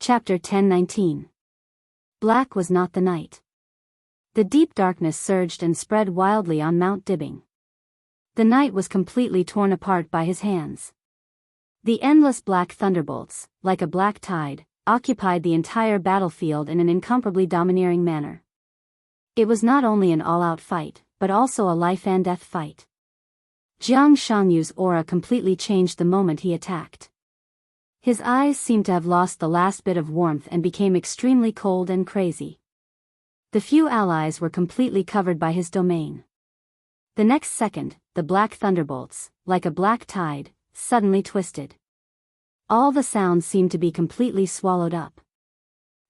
Chapter 1019. Black was not the night. The deep darkness surged and spread wildly on Mount Dibbing. The night was completely torn apart by his hands. The endless black thunderbolts, like a black tide, occupied the entire battlefield in an incomparably domineering manner. It was not only an all-out fight, but also a life-and-death fight. Jiang Shangyu's aura completely changed the moment he attacked. His eyes seemed to have lost the last bit of warmth and became extremely cold and crazy. The few allies were completely covered by his domain. The next second, the black thunderbolts, like a black tide, suddenly twisted. All the sounds seemed to be completely swallowed up.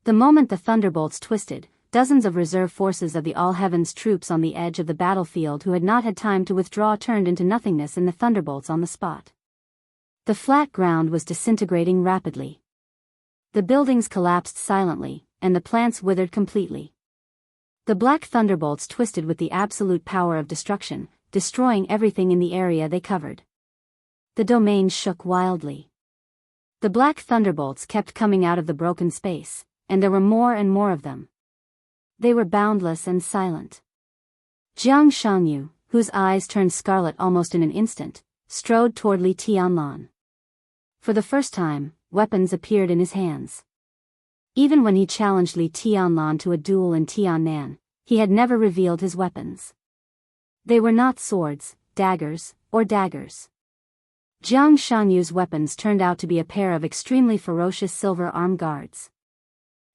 The moment the thunderbolts twisted, dozens of reserve forces of the All Heavens troops on the edge of the battlefield who had not had time to withdraw turned into nothingness in the thunderbolts on the spot. The flat ground was disintegrating rapidly. The buildings collapsed silently, and the plants withered completely. The black thunderbolts twisted with the absolute power of destruction, destroying everything in the area they covered. The domain shook wildly. The black thunderbolts kept coming out of the broken space, and there were more and more of them. They were boundless and silent. Jiang Shanyu, whose eyes turned scarlet almost in an instant, strode toward Li Tianlan. For the first time, weapons appeared in his hands. Even when he challenged Li Tianlan to a duel in Tiannan, he had never revealed his weapons. They were not swords, daggers, or daggers. Jiang Shanyu's weapons turned out to be a pair of extremely ferocious silver arm guards.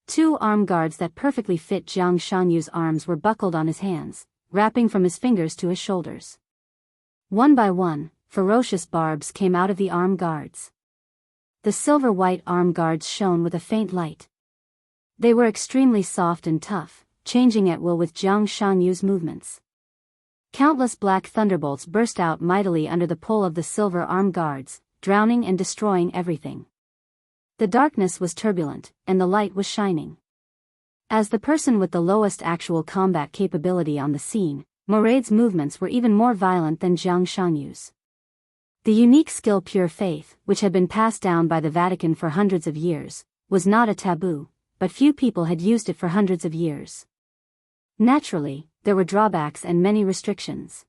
Two arm guards that perfectly fit Jiang Shanyu's arms were buckled on his hands, wrapping from his fingers to his shoulders. One by one, ferocious barbs came out of the arm guards. The silver-white arm guards shone with a faint light. They were extremely soft and tough, changing at will with Jiang Shanyu's movements. Countless black thunderbolts burst out mightily under the pull of the silver arm guards, drowning and destroying everything. The darkness was turbulent, and the light was shining. As the person with the lowest actual combat capability on the scene, Moraid's movements were even more violent than Jiang Shanyu's. The unique skill Pure Faith, which had been passed down by the Vatican for hundreds of years, was not a taboo, but few people had used it for hundreds of years. Naturally, there were drawbacks and many restrictions.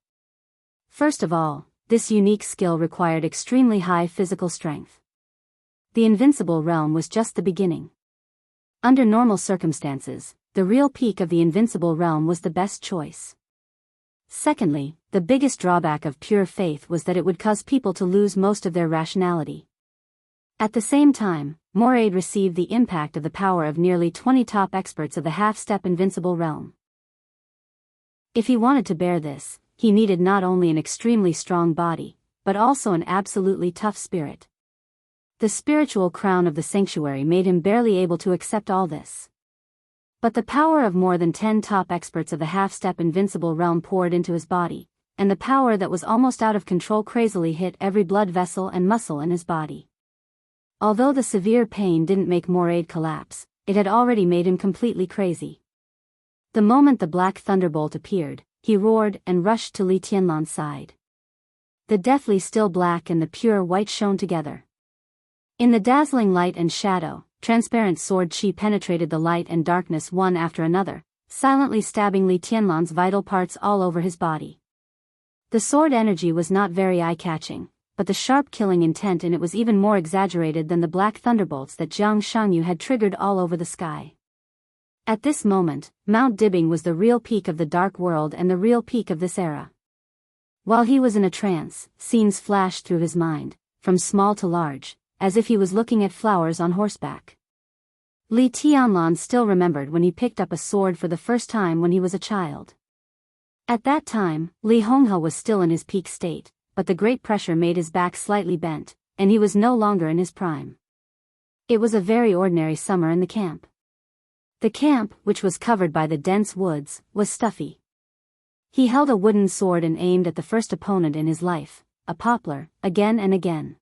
First of all, this unique skill required extremely high physical strength. The invincible realm was just the beginning. Under normal circumstances, the real peak of the invincible realm was the best choice. Secondly, the biggest drawback of Pure Faith was that it would cause people to lose most of their rationality. At the same time, Moraid received the impact of the power of nearly 20 top experts of the half-step invincible realm. If he wanted to bear this, he needed not only an extremely strong body, but also an absolutely tough spirit. The spiritual crown of the sanctuary made him barely able to accept all this. But the power of more than 10 top experts of the half-step invincible realm poured into his body, and the power that was almost out of control crazily hit every blood vessel and muscle in his body. Although the severe pain didn't make Moraid collapse, it had already made him completely crazy. The moment the black thunderbolt appeared, he roared and rushed to Li Tianlan's side. The deathly still black and the pure white shone together. In the dazzling light and shadow, transparent sword chi penetrated the light and darkness one after another, silently stabbing Li Tianlan's vital parts all over his body. The sword energy was not very eye-catching, but the sharp killing intent in it was even more exaggerated than the black thunderbolts that Jiang Shanyu had triggered all over the sky. At this moment, Mount Dibbing was the real peak of the dark world and the real peak of this era. While he was in a trance, scenes flashed through his mind, from small to large, as if he was looking at flowers on horseback. Li Tianlan still remembered when he picked up a sword for the first time when he was a child. At that time, Li Honghe was still in his peak state, but the great pressure made his back slightly bent, and he was no longer in his prime. It was a very ordinary summer in the camp. The camp, which was covered by the dense woods, was stuffy. He held a wooden sword and aimed at the first opponent in his life, a poplar, again and again.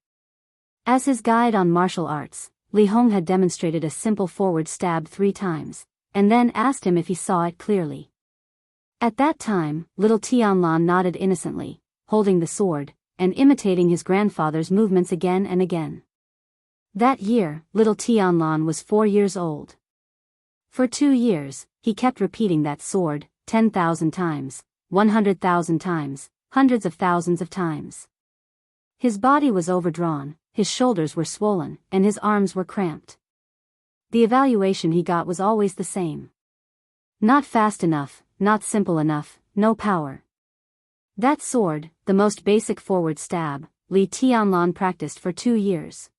As his guide on martial arts, Li Hong had demonstrated a simple forward stab 3 times, and then asked him if he saw it clearly. At that time, little Tianlan nodded innocently, holding the sword, and imitating his grandfather's movements again and again. That year, little Tianlan was 4 years old. For 2 years, he kept repeating that sword, 10,000 times, 100,000 times, hundreds of thousands of times. His body was overdrawn, his shoulders were swollen, and his arms were cramped. The evaluation he got was always the same. Not fast enough, not simple enough, no power. That sword, the most basic forward stab, Li Tianlan practiced for 2 years.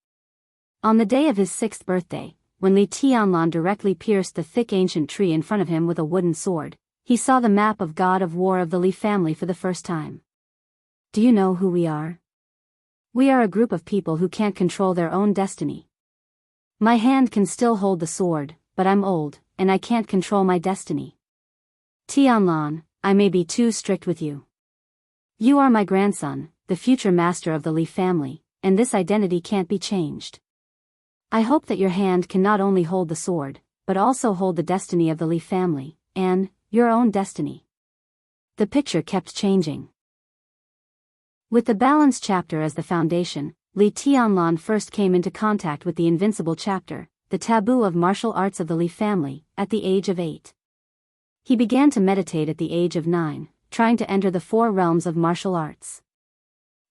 On the day of his 6th birthday, when Li Tianlan directly pierced the thick ancient tree in front of him with a wooden sword, he saw the map of God of War of the Li family for the first time. Do you know who we are? We are a group of people who can't control their own destiny. My hand can still hold the sword, but I'm old, and I can't control my destiny. Tianlan, I may be too strict with you. You are my grandson, the future master of the Li family, and this identity can't be changed. I hope that your hand can not only hold the sword, but also hold the destiny of the Li family, and your own destiny. The picture kept changing. With the Balance chapter as the foundation, Li Tianlan first came into contact with the Invincible chapter, the taboo of martial arts of the Li family, at the age of 8. He began to meditate at the age of 9, trying to enter the 4 realms of martial arts.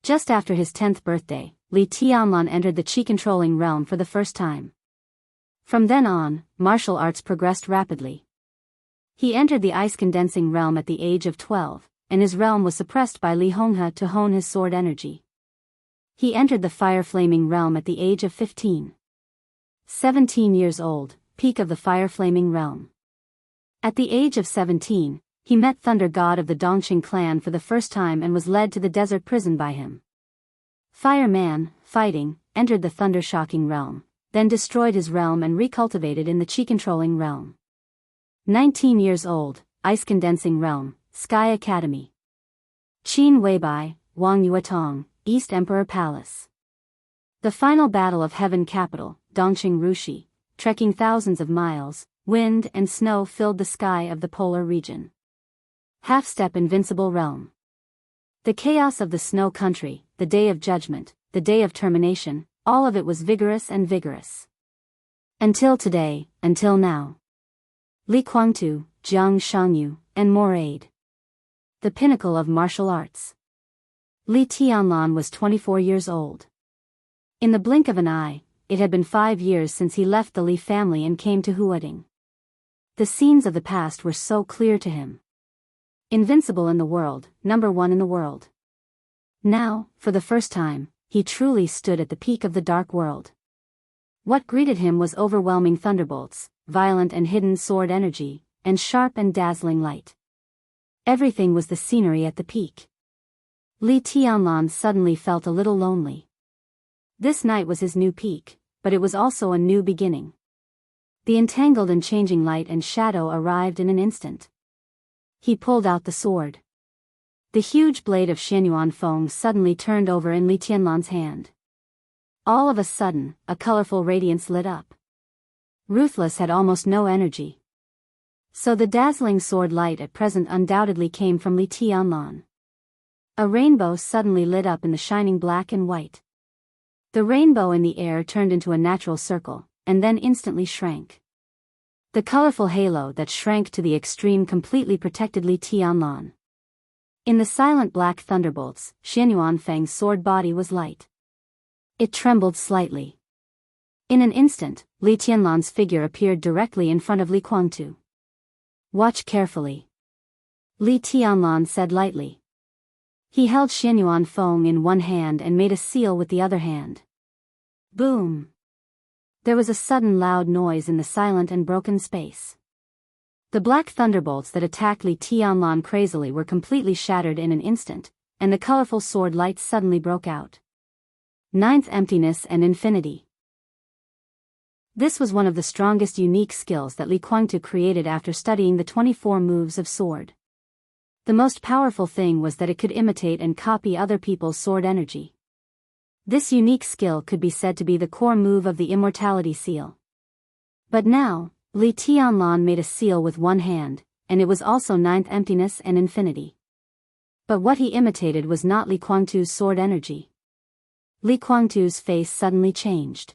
Just after his 10th birthday, Li Tianlan entered the Qi-controlling realm for the first time. From then on, martial arts progressed rapidly. He entered the ice-condensing realm at the age of 12, and his realm was suppressed by Li Honghe to hone his sword energy. He entered the fire-flaming realm at the age of 15. 17 years old, peak of the fire-flaming realm. At the age of 17, he met Thunder God of the Dongqing clan for the first time and was led to the desert prison by him. Fireman, fighting, entered the thunder-shocking realm, then destroyed his realm and recultivated in the Qi-controlling realm. 19 years old, ice-condensing realm, Sky Academy. Qin Weibai, Wang Yuetong, East Emperor Palace. The final battle of Heaven Capital, Dongqing Rushi, trekking thousands of miles, wind and snow filled the sky of the polar region. Half-step Invincible realm. The chaos of the snow country, the day of judgment, the day of termination, all of it was vigorous and vigorous. Until today, until now. Li Kuangtu, Jiang Shangyu, and Moraid. The pinnacle of martial arts. Li Tianlan was 24 years old. In the blink of an eye, it had been 5 years since he left the Li family and came to Huading. The scenes of the past were so clear to him. Invincible in the world, number 1 in the world. Now, for the first time, he truly stood at the peak of the dark world. What greeted him was overwhelming thunderbolts, violent and hidden sword energy, and sharp and dazzling light. Everything was the scenery at the peak. Li Tianlan suddenly felt a little lonely. This night was his new peak, but it was also a new beginning. The entangled and changing light and shadow arrived in an instant. He pulled out the sword. The huge blade of Xianyuan Feng suddenly turned over in Li Tianlan's hand. All of a sudden, a colorful radiance lit up. Ruthless had almost no energy. So the dazzling sword light at present undoubtedly came from Li Tianlan. A rainbow suddenly lit up in the shining black and white. The rainbow in the air turned into a natural circle, and then instantly shrank. The colorful halo that shrank to the extreme completely protected Li Tianlan. In the silent black thunderbolts, Xianyuan Feng's sword body was light. It trembled slightly. In an instant, Li Tianlan's figure appeared directly in front of Li Kuangtu. "Watch carefully," Li Tianlan said lightly. He held Xianyuan Feng in one hand and made a seal with the other hand. Boom! There was a sudden loud noise in the silent and broken space. The black thunderbolts that attacked Li Tianlan crazily were completely shattered in an instant, and the colorful sword light suddenly broke out. Ninth emptiness and infinity. This was one of the strongest unique skills that Li Kuangtu created after studying the 24 moves of sword. The most powerful thing was that it could imitate and copy other people's sword energy. This unique skill could be said to be the core move of the immortality seal. But now, Li Tianlan made a seal with one hand, and it was also ninth emptiness and infinity. But what he imitated was not Li Kuangtu's sword energy. Li Kuangtu's face suddenly changed.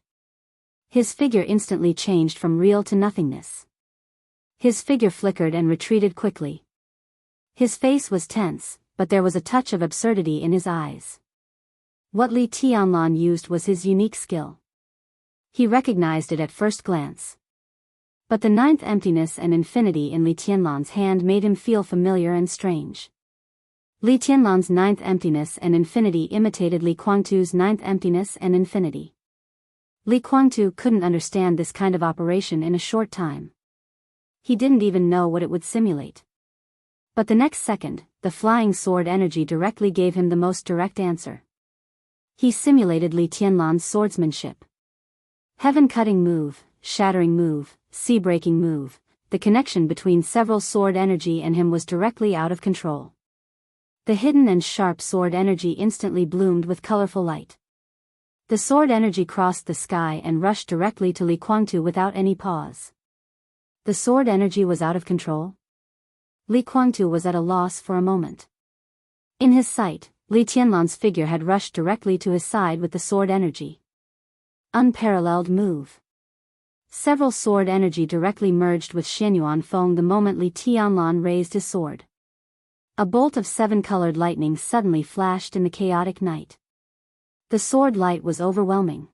His figure instantly changed from real to nothingness. His figure flickered and retreated quickly. His face was tense, but there was a touch of absurdity in his eyes. What Li Tianlan used was his unique skill. He recognized it at first glance. But the ninth emptiness and infinity in Li Tianlan's hand made him feel familiar and strange. Li Tianlan's ninth emptiness and infinity imitated Li Guangtu's ninth emptiness and infinity. Li Guangtu couldn't understand this kind of operation in a short time. He didn't even know what it would simulate. But the next second, the flying sword energy directly gave him the most direct answer. He simulated Li Tianlan's swordsmanship. Heaven-cutting move, shattering move, sea-breaking move, the connection between several sword energy and him was directly out of control. The hidden and sharp sword energy instantly bloomed with colorful light. The sword energy crossed the sky and rushed directly to Li Guangtu without any pause. The sword energy was out of control? Li Guangtu was at a loss for a moment. In his sight, Li Tianlan's figure had rushed directly to his side with the sword energy. Unparalleled move. Several sword energy directly merged with Xianyuan Feng the moment Li Tianlan raised his sword. A bolt of seven-colored lightning suddenly flashed in the chaotic night. The sword light was overwhelming.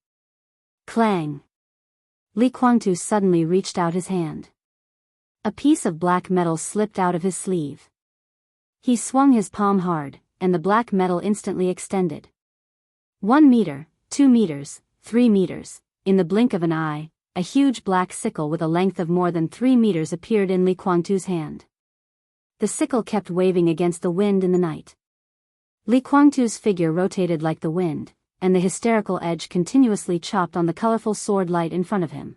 Clang! Li Guangtu suddenly reached out his hand. A piece of black metal slipped out of his sleeve. He swung his palm hard, and the black metal instantly extended. 1 meter, 2 meters, 3 meters, in the blink of an eye, a huge black sickle with a length of more than 3 meters appeared in Li Guangtu's hand. The sickle kept waving against the wind in the night. Li Guangtu's figure rotated like the wind, and the hysterical edge continuously chopped on the colorful sword light in front of him.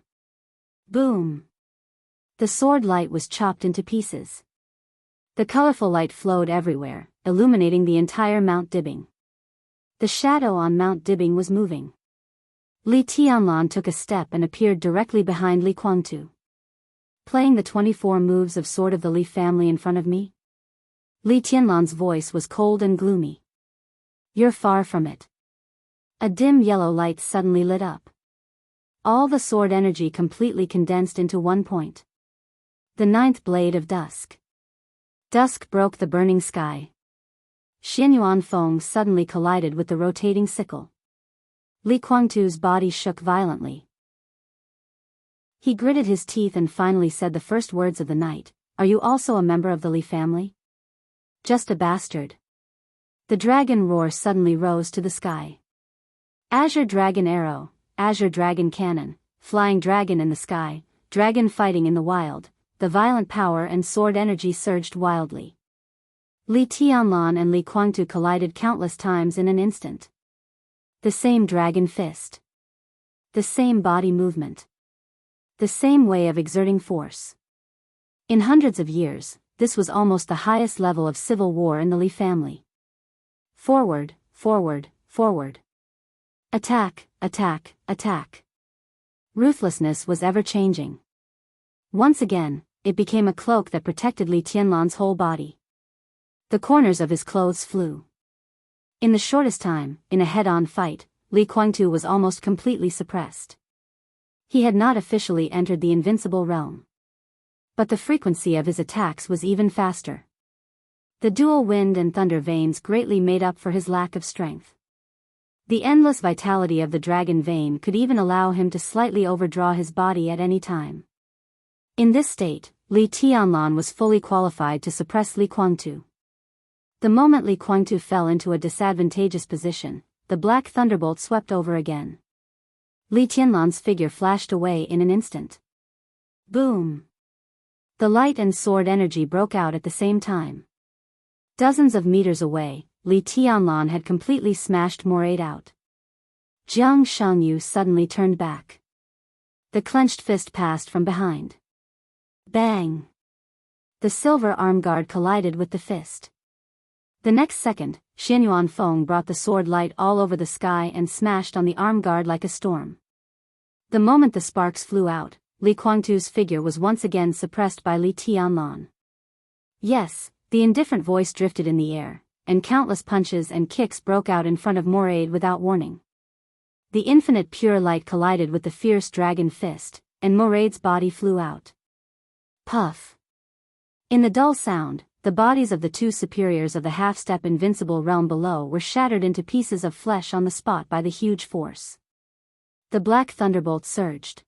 Boom! The sword light was chopped into pieces. The colorful light flowed everywhere, illuminating the entire Mount Dibing. The shadow on Mount Dibing was moving. Li Tianlan took a step and appeared directly behind Li Guangtu. Playing the 24 moves of Sword of the Li family in front of me? Li Tianlan's voice was cold and gloomy. You're far from it. A dim yellow light suddenly lit up. All the sword energy completely condensed into one point. The ninth blade of dusk. Dusk broke the burning sky. Xianyuan Feng suddenly collided with the rotating sickle. Li Guangtu's body shook violently. He gritted his teeth and finally said the first words of the night, "Are you also a member of the Li family?" Just a bastard. The dragon roar suddenly rose to the sky. Azure dragon arrow, azure dragon cannon, flying dragon in the sky, dragon fighting in the wild, the violent power and sword energy surged wildly. Li Tianlan and Li Guangtu collided countless times in an instant. The same dragon fist. The same body movement. The same way of exerting force. In hundreds of years, this was almost the highest level of civil war in the Li family. Forward, forward, forward. Attack, attack, attack. Ruthlessness was ever-changing. Once again, it became a cloak that protected Li Tianlan's whole body. The corners of his clothes flew. In the shortest time, in a head-on fight, Li Guangtu was almost completely suppressed. He had not officially entered the invincible realm. But the frequency of his attacks was even faster. The dual wind and thunder veins greatly made up for his lack of strength. The endless vitality of the dragon vein could even allow him to slightly overdraw his body at any time. In this state, Li Tianlan was fully qualified to suppress Li Guangtu. The moment Li Guangtu fell into a disadvantageous position, the black thunderbolt swept over again. Li Tianlan's figure flashed away in an instant. Boom! The light and sword energy broke out at the same time. Dozens of meters away, Li Tianlan had completely smashed Morade out. Jianghu suddenly turned back. The clenched fist passed from behind. Bang! The silver arm guard collided with the fist. The next second, Xianyuan Feng brought the sword light all over the sky and smashed on the arm guard like a storm. The moment the sparks flew out, Li Guangtu's figure was once again suppressed by Li Tianlan. Yes, the indifferent voice drifted in the air, and countless punches and kicks broke out in front of Morade without warning. The infinite pure light collided with the fierce dragon fist, and Moraid's body flew out. Puff. In the dull sound, the bodies of the two superiors of the half-step invincible realm below were shattered into pieces of flesh on the spot by the huge force. The black thunderbolt surged.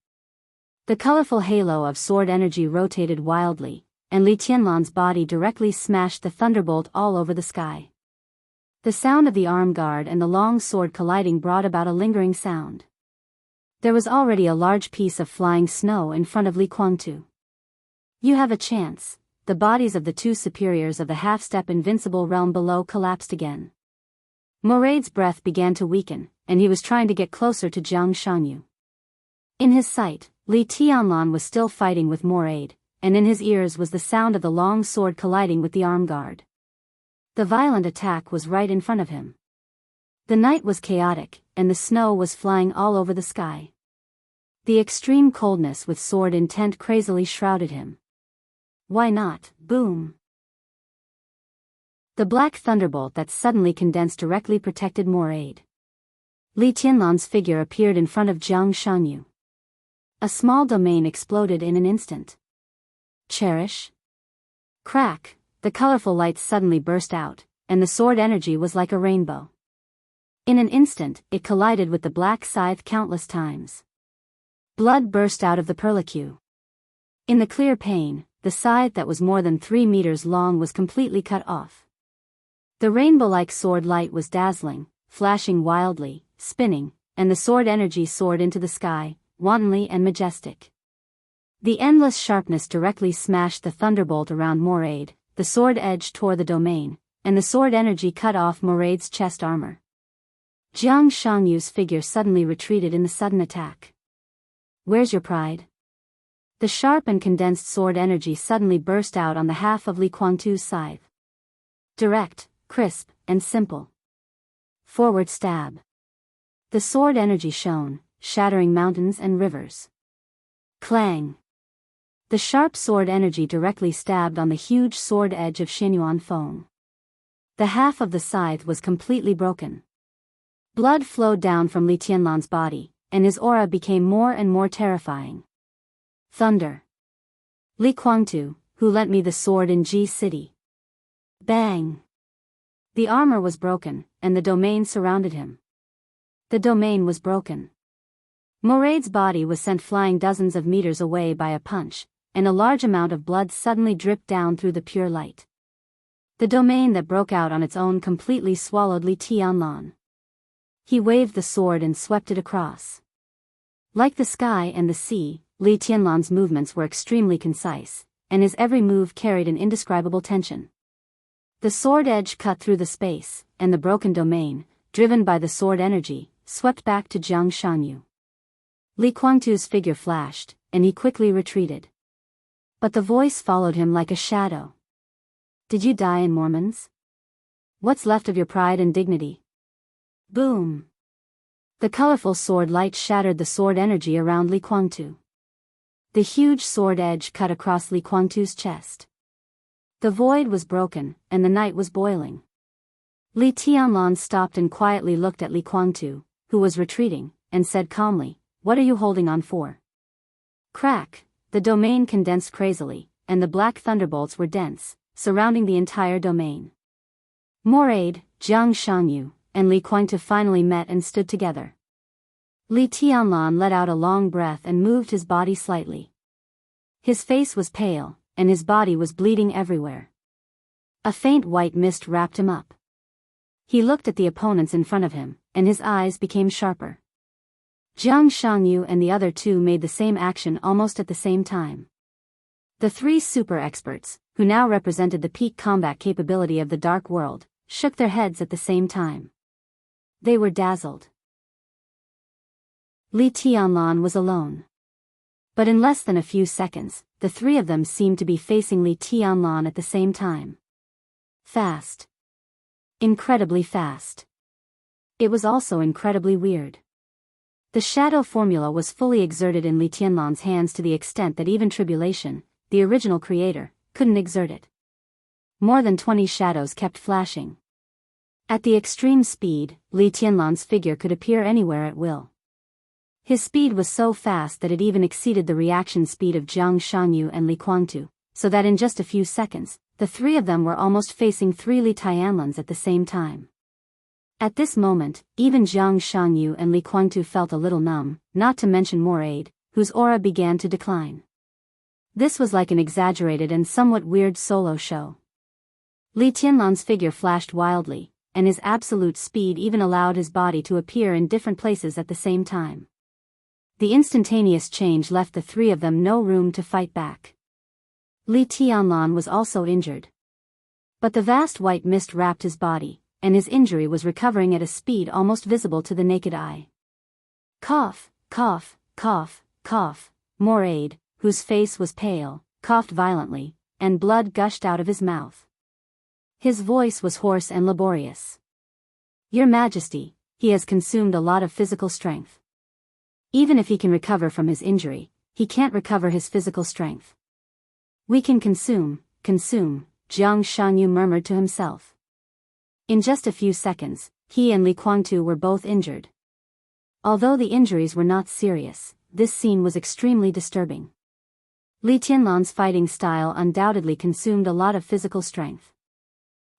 The colorful halo of sword energy rotated wildly, and Li Tianlan's body directly smashed the thunderbolt all over the sky. The sound of the arm guard and the long sword colliding brought about a lingering sound. There was already a large piece of flying snow in front of Li Guangtu. You have a chance. The bodies of the two superiors of the half-step invincible realm below collapsed again. Moraid's breath began to weaken, and he was trying to get closer to Jianghu. In his sight, Li Tianlan was still fighting with Moraid, and in his ears was the sound of the long sword colliding with the arm guard. The violent attack was right in front of him. The night was chaotic, and the snow was flying all over the sky. The extreme coldness with sword intent crazily shrouded him. Why not? Boom! The black thunderbolt that suddenly condensed directly protected Moraid. Li Tianlan's figure appeared in front of Jianghu. A small domain exploded in an instant. Cherish? Crack! The colorful lights suddenly burst out, and the sword energy was like a rainbow. In an instant, it collided with the black scythe countless times. Blood burst out of the perlicue. In the clear pane, the scythe that was more than 3 meters long was completely cut off. The rainbow-like sword light was dazzling, flashing wildly, spinning, and the sword energy soared into the sky, wantonly and majestic. The endless sharpness directly smashed the thunderbolt around Moraid. The sword edge tore the domain, and the sword energy cut off Moraid's chest armor. Jianghu's figure suddenly retreated in the sudden attack. Where's your pride? The sharp and condensed sword energy suddenly burst out on the half of Li Guangtu's scythe. Direct, crisp, and simple. Forward stab. The sword energy shone, shattering mountains and rivers. Clang. The sharp sword energy directly stabbed on the huge sword edge of Xianyuan Feng. The half of the scythe was completely broken. Blood flowed down from Li Tianlan's body, and his aura became more and more terrifying. Thunder. Li Guangtu, who lent me the sword in Ji City. Bang. The armor was broken, and the domain surrounded him. The domain was broken. Moraid's body was sent flying dozens of meters away by a punch, and a large amount of blood suddenly dripped down through the pure light. The domain that broke out on its own completely swallowed Li Tianlan. He waved the sword and swept it across. Like the sky and the sea, Li Tianlan's movements were extremely concise, and his every move carried an indescribable tension. The sword edge cut through the space, and the broken domain, driven by the sword energy, swept back to Jianghu. Li Guangtu's figure flashed, and he quickly retreated. But the voice followed him like a shadow. Did you die in Mormons? What's left of your pride and dignity? Boom! The colorful sword light shattered the sword energy around Li Guangtu. The huge sword edge cut across Li Guangtu's chest. The void was broken, and the night was boiling. Li Tianlan stopped and quietly looked at Li Guangtu, who was retreating, and said calmly, "What are you holding on for?" Crack! The domain condensed crazily, and the black thunderbolts were dense, surrounding the entire domain. Moraid, Jianghu, and Li Guangtu finally met and stood together. Li Tianlan let out a long breath and moved his body slightly. His face was pale, and his body was bleeding everywhere. A faint white mist wrapped him up. He looked at the opponents in front of him, and his eyes became sharper. Jianghu and the other two made the same action almost at the same time. The three super experts, who now represented the peak combat capability of the Dark World, shook their heads at the same time. They were dazzled. Li Tianlan was alone. But in less than a few seconds, the three of them seemed to be facing Li Tianlan at the same time. Fast. Incredibly fast. It was also incredibly weird. The shadow formula was fully exerted in Li Tianlan's hands to the extent that even Tribulation, the original creator, couldn't exert it. More than 20 shadows kept flashing. At the extreme speed, Li Tianlan's figure could appear anywhere at will. His speed was so fast that it even exceeded the reaction speed of Jiang Shanyu and Li Guangtu, so that in just a few seconds, the three of them were almost facing three Li Tianlans at the same time. At this moment, even Jiang Shanyu and Li Guangtu felt a little numb, not to mention Moraid, whose aura began to decline. This was like an exaggerated and somewhat weird solo show. Li Tianlan's figure flashed wildly, and his absolute speed even allowed his body to appear in different places at the same time. The instantaneous change left the three of them no room to fight back. Li Tianlan was also injured. But the vast white mist wrapped his body, and his injury was recovering at a speed almost visible to the naked eye. Cough, cough, cough, cough. Moraid, whose face was pale, coughed violently, and blood gushed out of his mouth. His voice was hoarse and laborious. Your Majesty, he has consumed a lot of physical strength. Even if he can recover from his injury, he can't recover his physical strength. We can consume, Jiang Shanyu murmured to himself. In just a few seconds, he and Li Guangtu were both injured. Although the injuries were not serious, this scene was extremely disturbing. Li Tianlan's fighting style undoubtedly consumed a lot of physical strength.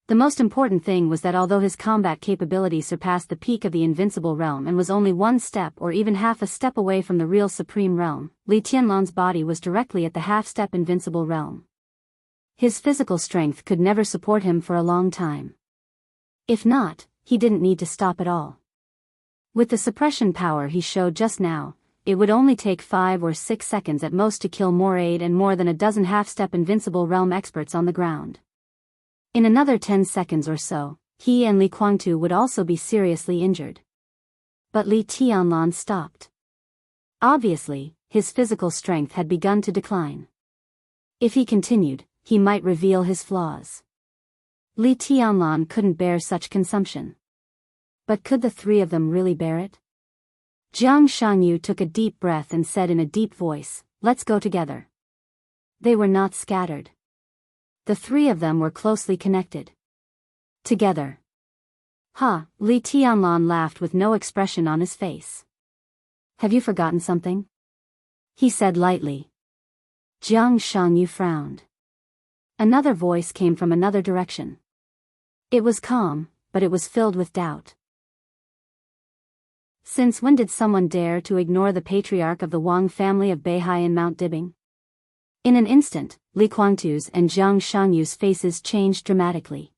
The most important thing was that although his combat capability surpassed the peak of the invincible realm and was only one step or even half a step away from the real supreme realm, Li Tianlan's body was directly at the half-step invincible realm. His physical strength could never support him for a long time. If not, he didn't need to stop at all. With the suppression power he showed just now, it would only take 5 or 6 seconds at most to kill Moraid and more than a dozen half-step invincible realm experts on the ground. In another 10 seconds or so, he and Li Guangtu would also be seriously injured. But Li Tianlan stopped. Obviously, his physical strength had begun to decline. If he continued, he might reveal his flaws. Li Tianlan couldn't bear such consumption. But could the three of them really bear it? Jiang Shanyu took a deep breath and said in a deep voice, "Let's go together." They were not scattered. The three of them were closely connected. Together. Ha, Li Tianlan laughed with no expression on his face. Have you forgotten something? He said lightly. Jiang Shanyu frowned. Another voice came from another direction. It was calm, but it was filled with doubt. Since when did someone dare to ignore the patriarch of the Wang family of Beihai in Mount Dibing? In an instant, Li Guangtu's and Jiang Shanyu's faces changed dramatically.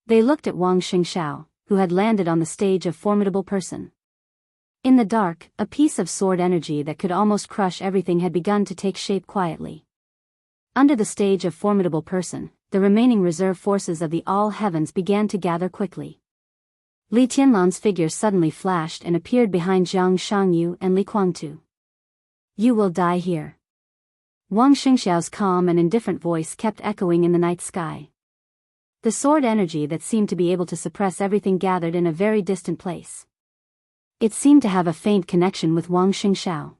They looked at Wang Xingxiao, who had landed on the stage of formidable person. In the dark, a piece of sword energy that could almost crush everything had begun to take shape quietly. Under the stage of formidable person, the remaining reserve forces of the all heavens began to gather quickly. Li Tianlan's figure suddenly flashed and appeared behind Jiang Shangyu and Li Guangtu. You will die here. Wang Xingxiao's calm and indifferent voice kept echoing in the night sky. The sword energy that seemed to be able to suppress everything gathered in a very distant place. It seemed to have a faint connection with Wang Xingxiao.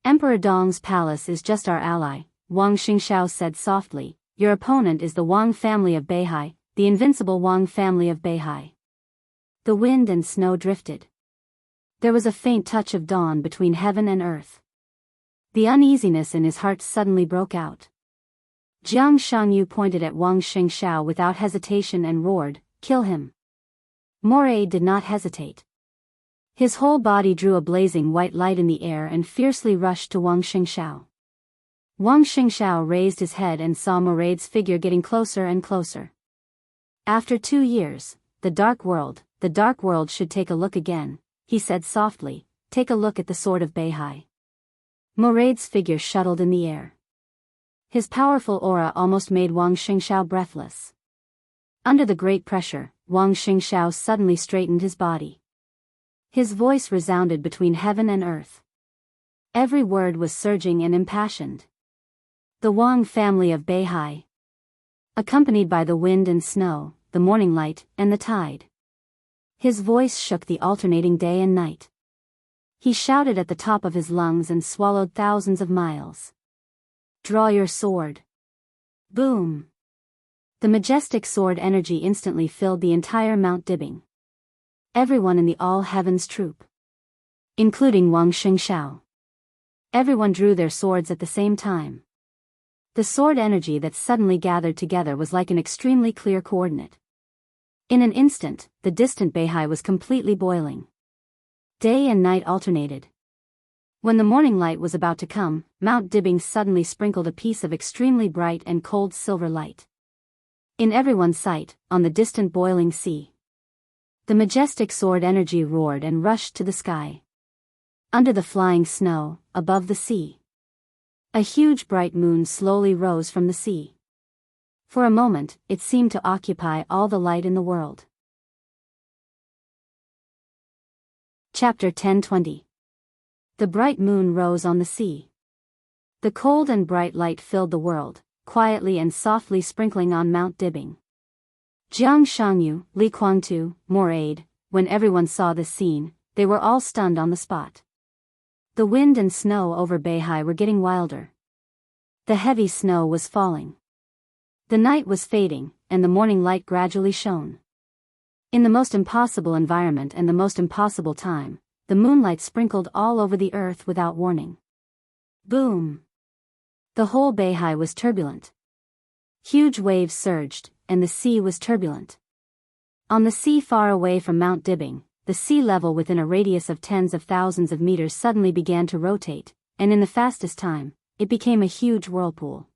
Emperor Dong's palace is just our ally, Wang Xingxiao said softly. Your opponent is the Wang family of Beihai, the invincible Wang family of Beihai. The wind and snow drifted. There was a faint touch of dawn between heaven and earth. The uneasiness in his heart suddenly broke out. Jiang Shangyu pointed at Wang Xingxiao without hesitation and roared, "Kill him!" Moray did not hesitate. His whole body drew a blazing white light in the air and fiercely rushed to Wang Xingxiao. Wang Xingxiao raised his head and saw Moray's figure getting closer and closer. After 2 years, the Dark World should take a look again, he said softly. Take a look at the sword of Beihai. Moray's figure shuttled in the air. His powerful aura almost made Wang Xingxiao breathless. Under the great pressure, Wang Xingxiao suddenly straightened his body. His voice resounded between heaven and earth. Every word was surging and impassioned. The Wang family of Beihai. Accompanied by the wind and snow, the morning light, and the tide. His voice shook the alternating day and night. He shouted at the top of his lungs and swallowed thousands of miles. Draw your sword. Boom. The majestic sword energy instantly filled the entire Mount Dibing. Everyone in the all heavens troop. including Wuxia Xianxia. Everyone drew their swords at the same time. The sword energy that suddenly gathered together was like an extremely clear coordinate. In an instant, the distant Beihai was completely boiling. Day and night alternated. When the morning light was about to come, Mount Dibing suddenly sprinkled a piece of extremely bright and cold silver light. In everyone's sight, on the distant boiling sea, the majestic sword energy roared and rushed to the sky. Under the flying snow, above the sea, a huge bright moon slowly rose from the sea. For a moment, it seemed to occupy all the light in the world. Chapter 10:20. The bright moon rose on the sea. The cold and bright light filled the world, quietly and softly sprinkling on Mount Dibing. Jiang Shangyu, Li Kuangtu, Moraid, when everyone saw this scene, they were all stunned on the spot. The wind and snow over Beihai were getting wilder. The heavy snow was falling. The night was fading, and the morning light gradually shone. In the most impossible environment and the most impossible time, the moonlight sprinkled all over the earth without warning. Boom! The whole Beihai was turbulent. Huge waves surged, and the sea was turbulent. On the sea far away from Mount Dibing, the sea level within a radius of tens of thousands of meters suddenly began to rotate, and in the fastest time, it became a huge whirlpool.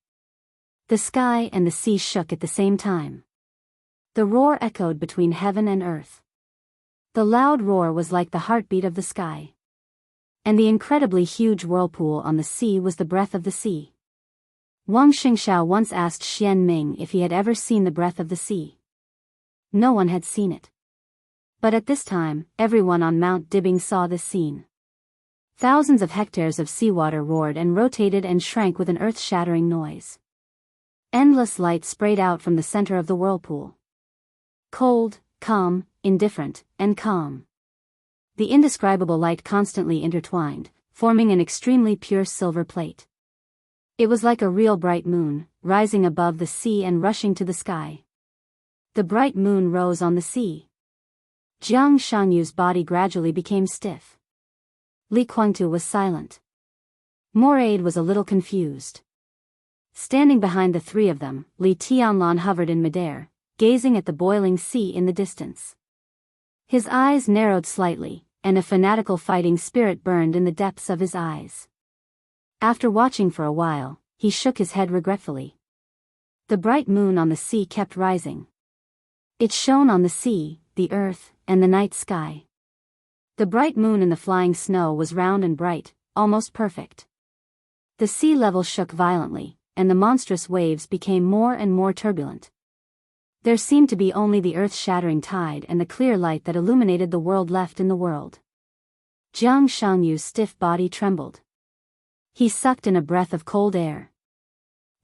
The sky and the sea shook at the same time. The roar echoed between heaven and earth. The loud roar was like the heartbeat of the sky. And the incredibly huge whirlpool on the sea was the breath of the sea. Wang Xingxiao once asked Xian Ming if he had ever seen the breath of the sea. No one had seen it. But at this time, everyone on Mount Dibing saw this scene. Thousands of hectares of seawater roared and rotated and shrank with an earth-shattering noise. Endless light sprayed out from the center of the whirlpool. Cold, calm, indifferent, and calm. The indescribable light constantly intertwined, forming an extremely pure silver plate. It was like a real bright moon, rising above the sea and rushing to the sky. The bright moon rose on the sea. Jiang Shangyu's body gradually became stiff. Li Kuangtu was silent. Moraid was a little confused. Standing behind the three of them, Li Tianlan hovered in midair, gazing at the boiling sea in the distance. His eyes narrowed slightly, and a fanatical fighting spirit burned in the depths of his eyes. After watching for a while, he shook his head regretfully. The bright moon on the sea kept rising. It shone on the sea, the earth, and the night sky. The bright moon in the flying snow was round and bright, almost perfect. The sea level shook violently, and the monstrous waves became more and more turbulent. There seemed to be only the earth-shattering tide and the clear light that illuminated the world left in the world. Jiang Shangyu's stiff body trembled. He sucked in a breath of cold air.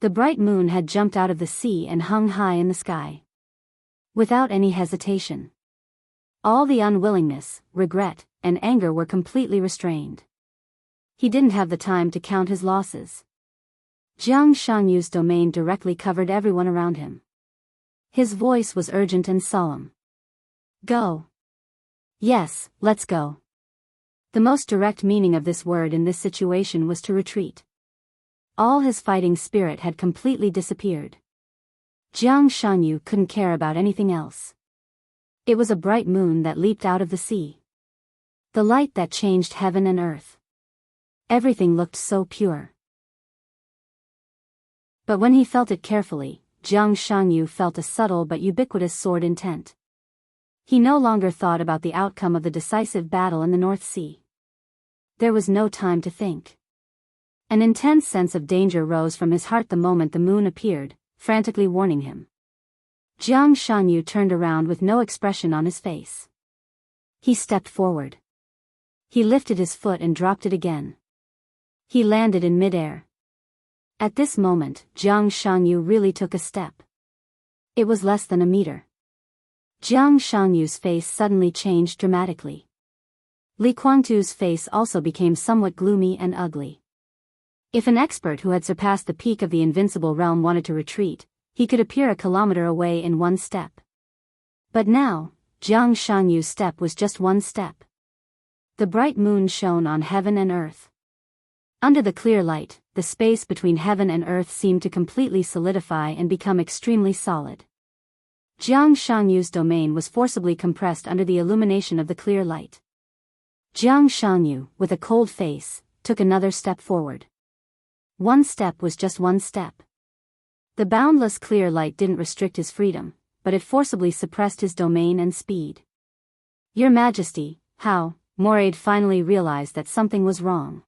The bright moon had jumped out of the sea and hung high in the sky. Without any hesitation. All the unwillingness, regret, and anger were completely restrained. He didn't have the time to count his losses. Jiang Shangyu's domain directly covered everyone around him. His voice was urgent and solemn. Go. Yes, let's go. The most direct meaning of this word in this situation was to retreat. All his fighting spirit had completely disappeared. Jiang Shangyu couldn't care about anything else. It was a bright moon that leaped out of the sea. The light that changed heaven and earth. Everything looked so pure. But when he felt it carefully, Jiang Shangyu felt a subtle but ubiquitous sword intent. He no longer thought about the outcome of the decisive battle in the North Sea. There was no time to think. An intense sense of danger rose from his heart the moment the moon appeared, frantically warning him. Jiang Shangyu turned around with no expression on his face. He stepped forward. He lifted his foot and dropped it again. He landed in midair. At this moment, Jiang Shangyu really took a step. It was less than a meter. Jiang Shangyu's face suddenly changed dramatically. Li Kuangtu's face also became somewhat gloomy and ugly. If an expert who had surpassed the peak of the invincible realm wanted to retreat, he could appear a kilometer away in one step. But now, Jiang Shangyu's step was just one step. The bright moon shone on heaven and earth. Under the clear light, the space between heaven and earth seemed to completely solidify and become extremely solid. Jiang Shangyu's domain was forcibly compressed under the illumination of the clear light. Jiang Shangyu, with a cold face, took another step forward. One step was just one step. The boundless clear light didn't restrict his freedom, but it forcibly suppressed his domain and speed. Your Majesty, how? Moraid finally realized that something was wrong.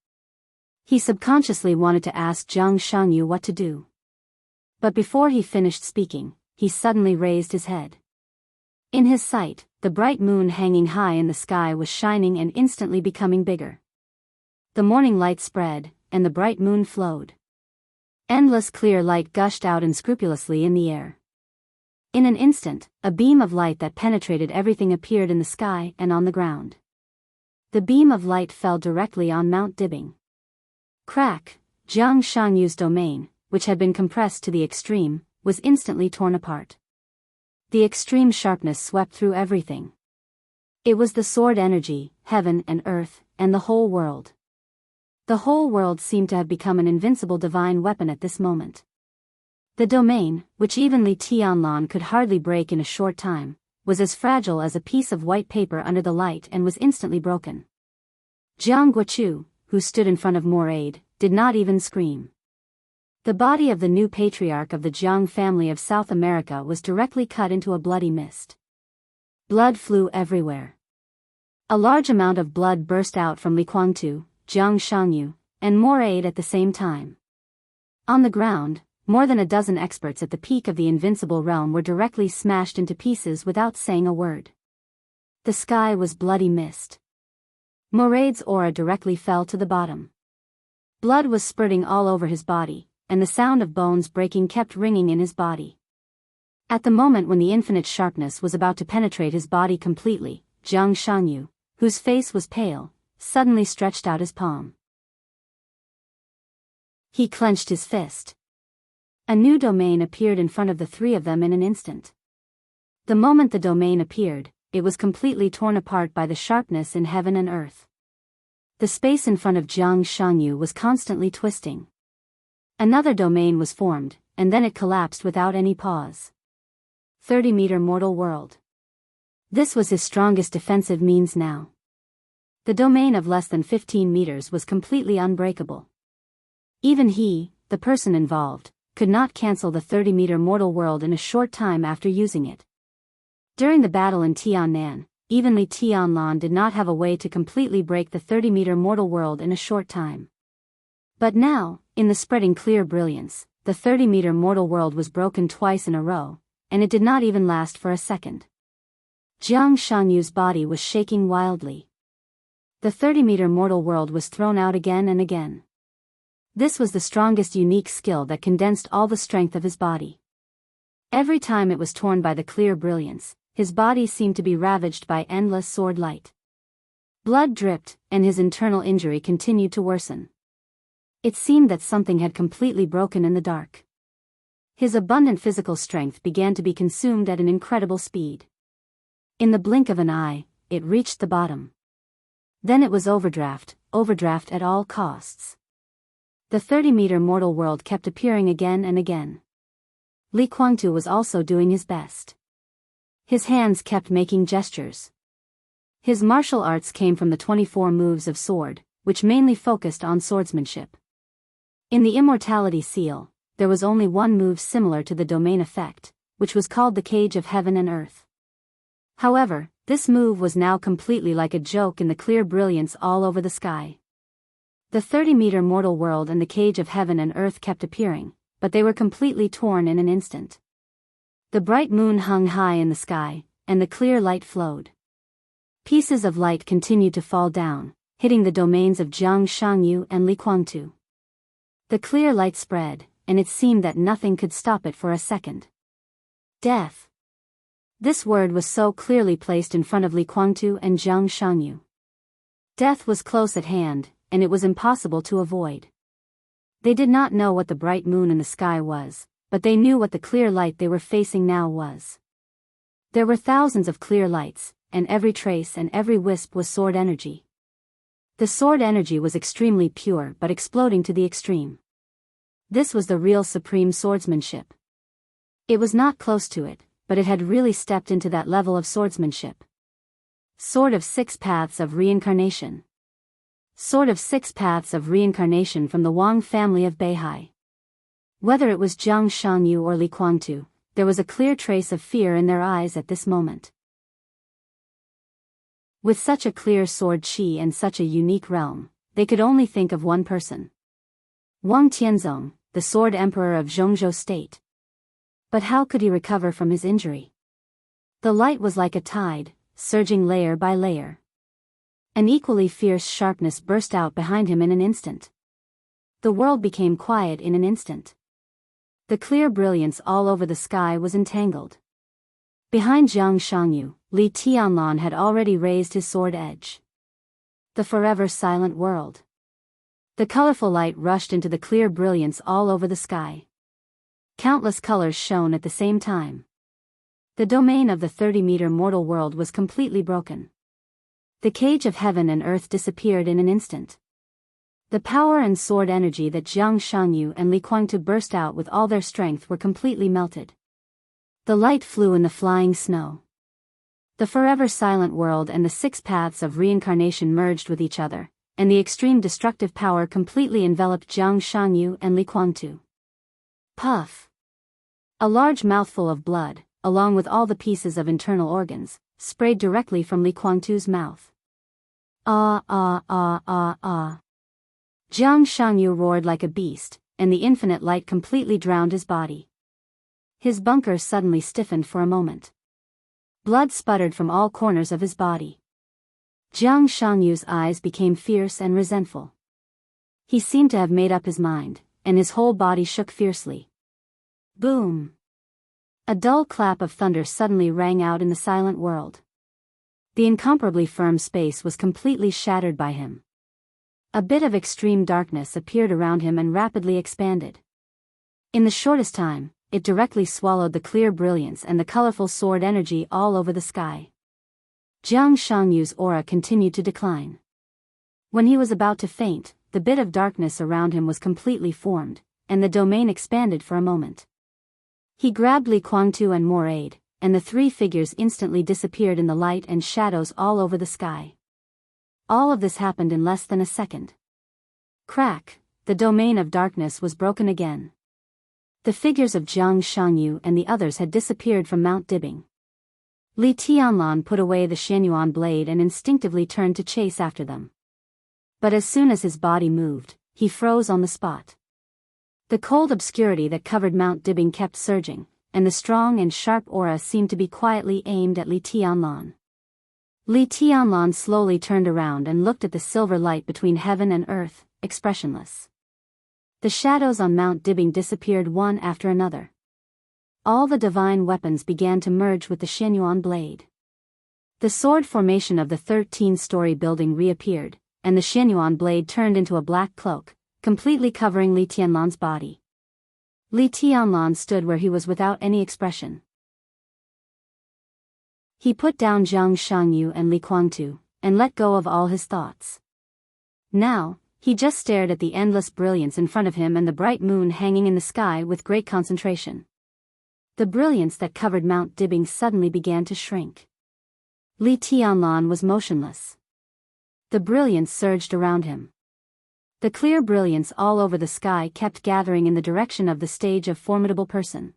He subconsciously wanted to ask Jiang Shangyu what to do. But before he finished speaking, he suddenly raised his head. In his sight, the bright moon hanging high in the sky was shining and instantly becoming bigger. The morning light spread, and the bright moon flowed. Endless clear light gushed out unscrupulously in the air. In an instant, a beam of light that penetrated everything appeared in the sky and on the ground. The beam of light fell directly on Mount Dibing. Crack! Jiang Shangyu's domain, which had been compressed to the extreme, was instantly torn apart. The extreme sharpness swept through everything. It was the sword energy, heaven and earth, and the whole world. The whole world seemed to have become an invincible divine weapon at this moment. The domain, which even Li Tianlan could hardly break in a short time, was as fragile as a piece of white paper under the light and was instantly broken. Jiang Guochu, who stood in front of Moraid, did not even scream. The body of the new patriarch of the Jiang family of South America was directly cut into a bloody mist. Blood flew everywhere. A large amount of blood burst out from Li Guangtu, Jiang Shangyu, and Moraid at the same time. On the ground, more than a dozen experts at the peak of the invincible realm were directly smashed into pieces without saying a word. The sky was bloody mist. Moraid's aura directly fell to the bottom. Blood was spurting all over his body, and the sound of bones breaking kept ringing in his body. At the moment when the infinite sharpness was about to penetrate his body completely, Jiang Shangyu, whose face was pale, suddenly stretched out his palm. He clenched his fist. A new domain appeared in front of the three of them in an instant. The moment the domain appeared, it was completely torn apart by the sharpness in heaven and earth. The space in front of Jiang Shangyu was constantly twisting. Another domain was formed, and then it collapsed without any pause. 30-meter mortal world. This was his strongest defensive means now. The domain of less than 15 meters was completely unbreakable. Even he, the person involved, could not cancel the 30-meter mortal world in a short time after using it. During the battle in Tiannan, even Li Tianlan did not have a way to completely break the 30-meter mortal world in a short time. But now, in the spreading clear brilliance, the 30-meter mortal world was broken twice in a row, and it did not even last for a second. Jiang Shangyu's body was shaking wildly. The 30-meter mortal world was thrown out again and again. This was the strongest unique skill that condensed all the strength of his body. Every time it was torn by the clear brilliance, his body seemed to be ravaged by endless sword light. Blood dripped, and his internal injury continued to worsen. It seemed that something had completely broken in the dark. His abundant physical strength began to be consumed at an incredible speed. In the blink of an eye, it reached the bottom. Then it was overdraft at all costs. The 30-meter mortal world kept appearing again and again. Li Guangtu was also doing his best. His hands kept making gestures. His martial arts came from the 24 moves of sword, which mainly focused on swordsmanship. In the Immortality Seal, there was only one move similar to the domain effect, which was called the Cage of Heaven and Earth. However, this move was now completely like a joke in the clear brilliance all over the sky. The 30-meter mortal world and the Cage of Heaven and Earth kept appearing, but they were completely torn in an instant. The bright moon hung high in the sky, and the clear light flowed. Pieces of light continued to fall down, hitting the domains of Jiang Shangyu and Li Guangtu. The clear light spread, and it seemed that nothing could stop it for a second. Death. This word was so clearly placed in front of Li Guangtu and Jiang Shangyu. Death was close at hand, and it was impossible to avoid. They did not know what the bright moon in the sky was, but they knew what the clear light they were facing now was. There were thousands of clear lights, and every trace and every wisp was sword energy. The sword energy was extremely pure but exploding to the extreme. This was the real supreme swordsmanship. It was not close to it, but it had really stepped into that level of swordsmanship. Sword of Six Paths of Reincarnation. Sword of Six Paths of Reincarnation from the Wang family of Beihai. Whether it was Jiang Shangyu or Li Kuangtu, there was a clear trace of fear in their eyes at this moment. With such a clear sword qi and such a unique realm, they could only think of one person. Wang Tianzong, the sword emperor of Zhongzhou state. But how could he recover from his injury? The light was like a tide, surging layer by layer. An equally fierce sharpness burst out behind him in an instant. The world became quiet in an instant. The clear brilliance all over the sky was entangled. Behind Jiang Shangyu, Li Tianlan had already raised his sword edge. The forever silent world. The colorful light rushed into the clear brilliance all over the sky. Countless colors shone at the same time. The domain of the 30-meter mortal world was completely broken. The cage of heaven and earth disappeared in an instant. The power and sword energy that Jiang Shangyu and Li Kuangtu burst out with all their strength were completely melted. The light flew in the flying snow. The forever silent world and the six paths of reincarnation merged with each other, and the extreme destructive power completely enveloped Jiang Shangyu and Li Kuangtu. Puff! A large mouthful of blood, along with all the pieces of internal organs, sprayed directly from Li Kuangtu's mouth. Ah ah ah ah ah. Jiang Shangyu roared like a beast, and the infinite light completely drowned his body. His bunker suddenly stiffened for a moment. Blood sputtered from all corners of his body. Jiang Shangyu's eyes became fierce and resentful. He seemed to have made up his mind, and his whole body shook fiercely. Boom! A dull clap of thunder suddenly rang out in the silent world. The incomparably firm space was completely shattered by him. A bit of extreme darkness appeared around him and rapidly expanded. In the shortest time, it directly swallowed the clear brilliance and the colorful sword energy all over the sky. Jiang Shangyu's aura continued to decline. When he was about to faint, the bit of darkness around him was completely formed, and the domain expanded for a moment. He grabbed Li Kuangtu and more aid, and the three figures instantly disappeared in the light and shadows all over the sky. All of this happened in less than a second. Crack, the domain of darkness was broken again. The figures of Jiang Shangyu and the others had disappeared from Mount Dibing. Li Tianlan put away the Xianyuan blade and instinctively turned to chase after them. But as soon as his body moved, he froze on the spot. The cold obscurity that covered Mount Dibing kept surging, and the strong and sharp aura seemed to be quietly aimed at Li Tianlan. Li Tianlan slowly turned around and looked at the silver light between heaven and earth, expressionless. The shadows on Mount Dibing disappeared one after another. All the divine weapons began to merge with the Xianyuan blade. The sword formation of the 13-story building reappeared, and the Xianyuan blade turned into a black cloak, completely covering Li Tianlan's body. Li Tianlan stood where he was without any expression. He put down Jiang Shangyu and Li Kuangtu, and let go of all his thoughts. Now, he just stared at the endless brilliance in front of him and the bright moon hanging in the sky with great concentration. The brilliance that covered Mount Dibing suddenly began to shrink. Li Tianlan was motionless. The brilliance surged around him. The clear brilliance all over the sky kept gathering in the direction of the stage of formidable person.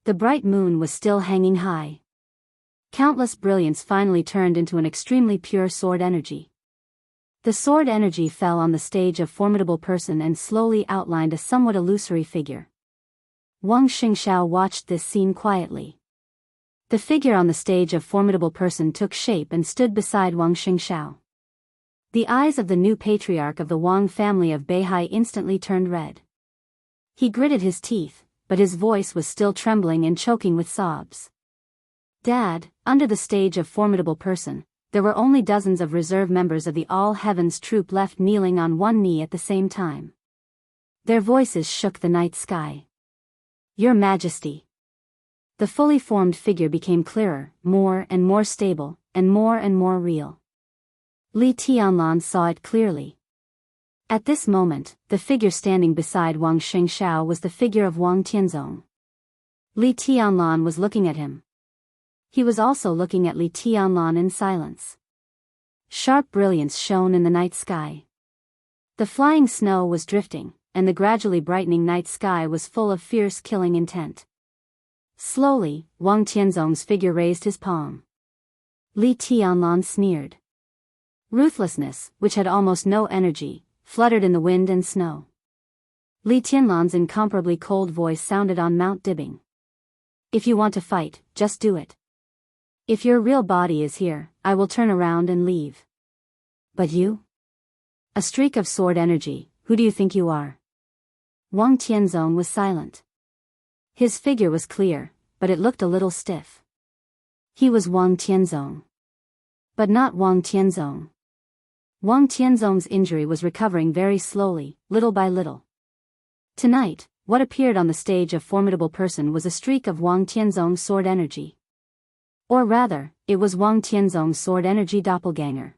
The bright moon was still hanging high. Countless brilliance finally turned into an extremely pure sword energy. The sword energy fell on the stage of formidable person and slowly outlined a somewhat illusory figure. Wang Xingxiao watched this scene quietly. The figure on the stage of formidable person took shape and stood beside Wang Xingxiao. The eyes of the new patriarch of the Wang family of Beihai instantly turned red. He gritted his teeth, but his voice was still trembling and choking with sobs. Dad, under the stage of formidable person, there were only dozens of reserve members of the All Heavens troop left kneeling on one knee at the same time. Their voices shook the night sky. Your Majesty. The fully formed figure became clearer, more and more stable, and more real. Li Tianlan saw it clearly. At this moment, the figure standing beside Wang Xingxiao was the figure of Wang Tianzong. Li Tianlan was looking at him. He was also looking at Li Tianlan in silence. Sharp brilliance shone in the night sky. The flying snow was drifting, and the gradually brightening night sky was full of fierce killing intent. Slowly, Wang Tianzong's figure raised his palm. Li Tianlan sneered. Ruthlessness, which had almost no energy, fluttered in the wind and snow. Li Tianlan's incomparably cold voice sounded on Mount Dibbing. If you want to fight, just do it. If your real body is here, I will turn around and leave. But you? A streak of sword energy, who do you think you are? Wang Tianzong was silent. His figure was clear, but it looked a little stiff. He was Wang Tianzong. But not Wang Tianzong. Wang Tianzong's injury was recovering very slowly, little by little. Tonight, what appeared on the stage of formidable person was a streak of Wang Tianzong's sword energy. Or rather, it was Wang Tianzong's sword energy doppelganger.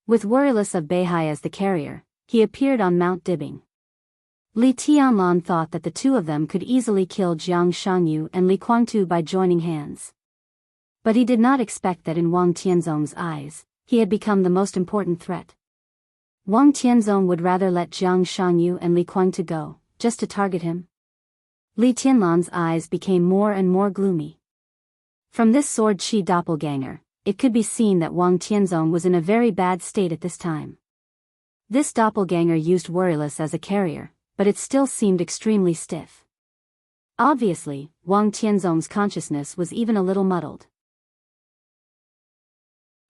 With Wuxia of Beihai as the carrier, he appeared on Mount Dibbing. Li Tianlan thought that the two of them could easily kill Jiang Shangyu and Li Guangtu by joining hands. But he did not expect that in Wang Tianzong's eyes, he had become the most important threat. Wang Tianzong would rather let Jiang Shangyu and Li Guangtu go, just to target him. Li Tianlan's eyes became more and more gloomy. From this sword chi doppelganger, it could be seen that Wang Tianzong was in a very bad state at this time. This doppelganger used Wuxia as a carrier, but it still seemed extremely stiff. Obviously, Wang Tianzong's consciousness was even a little muddled.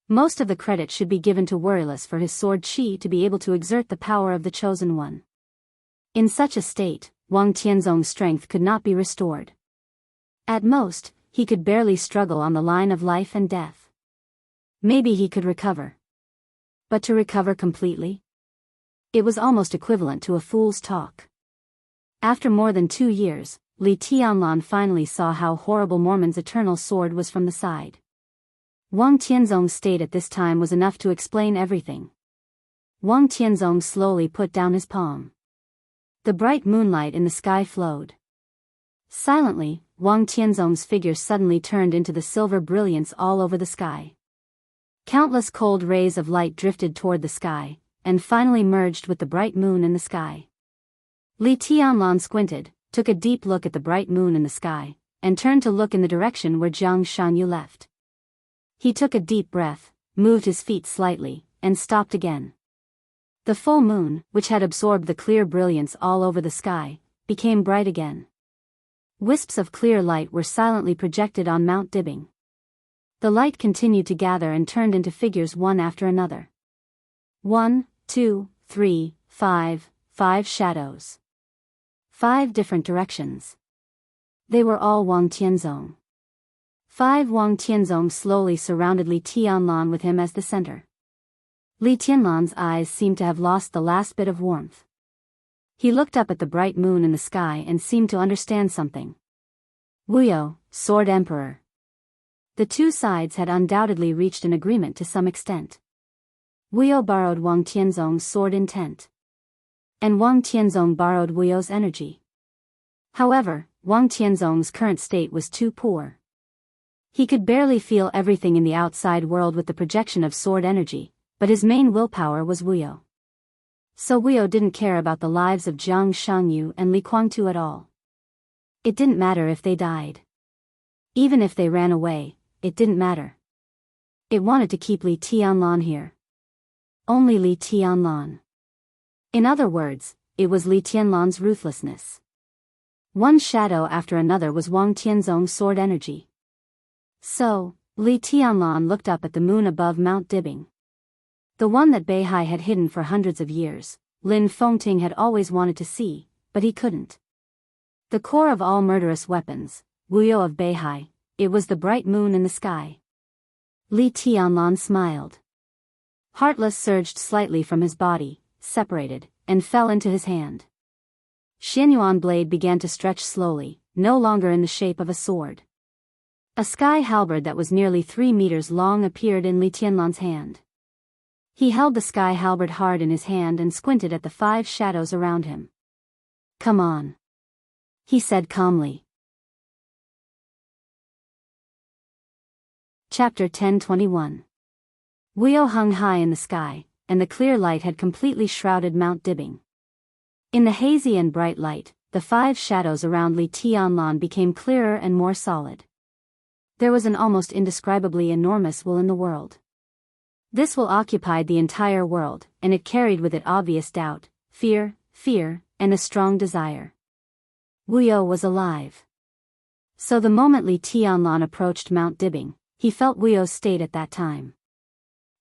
Most of the credit should be given to Wuxia for his sword chi to be able to exert the power of the Chosen One. In such a state, Wang Tianzong's strength could not be restored. At most, he could barely struggle on the line of life and death. Maybe he could recover. But to recover completely? It was almost equivalent to a fool's talk. After more than 2 years, Li Tianlan finally saw how horrible Mormon's eternal sword was from the side. Wang Tianzong's state at this time was enough to explain everything. Wang Tianzong slowly put down his palm. The bright moonlight in the sky flowed. Silently, Wang Tianzong's figure suddenly turned into the silver brilliance all over the sky. Countless cold rays of light drifted toward the sky, and finally merged with the bright moon in the sky. Li Tianlan squinted, took a deep look at the bright moon in the sky, and turned to look in the direction where Jiang Shangyu left. He took a deep breath, moved his feet slightly, and stopped again. The full moon, which had absorbed the clear brilliance all over the sky, became bright again. Wisps of clear light were silently projected on Mount Dibbing. The light continued to gather and turned into figures one after another. 1, 2, 3, 5, 5 shadows. 5 different directions. They were all Wang Tianzong. 5 Wang Tianzong slowly surrounded Li Tianlan with him as the center. Li Tianlan's eyes seemed to have lost the last bit of warmth. He looked up at the bright moon in the sky and seemed to understand something. Wuyo, Sword Emperor. The two sides had undoubtedly reached an agreement to some extent. Wuyo borrowed Wang Tianzong's sword intent. And Wang Tianzong borrowed Wuyo's energy. However, Wang Tianzong's current state was too poor. He could barely feel everything in the outside world with the projection of sword energy, but his main willpower was Wuyo. So Wuyo didn't care about the lives of Jiang Shangyu and Li Guangtu at all. It didn't matter if they died. Even if they ran away, it didn't matter. It wanted to keep Li Tianlan here. Only Li Tianlan. In other words, it was Li Tianlan's ruthlessness. One shadow after another was Wang Tianzong's sword energy. So, Li Tianlan looked up at the moon above Mount Dibbing. The one that Beihai had hidden for hundreds of years, Lin Fengting had always wanted to see, but he couldn't. The core of all murderous weapons, Wuyo of Beihai, it was the bright moon in the sky. Li Tianlan smiled. Heartless surged slightly from his body, separated, and fell into his hand. Xianyuan blade began to stretch slowly, no longer in the shape of a sword. A sky halberd that was nearly 3 meters long appeared in Li Tianlan's hand. He held the sky halberd hard in his hand and squinted at the 5 shadows around him. "Come on," he said calmly. Chapter 10:21. Wuyo hung high in the sky, and the clear light had completely shrouded Mount Dibbing. In the hazy and bright light, the 5 shadows around Li Tianlan became clearer and more solid. There was an almost indescribably enormous will in the world. This will occupied the entire world, and it carried with it obvious doubt, fear, and a strong desire. Wuyo was alive. So the moment Li Tianlan approached Mount Dibbing, he felt Wuyo's state at that time.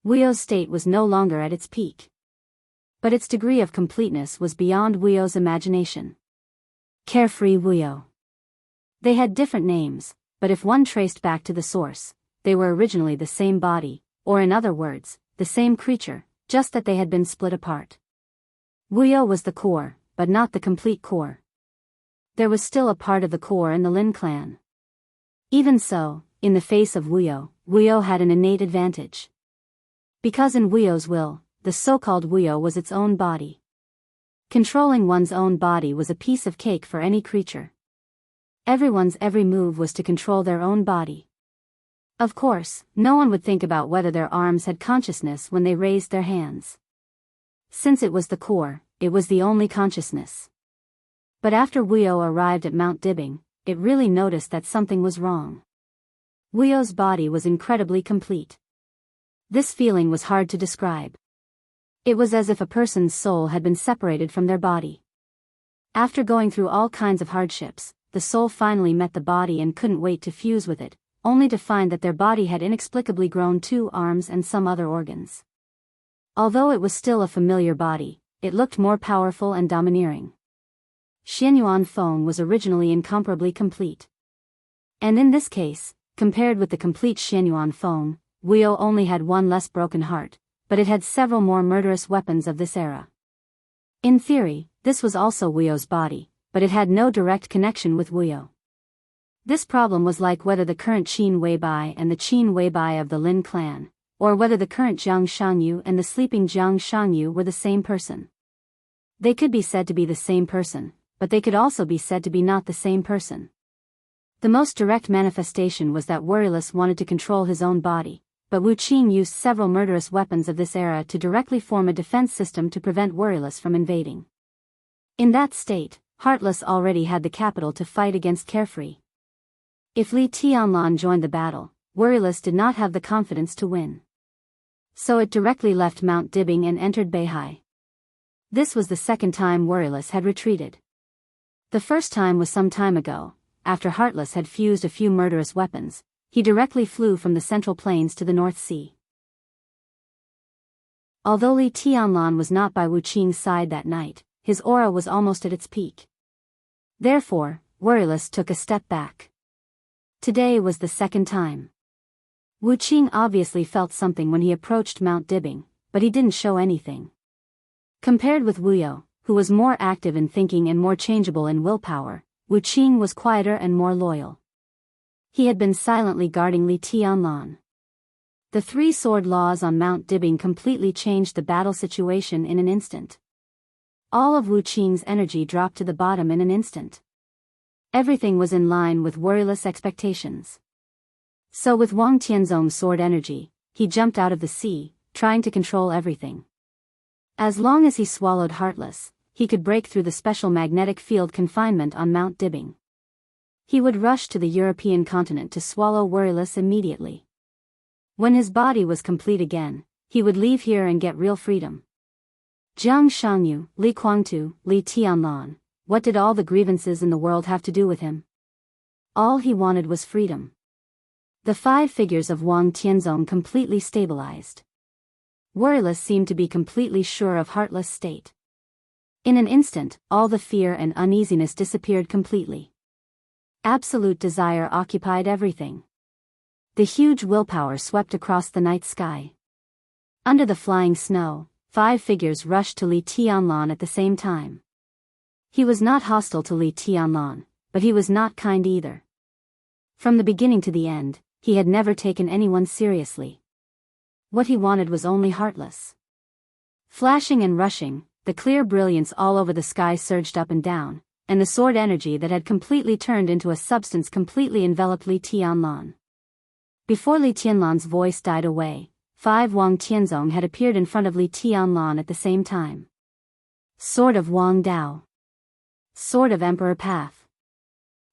Wuyo's state was no longer at its peak. But its degree of completeness was beyond Wuyo's imagination. Carefree Wuyo. They had different names, but if one traced back to the source, they were originally the same body, or in other words, the same creature, just that they had been split apart. Wuyo was the core, but not the complete core. There was still a part of the core in the Lin clan. Even so, in the face of Wuyo, Wuyo had an innate advantage. Because in Wuyo's will, the so-called Wuyo was its own body. Controlling one's own body was a piece of cake for any creature. Everyone's every move was to control their own body. Of course, no one would think about whether their arms had consciousness when they raised their hands. Since it was the core, it was the only consciousness. But after Wuyo arrived at Mount Dibbing, it really noticed that something was wrong. Wuyo's body was incredibly complete. This feeling was hard to describe. It was as if a person's soul had been separated from their body. After going through all kinds of hardships, the soul finally met the body and couldn't wait to fuse with it, only to find that their body had inexplicably grown 2 arms and some other organs. Although it was still a familiar body, it looked more powerful and domineering. Xianyuan Feng was originally incomparably complete. And in this case, compared with the complete Xianyuan Feng, Wuyo only had 1 less broken heart, but it had several more murderous weapons of this era. In theory, this was also Wuyo's body, but it had no direct connection with Wuyo. This problem was like whether the current Qin Weibai and the Qin Weibai of the Lin clan, or whether the current Jiang Shangyu and the sleeping Jiang Shangyu were the same person. They could be said to be the same person, but they could also be said to be not the same person. The most direct manifestation was that Wurilus wanted to control his own body, but Wu Qing used several murderous weapons of this era to directly form a defense system to prevent Wurilus from invading. In that state, Heartless already had the capital to fight against Carefree. If Li Tianlan joined the battle, Wurilus did not have the confidence to win. So it directly left Mount Dibbing and entered Beihai. This was the second time Wurilus had retreated. The first time was some time ago, after Heartless had fused a few murderous weapons. He directly flew from the Central Plains to the North Sea. Although Li Tianlan was not by Wu Qing's side that night, his aura was almost at its peak. Therefore, Wurilus took a step back. Today was the second time. Wu Qing obviously felt something when he approached Mount Dibbing, but he didn't show anything. Compared with Wuyo, who was more active in thinking and more changeable in willpower, Wu Qing was quieter and more loyal. He had been silently guarding Li Tianlan. The 3 sword laws on Mount Dibbing completely changed the battle situation in an instant. All of Wu Qing's energy dropped to the bottom in an instant. Everything was in line with Wurilus' expectations. So with Wang Tianzong's sword energy, he jumped out of the sea, trying to control everything. As long as he swallowed Heartless, he could break through the special magnetic field confinement on Mount Dibbing. He would rush to the European continent to swallow Wurilus immediately. When his body was complete again, he would leave here and get real freedom. Jiang Shangyu, Li Guangtu, Li Tianlan, what did all the grievances in the world have to do with him? All he wanted was freedom. The 5 figures of Wang Tianzong completely stabilized. Wurilus seemed to be completely sure of Heartless' state. In an instant, all the fear and uneasiness disappeared completely. Absolute desire occupied everything. The huge willpower swept across the night sky. Under the flying snow, 5 figures rushed to Li Tianlan at the same time. He was not hostile to Li Tianlan, but he was not kind either. From the beginning to the end, he had never taken anyone seriously. What he wanted was only Heartless. Flashing and rushing, the clear brilliance all over the sky surged up and down, and the sword energy that had completely turned into a substance completely enveloped Li Tianlan. Before Li Tianlan's voice died away, 5 Wang Tianzong had appeared in front of Li Tianlan at the same time. Sword of Wang Dao. Sword of Emperor Path.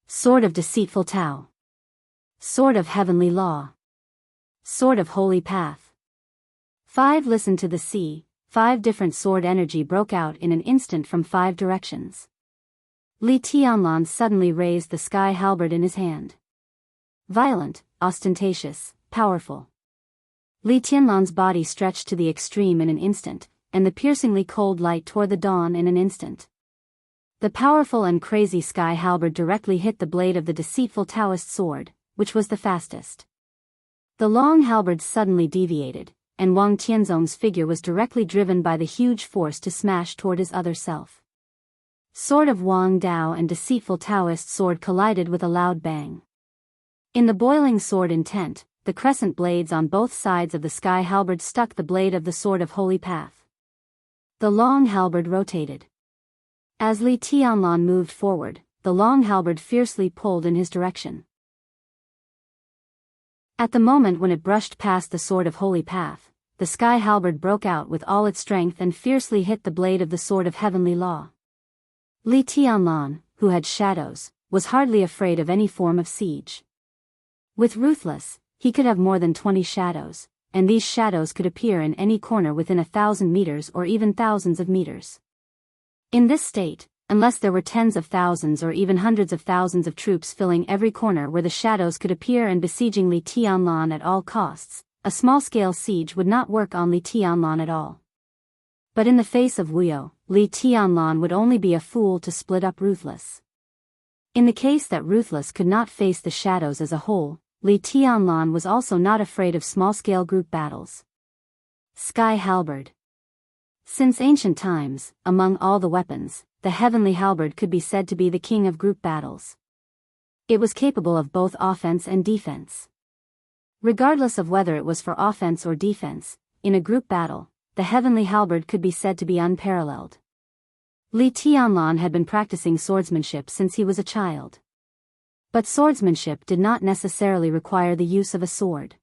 Sword of Deceitful Tao. Sword of Heavenly Law. Sword of Holy Path. 5 listened to the sea. 5 different sword energy broke out in an instant from 5 directions. Li Tianlan suddenly raised the sky halberd in his hand. Violent, ostentatious, powerful. Li Tianlan's body stretched to the extreme in an instant, and the piercingly cold light tore the dawn in an instant. The powerful and crazy sky halberd directly hit the blade of the deceitful Taoist sword, which was the fastest. The long halberd suddenly deviated, and Wang Tianzong's figure was directly driven by the huge force to smash toward his other self. Sword of Wang Dao and deceitful Taoist sword collided with a loud bang. In the boiling sword intent, the crescent blades on both sides of the sky halberd stuck the blade of the sword of Holy Path. The long halberd rotated. As Li Tianlan moved forward, the long halberd fiercely pulled in his direction. At the moment when it brushed past the sword of Holy Path, the sky halberd broke out with all its strength and fiercely hit the blade of the sword of Heavenly Law. Li Tianlan, who had shadows, was hardly afraid of any form of siege. With Ruthless, he could have more than 20 shadows, and these shadows could appear in any corner within 1,000 meters or even thousands of meters. In this state, unless there were tens of thousands or even hundreds of thousands of troops filling every corner where the shadows could appear and besieging Li Tianlan at all costs, a small-scale siege would not work on Li Tianlan at all. But in the face of Wuyo, Li Tianlan would only be a fool to split up Ruthless. In the case that Ruthless could not face the shadows as a whole, Li Tianlan was also not afraid of small-scale group battles. Sky Halberd. Since ancient times, among all the weapons, the heavenly halberd could be said to be the king of group battles. It was capable of both offense and defense. Regardless of whether it was for offense or defense, in a group battle, the heavenly halberd could be said to be unparalleled. Li Tianlan had been practicing swordsmanship since he was a child. But swordsmanship did not necessarily require the use of a sword.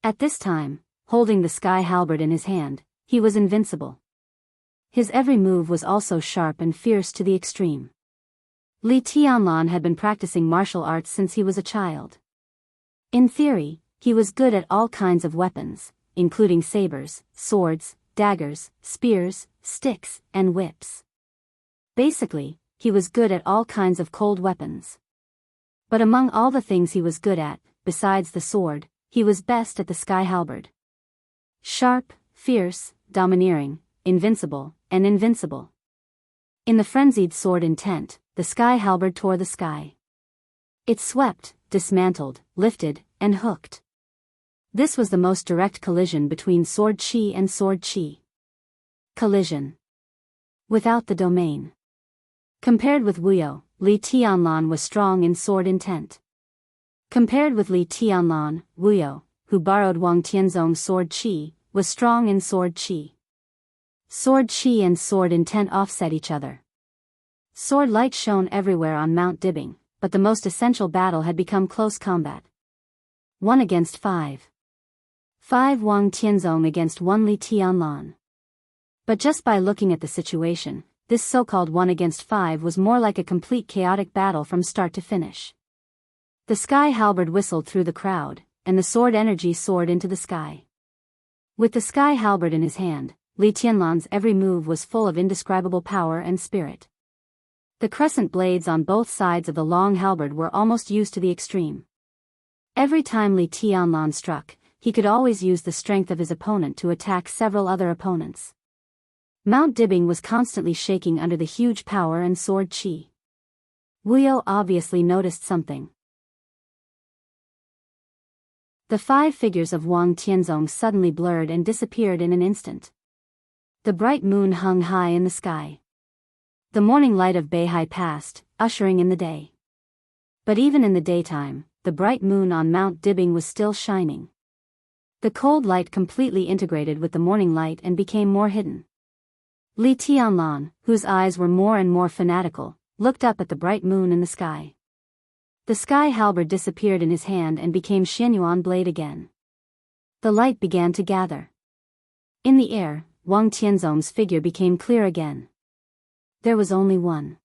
At this time, holding the sky halberd in his hand, he was invincible. His every move was also sharp and fierce to the extreme. Li Tianlan had been practicing martial arts since he was a child. In theory, he was good at all kinds of weapons, including sabers, swords, daggers, spears, sticks, and whips. Basically, he was good at all kinds of cold weapons. But among all the things he was good at, besides the sword, he was best at the sky halberd. Sharp, fierce, domineering, invincible, and invincible. In the frenzied sword intent, the sky halberd tore the sky. It swept, dismantled, lifted, and hooked. This was the most direct collision between sword chi and sword chi. Collision. Without the domain. Compared with Wuyo, Li Tianlan was strong in sword intent. Compared with Li Tianlan, Wuyo, who borrowed Wang Tianzong's sword chi, was strong in sword chi. Sword chi and sword intent offset each other. Sword light shone everywhere on Mount Dibbing, but the most essential battle had become close combat. 1 against 5. 5 Wang Tianzong against 1 Li Tianlan. But just by looking at the situation, this so-called 1 against 5 was more like a complete chaotic battle from start to finish. The sky halberd whistled through the crowd, and the sword energy soared into the sky. With the sky halberd in his hand, Li Tianlan's every move was full of indescribable power and spirit. The crescent blades on both sides of the long halberd were almost used to the extreme. Every time Li Tianlan struck, he could always use the strength of his opponent to attack several other opponents. Mount Dibbing was constantly shaking under the huge power and sword chi. Wuyo obviously noticed something. The 5 figures of Wang Tianzong suddenly blurred and disappeared in an instant. The bright moon hung high in the sky. The morning light of Beihai passed, ushering in the day. But even in the daytime, the bright moon on Mount Dibbing was still shining. The cold light completely integrated with the morning light and became more hidden. Li Tianlan, whose eyes were more and more fanatical, looked up at the bright moon in the sky. The sky halberd disappeared in his hand and became Xianyuan blade again. The light began to gather. In the air, Wang Tianzong's figure became clear again. There was only one.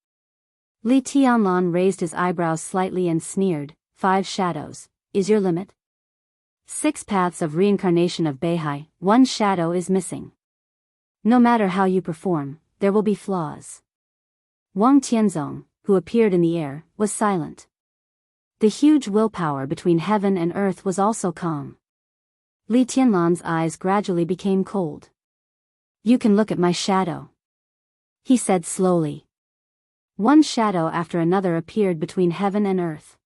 Li Tianlan raised his eyebrows slightly and sneered, 5 shadows, is your limit? 6 paths of reincarnation of Beihai, 1 shadow is missing. No matter how you perform, there will be flaws. Wang Tianzong, who appeared in the air, was silent. The huge willpower between heaven and earth was also calm. Li Tianlan's eyes gradually became cold. You can look at my shadow, he said slowly. One shadow after another appeared between heaven and earth.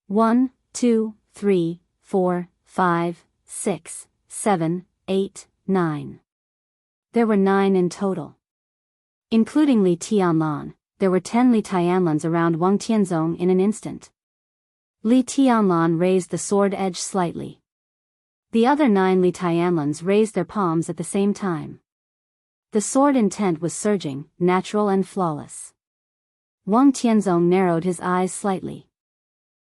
1, 2, 3, 4, 5, 6, 7, 8, 9. There were 9 in total. Including Li Tianlan, there were 10 Li Tianlans around Wang Tianzong in an instant. Li Tianlan raised the sword edge slightly. The other 9 Li Tianlans raised their palms at the same time. The sword intent was surging, natural and flawless. Wang Tianzong narrowed his eyes slightly.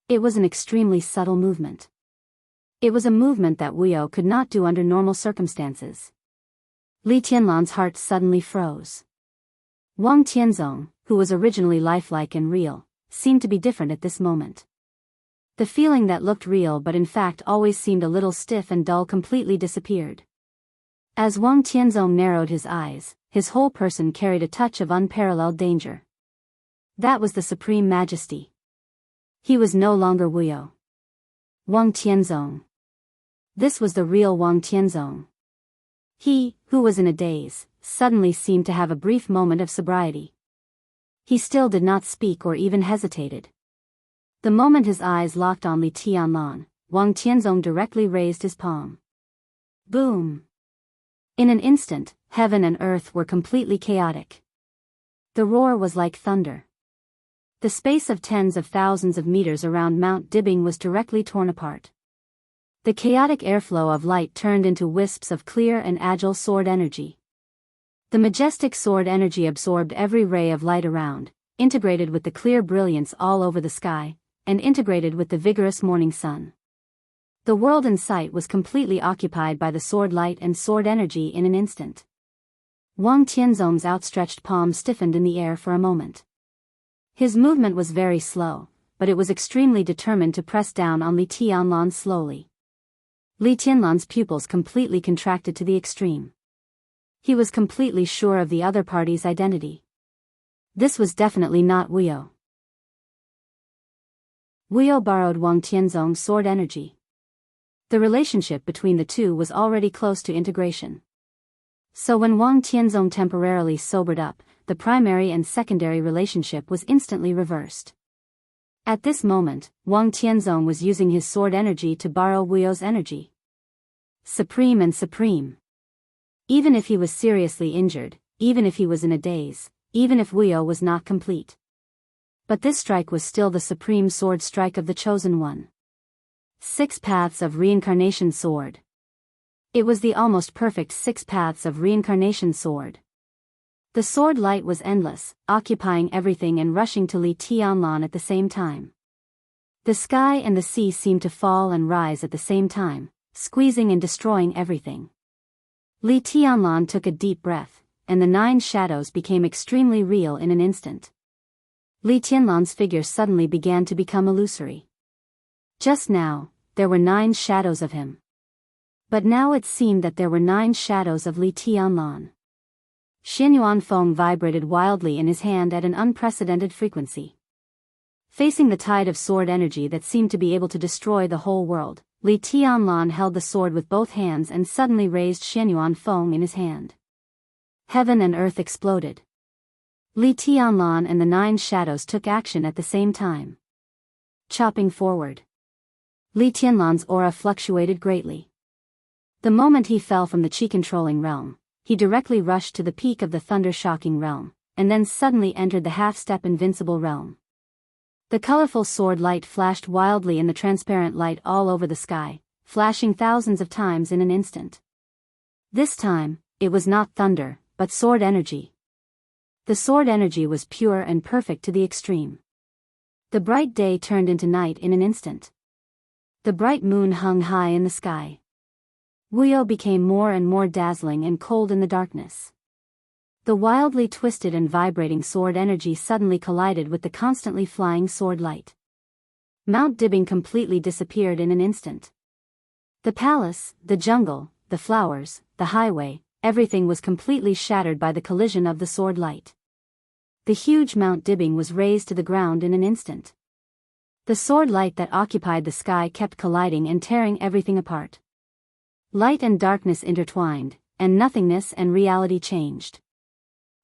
It was an extremely subtle movement. It was a movement that Wuyo could not do under normal circumstances. Li Tianlan's heart suddenly froze. Wang Tianzong, who was originally lifelike and real, seemed to be different at this moment. The feeling that looked real but in fact always seemed a little stiff and dull completely disappeared. As Wang Tianzong narrowed his eyes, his whole person carried a touch of unparalleled danger. That was the supreme majesty. He was no longer Wuyo. Wang Tianzong. This was the real Wang Tianzong. He, who was in a daze, suddenly seemed to have a brief moment of sobriety. He still did not speak or even hesitated. The moment his eyes locked on Li Tianlan, Wang Tianzong directly raised his palm. Boom! In an instant, heaven and earth were completely chaotic. The roar was like thunder. The space of tens of thousands of meters around Mount Dibing was directly torn apart. The chaotic airflow of light turned into wisps of clear and agile sword energy. The majestic sword energy absorbed every ray of light around, integrated with the clear brilliance all over the sky, and integrated with the vigorous morning sun. The world in sight was completely occupied by the sword light and sword energy in an instant. Wang Tianzong's outstretched palm stiffened in the air for a moment. His movement was very slow, but it was extremely determined to press down on Li Tianlan slowly. Li Tianlan's pupils completely contracted to the extreme. He was completely sure of the other party's identity. This was definitely not Wuyo. Wuyo borrowed Wang Tianzong's sword energy. The relationship between the two was already close to integration. So when Wang Tianzong temporarily sobered up, the primary and secondary relationship was instantly reversed. At this moment, Wang Tianzong was using his sword energy to borrow Wuyo's energy. Supreme and supreme. Even if he was seriously injured, even if he was in a daze, even if Wuyo was not complete. But this strike was still the supreme sword strike of the chosen one. 6 paths of reincarnation sword. It was the almost perfect 6 paths of reincarnation sword. The sword light was endless, occupying everything and rushing to Li Tianlan at the same time. The sky and the sea seemed to fall and rise at the same time, squeezing and destroying everything. Li Tianlan took a deep breath, and the 9 shadows became extremely real in an instant. Li Tianlan's figure suddenly began to become illusory. Just now, there were 9 shadows of him. But now it seemed that there were 9 shadows of Li Tianlan. Xianyuan Feng vibrated wildly in his hand at an unprecedented frequency. Facing the tide of sword energy that seemed to be able to destroy the whole world, Li Tianlan held the sword with both hands and suddenly raised Xianyuan Feng in his hand. Heaven and earth exploded. Li Tianlan and the 9 shadows took action at the same time. Chopping forward. Li Tianlan's aura fluctuated greatly. The moment he fell from the chi-controlling realm, he directly rushed to the peak of the thunder-shocking realm, and then suddenly entered the half-step invincible realm. The colorful sword light flashed wildly in the transparent light all over the sky, flashing thousands of times in an instant. This time, it was not thunder, but sword energy. The sword energy was pure and perfect to the extreme. The bright day turned into night in an instant. The bright moon hung high in the sky. Wuyo became more and more dazzling and cold in the darkness. The wildly twisted and vibrating sword energy suddenly collided with the constantly flying sword light. Mount Dibbing completely disappeared in an instant. The palace, the jungle, the flowers, the highway, everything was completely shattered by the collision of the sword light. The huge Mount Dibbing was razed to the ground in an instant. The sword light that occupied the sky kept colliding and tearing everything apart. Light and darkness intertwined, and nothingness and reality changed.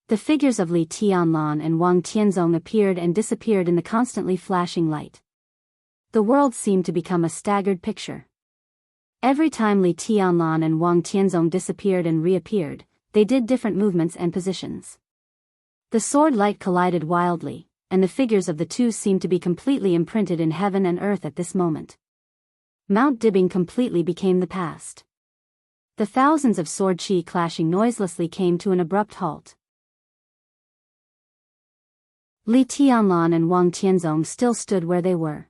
The figures of Li Tianlan and Wang Tianzong appeared and disappeared in the constantly flashing light. The world seemed to become a staggered picture. Every time Li Tianlan and Wang Tianzong disappeared and reappeared, they did different movements and positions. The sword light collided wildly, and the figures of the two seemed to be completely imprinted in heaven and earth at this moment. Mount Dibbing completely became the past. The thousands of sword chi clashing noiselessly came to an abrupt halt. Li Tianlan and Wang Tianzong still stood where they were.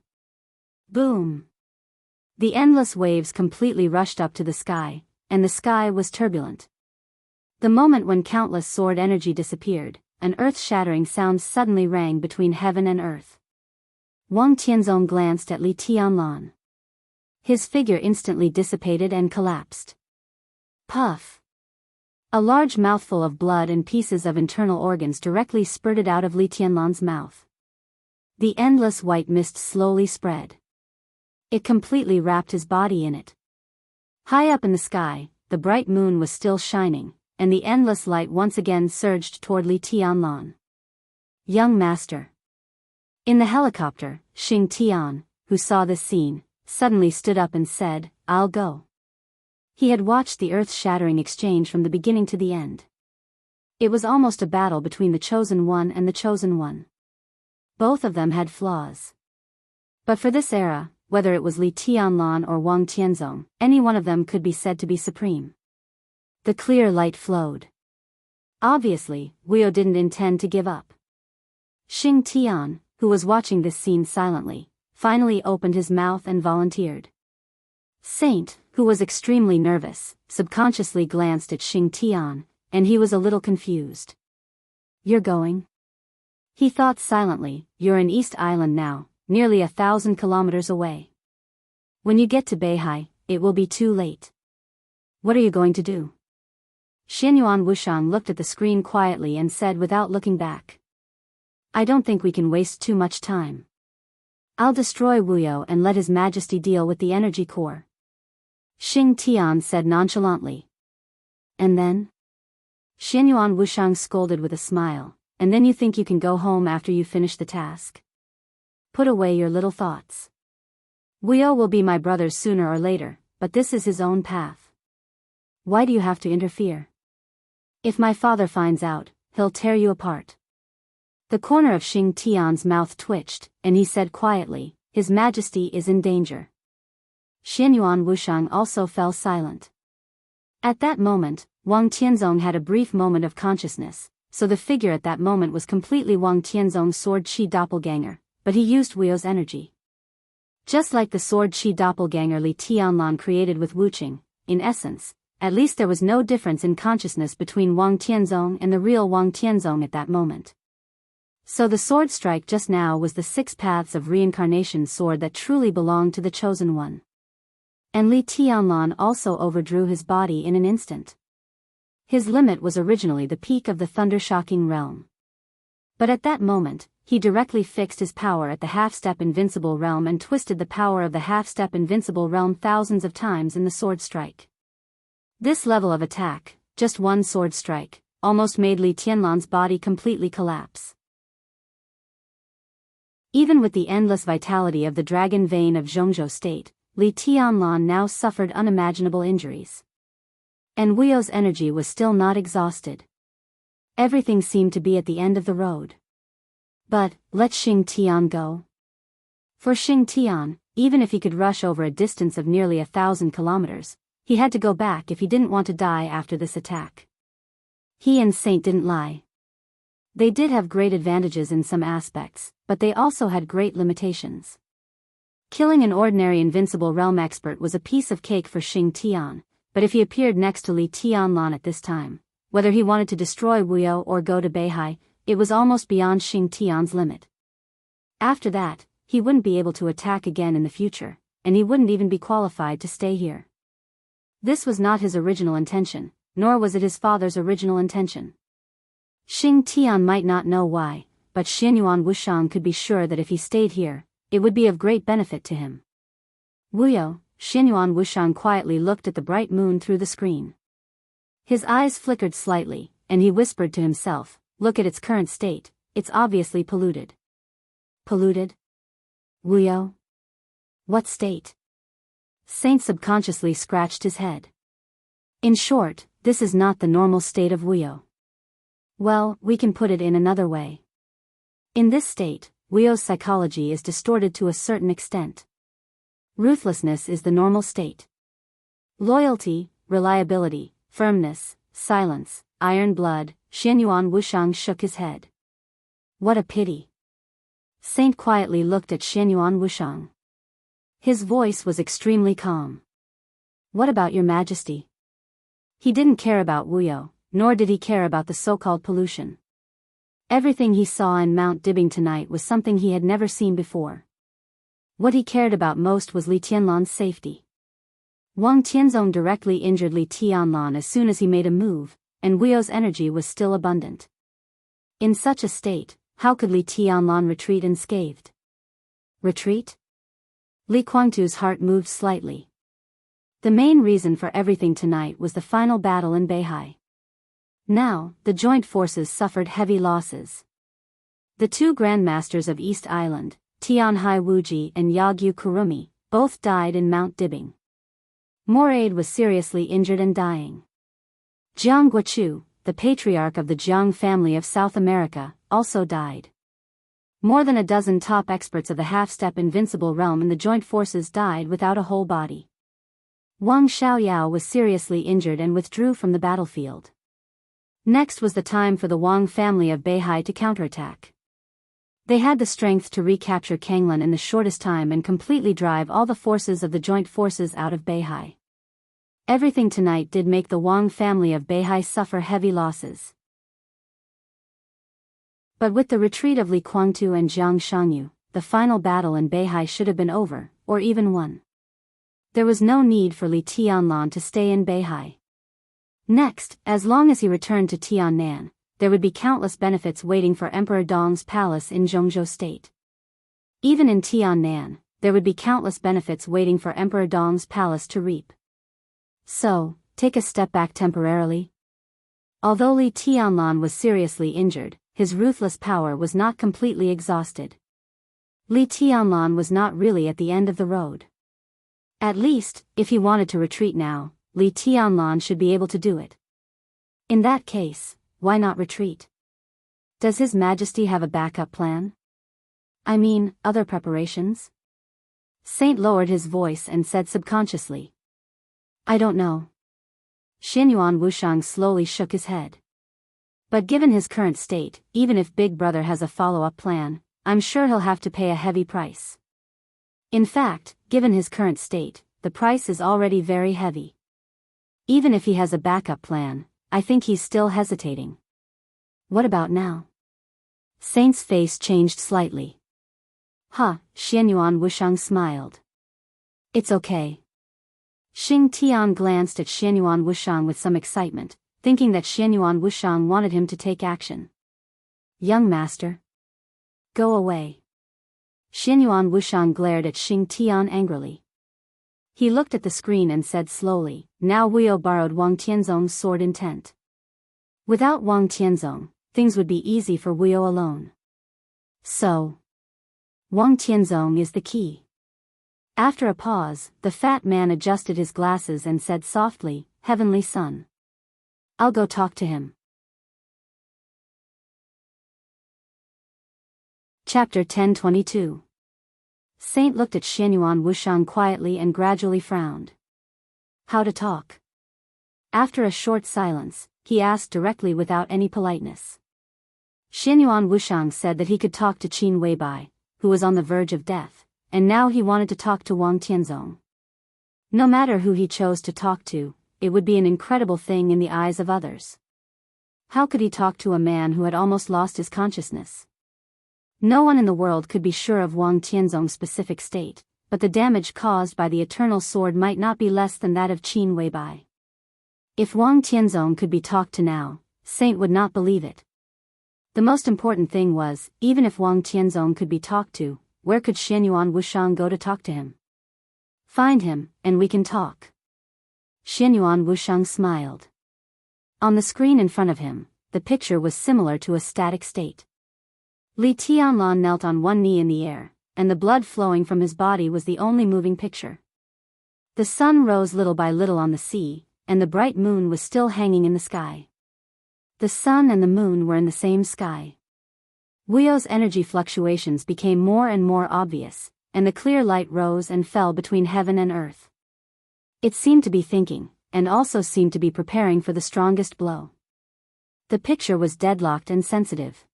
Boom! The endless waves completely rushed up to the sky, and the sky was turbulent. The moment when countless sword energy disappeared, an earth-shattering sound suddenly rang between heaven and earth. Wang Tianzong glanced at Li Tianlan. His figure instantly dissipated and collapsed. Puff! A large mouthful of blood and pieces of internal organs directly spurted out of Li Tianlan's mouth. The endless white mist slowly spread. It completely wrapped his body in it. High up in the sky, the bright moon was still shining, and the endless light once again surged toward Li Tianlan. Young master. In the helicopter, Xing Tian, who saw this scene, suddenly stood up and said, "I'll go." He had watched the earth-shattering exchange from the beginning to the end. It was almost a battle between the Chosen One and the Chosen One. Both of them had flaws. But for this era, whether it was Li Tianlan or Wang Tianzong, any one of them could be said to be supreme. The clear light flowed. Obviously, Wuyo didn't intend to give up. Xing Tian, who was watching this scene silently, finally opened his mouth and volunteered. Saint, who was extremely nervous, subconsciously glanced at Xing Tian, and he was a little confused. "You're going?" He thought silently. "You're in East Island now, nearly 1,000 kilometers away. When you get to Beihai, it will be too late. What are you going to do?" Xianyuan Wushang looked at the screen quietly and said without looking back. "I don't think we can waste too much time. I'll destroy Wuyo and let His Majesty deal with the energy core." Xing Tian said nonchalantly. "And then?" Xianyuan Wushang scolded with a smile. "And then you think you can go home after you finish the task? Put away your little thoughts. Wuyo will be my brother sooner or later, but this is his own path. Why do you have to interfere? If my father finds out, he'll tear you apart." The corner of Xing Tian's mouth twitched, and he said quietly, "His Majesty is in danger." Xianyuan Wushang also fell silent. At that moment, Wang Tianzong had a brief moment of consciousness, so the figure at that moment was completely Wang Tianzong's sword chi doppelganger, but he used Wuyo's energy. Just like the sword chi doppelganger Li Tianlan created with Wuqing, in essence, at least there was no difference in consciousness between Wang Tianzong and the real Wang Tianzong at that moment. So the sword strike just now was the 6 paths of reincarnation sword that truly belonged to the Chosen One. And Li Tianlan also overdrew his body in an instant. His limit was originally the peak of the thunder-shocking realm. But at that moment, he directly fixed his power at the half-step invincible realm and twisted the power of the half-step invincible realm thousands of times in the sword strike. This level of attack, just one sword strike, almost made Li Tianlan's body completely collapse. Even with the endless vitality of the dragon vein of Zhongzhou state, Li Tianlan now suffered unimaginable injuries. And Wuyo's energy was still not exhausted. Everything seemed to be at the end of the road. But, let Xing Tian go. For Xing Tian, even if he could rush over a distance of nearly 1,000 kilometers, he had to go back if he didn't want to die after this attack. He and Saint didn't lie. They did have great advantages in some aspects, but they also had great limitations. Killing an ordinary invincible realm expert was a piece of cake for Xing Tian, but if he appeared next to Li Tianlan at this time, whether he wanted to destroy Wuyo or go to Beihai, it was almost beyond Xing Tian's limit. After that, he wouldn't be able to attack again in the future, and he wouldn't even be qualified to stay here. This was not his original intention, nor was it his father's original intention. Xing Tian might not know why, but Xianyuan Wushang could be sure that if he stayed here, it would be of great benefit to him. Wuyo, Xianyuan Wushang quietly looked at the bright moon through the screen. His eyes flickered slightly, and he whispered to himself, "Look at its current state, it's obviously polluted." Polluted? Wuyo? What state? Saint subconsciously scratched his head. In short, this is not the normal state of Wuyo. Well, we can put it in another way. In this state, Wuyo's psychology is distorted to a certain extent. Ruthlessness is the normal state. Loyalty, reliability, firmness, silence, iron blood. Xianyuan Wushang shook his head. What a pity. Saint quietly looked at Xianyuan Wushang. His voice was extremely calm. What about your majesty? He didn't care about Wuyo, nor did he care about the so-called pollution. Everything he saw in Mount Dibbing tonight was something he had never seen before. What he cared about most was Li Tianlan's safety. Wang Tianzong directly injured Li Tianlan as soon as he made a move, and Wuyo's energy was still abundant. In such a state, how could Li Tianlan retreat unscathed? Retreat? Li Guangtu's heart moved slightly. The main reason for everything tonight was the final battle in Beihai. Now, the joint forces suffered heavy losses. The two grandmasters of East Island, Tianhai Wuji and Yagyu Kurumi, both died in Mount Dibbing. Moraid was seriously injured and dying. Jiang Guochu, the patriarch of the Jiang family of South America, also died. More than a dozen top experts of the half-step invincible realm in the joint forces died without a whole body. Wang Xiaoyao was seriously injured and withdrew from the battlefield. Next was the time for the Wang family of Beihai to counterattack. They had the strength to recapture Kanglan in the shortest time and completely drive all the forces of the joint forces out of Beihai. Everything tonight did make the Wang family of Beihai suffer heavy losses. But with the retreat of Li Guangtu and Jiang Shangyu, the final battle in Beihai should have been over, or even won. There was no need for Li Tianlan to stay in Beihai. Next, as long as he returned to Tiannan, there would be countless benefits waiting for Emperor Dong's palace in Zhongzhou State. Even in Tiannan, there would be countless benefits waiting for Emperor Dong's palace to reap. So, take a step back temporarily. Although Li Tianlan was seriously injured, his ruthless power was not completely exhausted. Li Tianlan was not really at the end of the road. At least, if he wanted to retreat now, Li Tianlan should be able to do it. In that case, why not retreat? Does His Majesty have a backup plan? I mean, other preparations? Saint lowered his voice and said subconsciously. I don't know. Xianyuan Wushang slowly shook his head. But given his current state, even if Big Brother has a follow-up plan, I'm sure he'll have to pay a heavy price. In fact, given his current state, the price is already very heavy. Even if he has a backup plan, I think he's still hesitating. What about now? Saint's face changed slightly. Xianyuan Wushang smiled. It's okay. Xing Tian glanced at Xianyuan Wushang with some excitement, thinking that Xianyuan Wushang wanted him to take action. Young master. Go away. Xianyuan Wushang glared at Xing Tian angrily. He looked at the screen and said slowly, now Wuyo borrowed Wang Tianzong's sword intent. Without Wang Tianzong, things would be easy for Wuyo alone. So, Wang Tianzong is the key. After a pause, the fat man adjusted his glasses and said softly, Heavenly Son. I'll go talk to him. Chapter 1022. Saint looked at Xianyuan Wushang quietly and gradually frowned. How to talk? After a short silence, he asked directly without any politeness. Xianyuan Wushang said that he could talk to Qin Weibai, who was on the verge of death, and now he wanted to talk to Wang Tianzong. No matter who he chose to talk to, it would be an incredible thing in the eyes of others. How could he talk to a man who had almost lost his consciousness? No one in the world could be sure of Wang Tianzong's specific state, but the damage caused by the eternal sword might not be less than that of Qin Weibai. If Wang Tianzong could be talked to now, Saint would not believe it. The most important thing was, even if Wang Tianzong could be talked to, where could Xianyuan Wushang go to talk to him? Find him, and we can talk. Xianyuan Wushang smiled. On the screen in front of him, the picture was similar to a static state. Li Tianlan knelt on one knee in the air, and the blood flowing from his body was the only moving picture. The sun rose little by little on the sea, and the bright moon was still hanging in the sky. The sun and the moon were in the same sky. Wuyo's energy fluctuations became more and more obvious, and the clear light rose and fell between heaven and earth. It seemed to be thinking, and also seemed to be preparing for the strongest blow. The picture was deadlocked and sensitive.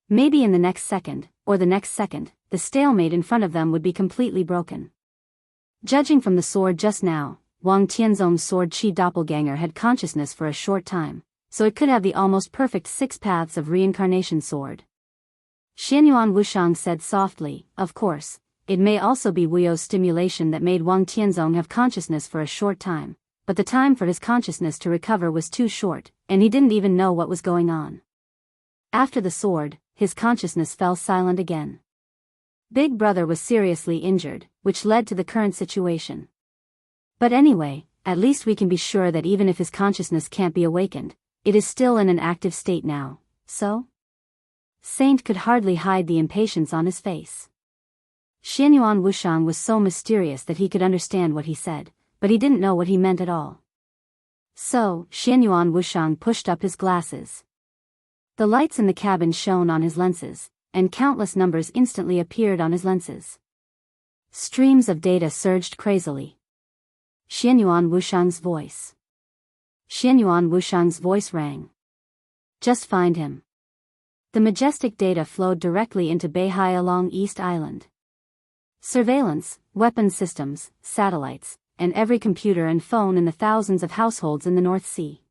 Maybe in the next second, or the next second, the stalemate in front of them would be completely broken. Judging from the sword just now, Wang Tianzong's sword Qi doppelganger had consciousness for a short time, so it could have the almost perfect 6 paths of reincarnation sword. Xianyuan Wushang said softly, of course, it may also be Wuyo's stimulation that made Wang Tianzong have consciousness for a short time, but the time for his consciousness to recover was too short, and he didn't even know what was going on. After the sword, his consciousness fell silent again. Big Brother was seriously injured, which led to the current situation. But anyway, at least we can be sure that even if his consciousness can't be awakened, it is still in an active state now, so? Saint could hardly hide the impatience on his face. Xianyuan Wushang was so mysterious that he could understand what he said, but he didn't know what he meant at all. So, Xianyuan Wushang pushed up his glasses. The lights in the cabin shone on his lenses, and countless numbers instantly appeared on his lenses. Streams of data surged crazily. Xianyuan Wushang's voice. Xianyuan Wushang's voice rang. Just find him. The majestic data flowed directly into Beihai along East Island. Surveillance, weapon systems, satellites, and every computer and phone in the thousands of households in the North Sea.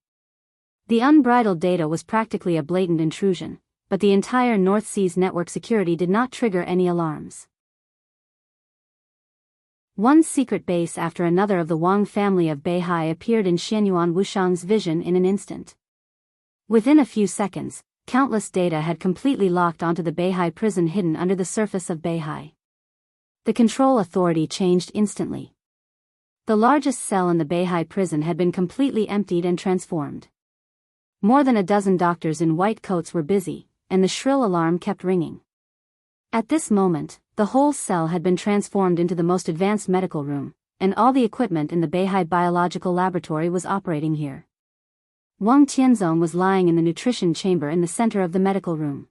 The unbridled data was practically a blatant intrusion, but the entire North Sea's network security did not trigger any alarms. One secret base after another of the Wang family of Beihai appeared in Xianyuan Wushang's vision in an instant. Within a few seconds, countless data had completely locked onto the Beihai prison hidden under the surface of Beihai. The control authority changed instantly. The largest cell in the Beihai prison had been completely emptied and transformed. More than a dozen doctors in white coats were busy, and the shrill alarm kept ringing. At this moment, the whole cell had been transformed into the most advanced medical room, and all the equipment in the Beihai Biological Laboratory was operating here. Wang Tianzong was lying in the nutrition chamber in the center of the medical room.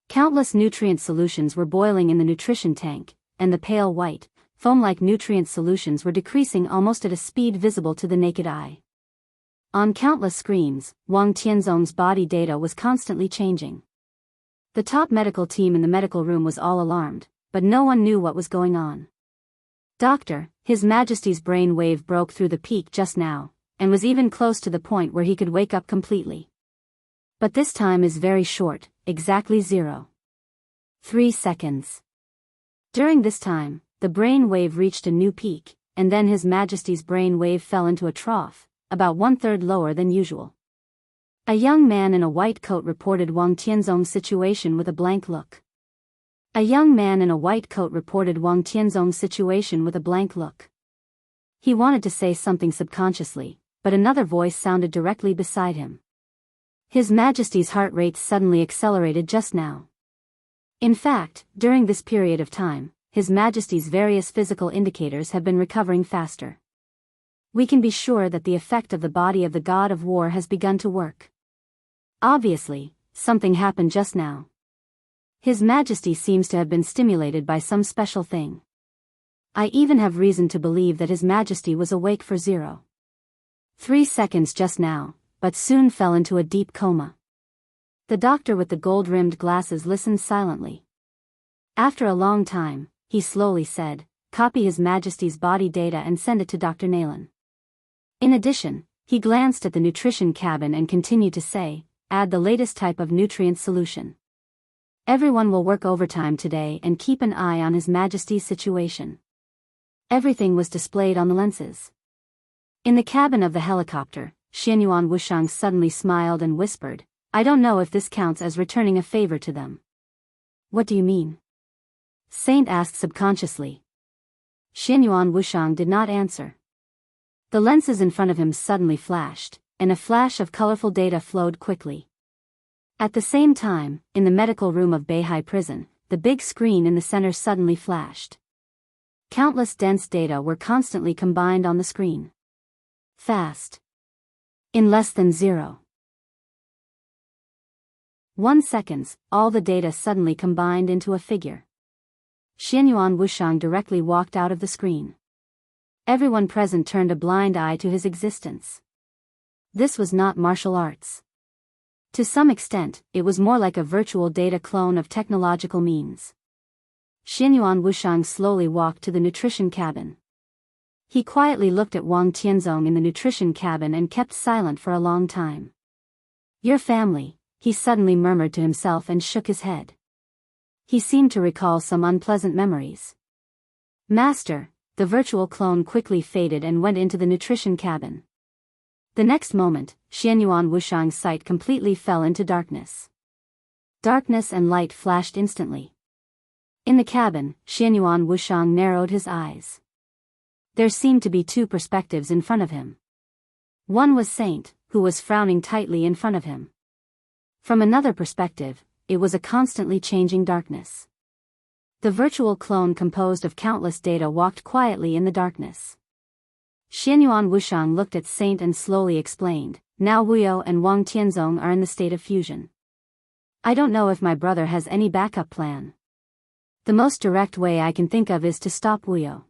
Countless nutrient solutions were boiling in the nutrition tank, and the pale white, foam-like nutrient solutions were decreasing almost at a speed visible to the naked eye. On countless screens, Wang Tianzong's body data was constantly changing. The top medical team in the medical room was all alarmed, but no one knew what was going on. Doctor, His Majesty's brain wave broke through the peak just now, and was even close to the point where he could wake up completely. But this time is very short, exactly 0.3 seconds. During this time, the brain wave reached a new peak, and then His Majesty's brain wave fell into a trough, about 1/3 lower than usual. A young man in a white coat reported Wang Tianzong's situation with a blank look. A young man in a white coat reported Wang Tianzong's situation with a blank look. He wanted to say something subconsciously, but another voice sounded directly beside him. His Majesty's heart rate suddenly accelerated just now. In fact, during this period of time, His Majesty's various physical indicators have been recovering faster. We can be sure that the effect of the body of the god of war has begun to work. Obviously, something happened just now. His Majesty seems to have been stimulated by some special thing. I even have reason to believe that His Majesty was awake for 0.3 seconds just now, but soon fell into a deep coma. The doctor with the gold-rimmed glasses listened silently. After a long time, he slowly said, "Copy His Majesty's body data and send it to Dr. Nayland." In addition, he glanced at the nutrition cabin and continued to say, "Add the latest type of nutrient solution. Everyone will work overtime today and keep an eye on His Majesty's situation." Everything was displayed on the lenses. In the cabin of the helicopter, Xianyuan Wuxiang suddenly smiled and whispered, "I don't know if this counts as returning a favor to them." "What do you mean?" Saint asked subconsciously. Xianyuan Wuxiang did not answer. The lenses in front of him suddenly flashed, and a flash of colorful data flowed quickly. At the same time, in the medical room of Beihai Prison, the big screen in the center suddenly flashed. Countless dense data were constantly combined on the screen. Fast. In less than 0.1 seconds, all the data suddenly combined into a figure. Xianyuan Wuxiang directly walked out of the screen. Everyone present turned a blind eye to his existence. This was not martial arts. To some extent, it was more like a virtual data clone of technological means. Xianyuan Wuxiang slowly walked to the nutrition cabin. He quietly looked at Wang Tianzong in the nutrition cabin and kept silent for a long time. "Your family," he suddenly murmured to himself and shook his head. He seemed to recall some unpleasant memories. "Master," the virtual clone quickly faded and went into the nutrition cabin. The next moment, Xianyuan Wuxiang's sight completely fell into darkness. Darkness and light flashed instantly. In the cabin, Xianyuan Wuxiang narrowed his eyes. There seemed to be two perspectives in front of him. One was Saint, who was frowning tightly in front of him. From another perspective, it was a constantly changing darkness. The virtual clone composed of countless data walked quietly in the darkness. Xianyuan Wuxiang looked at Saint and slowly explained, "Now Wuyo and Wang Tianzong are in the state of fusion. I don't know if my brother has any backup plan. The most direct way I can think of is to stop Wuyo.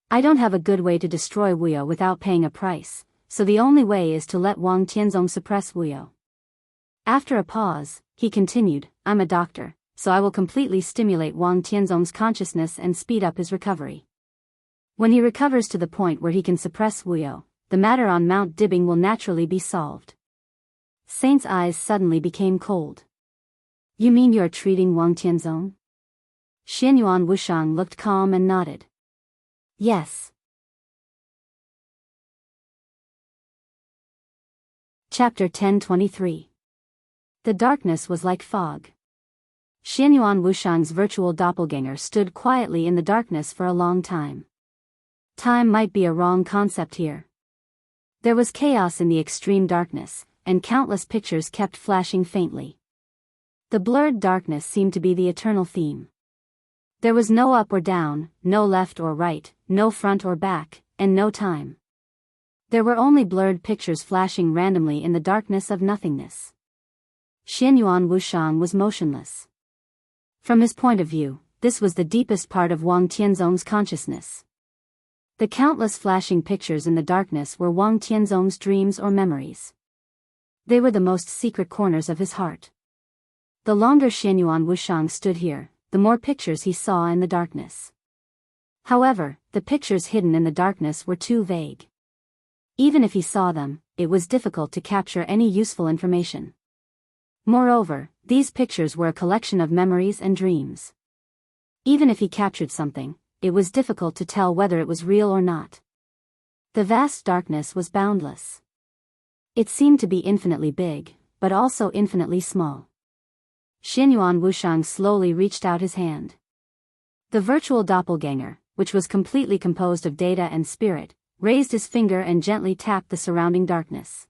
I don't have a good way to destroy Wuyo without paying a price, so the only way is to let Wang Tianzong suppress Wuyo." After a pause, he continued, "I'm a doctor, so I will completely stimulate Wang Tianzong's consciousness and speed up his recovery. When he recovers to the point where he can suppress Wuyo, the matter on Mount Dibing will naturally be solved." Saint's eyes suddenly became cold. "You mean you are treating Wang Tianzong?" Xianyuan Wuxiang looked calm and nodded. "Yes." Chapter 1023. The darkness was like fog. Xianyuan Wuxiang's virtual doppelganger stood quietly in the darkness for a long time. Time might be a wrong concept here. There was chaos in the extreme darkness, and countless pictures kept flashing faintly. The blurred darkness seemed to be the eternal theme. There was no up or down, no left or right, no front or back, and no time. There were only blurred pictures flashing randomly in the darkness of nothingness. Xianyuan Wuxiang was motionless. From his point of view, this was the deepest part of Wang Tianzong's consciousness. The countless flashing pictures in the darkness were Wang Tianzong's dreams or memories. They were the most secret corners of his heart. The longer Xianyuan Wuxiang stood here, the more pictures he saw in the darkness. However, the pictures hidden in the darkness were too vague. Even if he saw them, it was difficult to capture any useful information. Moreover, these pictures were a collection of memories and dreams. Even if he captured something, it was difficult to tell whether it was real or not. The vast darkness was boundless. It seemed to be infinitely big, but also infinitely small. Xianyuan Wuxiang slowly reached out his hand. The virtual doppelganger, which was completely composed of data and spirit, raised his finger and gently tapped the surrounding darkness.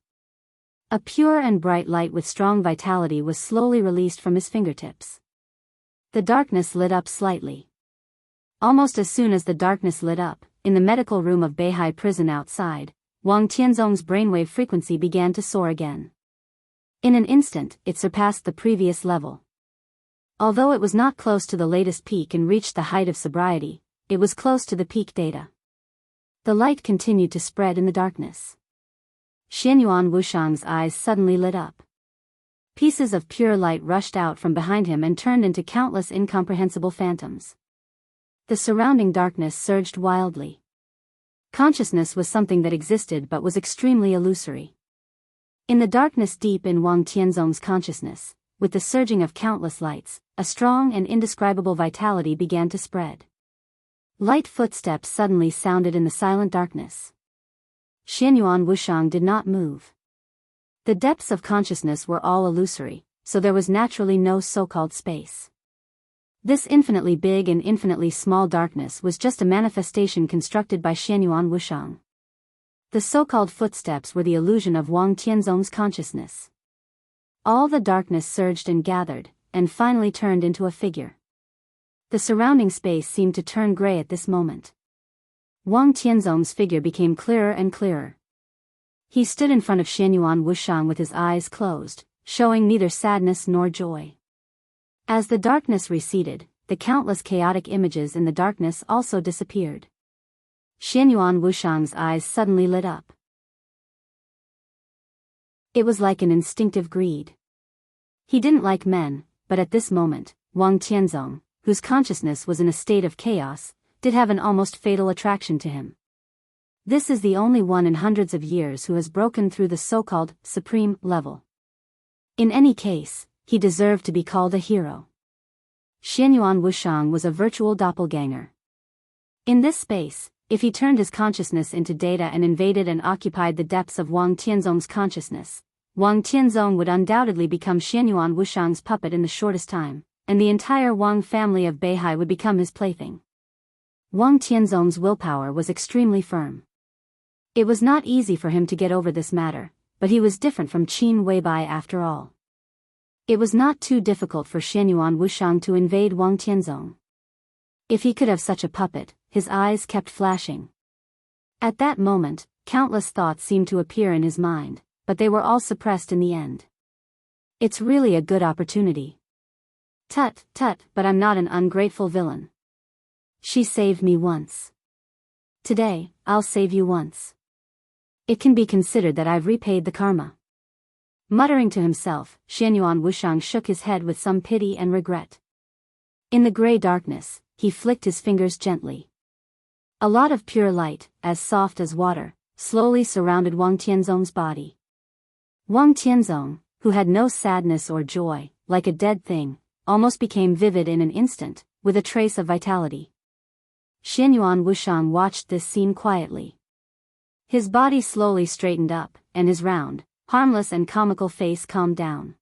A pure and bright light with strong vitality was slowly released from his fingertips. The darkness lit up slightly. Almost as soon as the darkness lit up, in the medical room of Beihai Prison outside, Wang Tianzong's brainwave frequency began to soar again. In an instant, it surpassed the previous level. Although it was not close to the latest peak and reached the height of sobriety, it was close to the peak data. The light continued to spread in the darkness. Xianyuan Wuxiang's eyes suddenly lit up. Pieces of pure light rushed out from behind him and turned into countless incomprehensible phantoms. The surrounding darkness surged wildly. Consciousness was something that existed but was extremely illusory. In the darkness deep in Wang Tianzong's consciousness, with the surging of countless lights, a strong and indescribable vitality began to spread. Light footsteps suddenly sounded in the silent darkness. Xianyuan Wuxiang did not move. The depths of consciousness were all illusory, so there was naturally no so-called space. This infinitely big and infinitely small darkness was just a manifestation constructed by Xianyuan Wuxiang. The so-called footsteps were the illusion of Wang Tianzong's consciousness. All the darkness surged and gathered, and finally turned into a figure. The surrounding space seemed to turn gray at this moment. Wang Tianzong's figure became clearer and clearer. He stood in front of Xianyuan Wuxiang with his eyes closed, showing neither sadness nor joy. As the darkness receded, the countless chaotic images in the darkness also disappeared. Xianyuan Wuxiang's eyes suddenly lit up. It was like an instinctive greed. He didn't like men, but at this moment, Wang Tianzong, whose consciousness was in a state of chaos, did have an almost fatal attraction to him. This is the only one in hundreds of years who has broken through the so-called supreme level. In any case, he deserved to be called a hero. Xianyuan Wuxiang was a virtual doppelganger. In this space, if he turned his consciousness into data and invaded and occupied the depths of Wang Tianzong's consciousness, Wang Tianzong would undoubtedly become Xianyuan Wuxiang's puppet in the shortest time, and the entire Wang family of Beihai would become his plaything. Wang Tianzong's willpower was extremely firm. It was not easy for him to get over this matter, but he was different from Qin Weibai after all. It was not too difficult for Xianyuan Wuxiang to invade Wang Tianzong. If he could have such a puppet, his eyes kept flashing. At that moment, countless thoughts seemed to appear in his mind, but they were all suppressed in the end. It's really a good opportunity. Tut, tut, but I'm not an ungrateful villain. She saved me once. Today, I'll save you once. It can be considered that I've repaid the karma. Muttering to himself, Xianyuan Wuxiang shook his head with some pity and regret. In the gray darkness, he flicked his fingers gently. A lot of pure light, as soft as water, slowly surrounded Wang Tianzong's body. Wang Tianzong, who had no sadness or joy, like a dead thing, almost became vivid in an instant, with a trace of vitality. Xianyuan Wuxiang watched this scene quietly. His body slowly straightened up, and his round, harmless and comical face calmed down.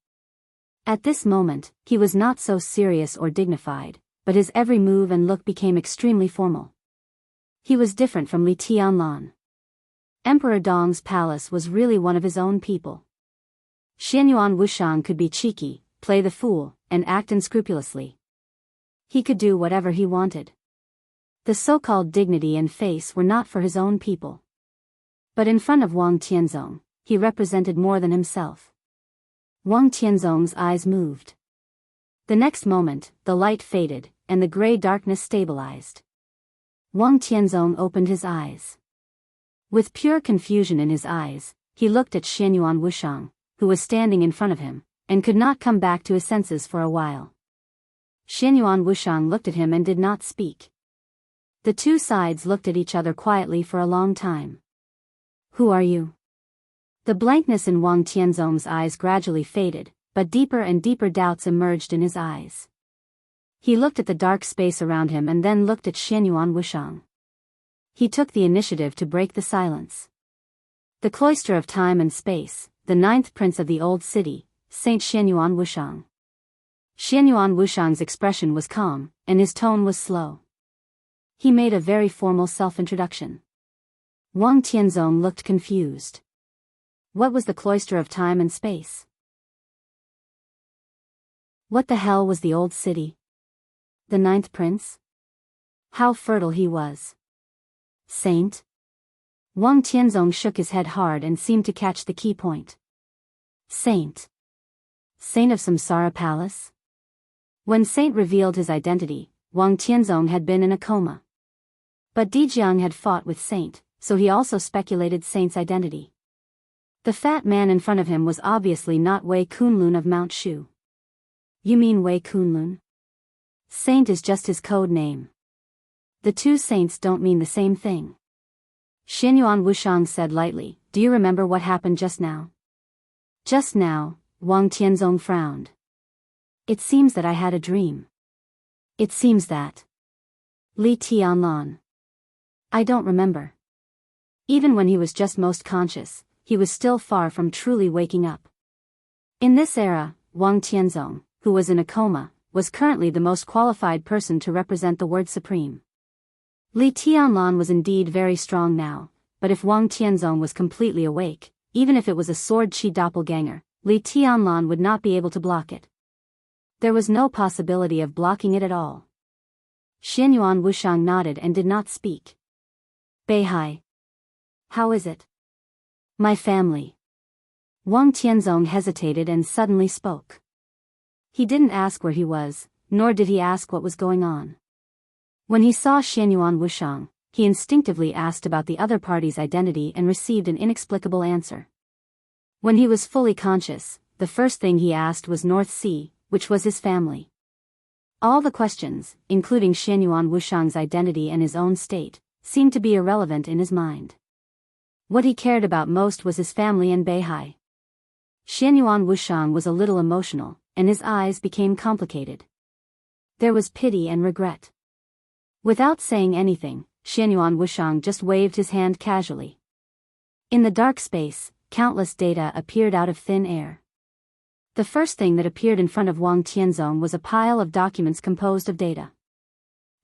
At this moment, he was not so serious or dignified, but his every move and look became extremely formal. He was different from Li Tianlan. Emperor Dong's palace was really one of his own people. Xianyuan Wuxiang could be cheeky, play the fool, and act unscrupulously. He could do whatever he wanted. The so-called dignity and face were not for his own people. But in front of Wang Tianzong, he represented more than himself. Wang Tianzong's eyes moved. The next moment, the light faded, and the gray darkness stabilized. Wang Tianzong opened his eyes. With pure confusion in his eyes, he looked at Xianyuan Wuxiang, who was standing in front of him, and could not come back to his senses for a while. Xianyuan Wuxiang looked at him and did not speak. The two sides looked at each other quietly for a long time. Who are you? The blankness in Wang Tianzong's eyes gradually faded, but deeper and deeper doubts emerged in his eyes. He looked at the dark space around him and then looked at Xianyuan Wuxiang. He took the initiative to break the silence. The cloister of time and space, the ninth prince of the old city, Saint Xianyuan Wuxiang. Xianyuan Wuxiang's expression was calm, and his tone was slow. He made a very formal self-introduction. Wang Tianzong looked confused. What was the cloister of time and space? What the hell was the old city? The ninth prince? How fertile he was. Saint? Wang Tianzong shook his head hard and seemed to catch the key point. Saint. Saint of Samsara Palace? When Saint revealed his identity, Wang Tianzong had been in a coma. But Jianghu had fought with Saint, so he also speculated Saint's identity. The fat man in front of him was obviously not Wei Kunlun of Mount Shu. You mean Wei Kunlun? Saint is just his code name. The two saints don't mean the same thing. Xianyuan Wuxiang said lightly, do you remember what happened just now? Just now, Wang Tianzong frowned. It seems that I had a dream. It seems that. Li Tianlan. I don't remember. Even when he was just most conscious, he was still far from truly waking up. In this era, Wang Tianzong, who was in a coma, was currently the most qualified person to represent the word supreme. Li Tianlan was indeed very strong now, but if Wang Tianzong was completely awake, even if it was a sword chi doppelganger, Li Tianlan would not be able to block it. There was no possibility of blocking it at all. Xianyuan Wuxiang nodded and did not speak. Beihai. How is it? My family. Wang Tianzong hesitated and suddenly spoke. He didn't ask where he was, nor did he ask what was going on. When he saw Xianyuan Wuxiang, he instinctively asked about the other party's identity and received an inexplicable answer. When he was fully conscious, the first thing he asked was North Sea, which was his family. All the questions, including Xianyuan Wuxiang's identity and his own state, seemed to be irrelevant in his mind. What he cared about most was his family and Beihai. Xianyuan Wuxiang was a little emotional, and his eyes became complicated. There was pity and regret. Without saying anything, Xianyuan Wuxiang just waved his hand casually. In the dark space, countless data appeared out of thin air. The first thing that appeared in front of Wang Tianzong was a pile of documents composed of data.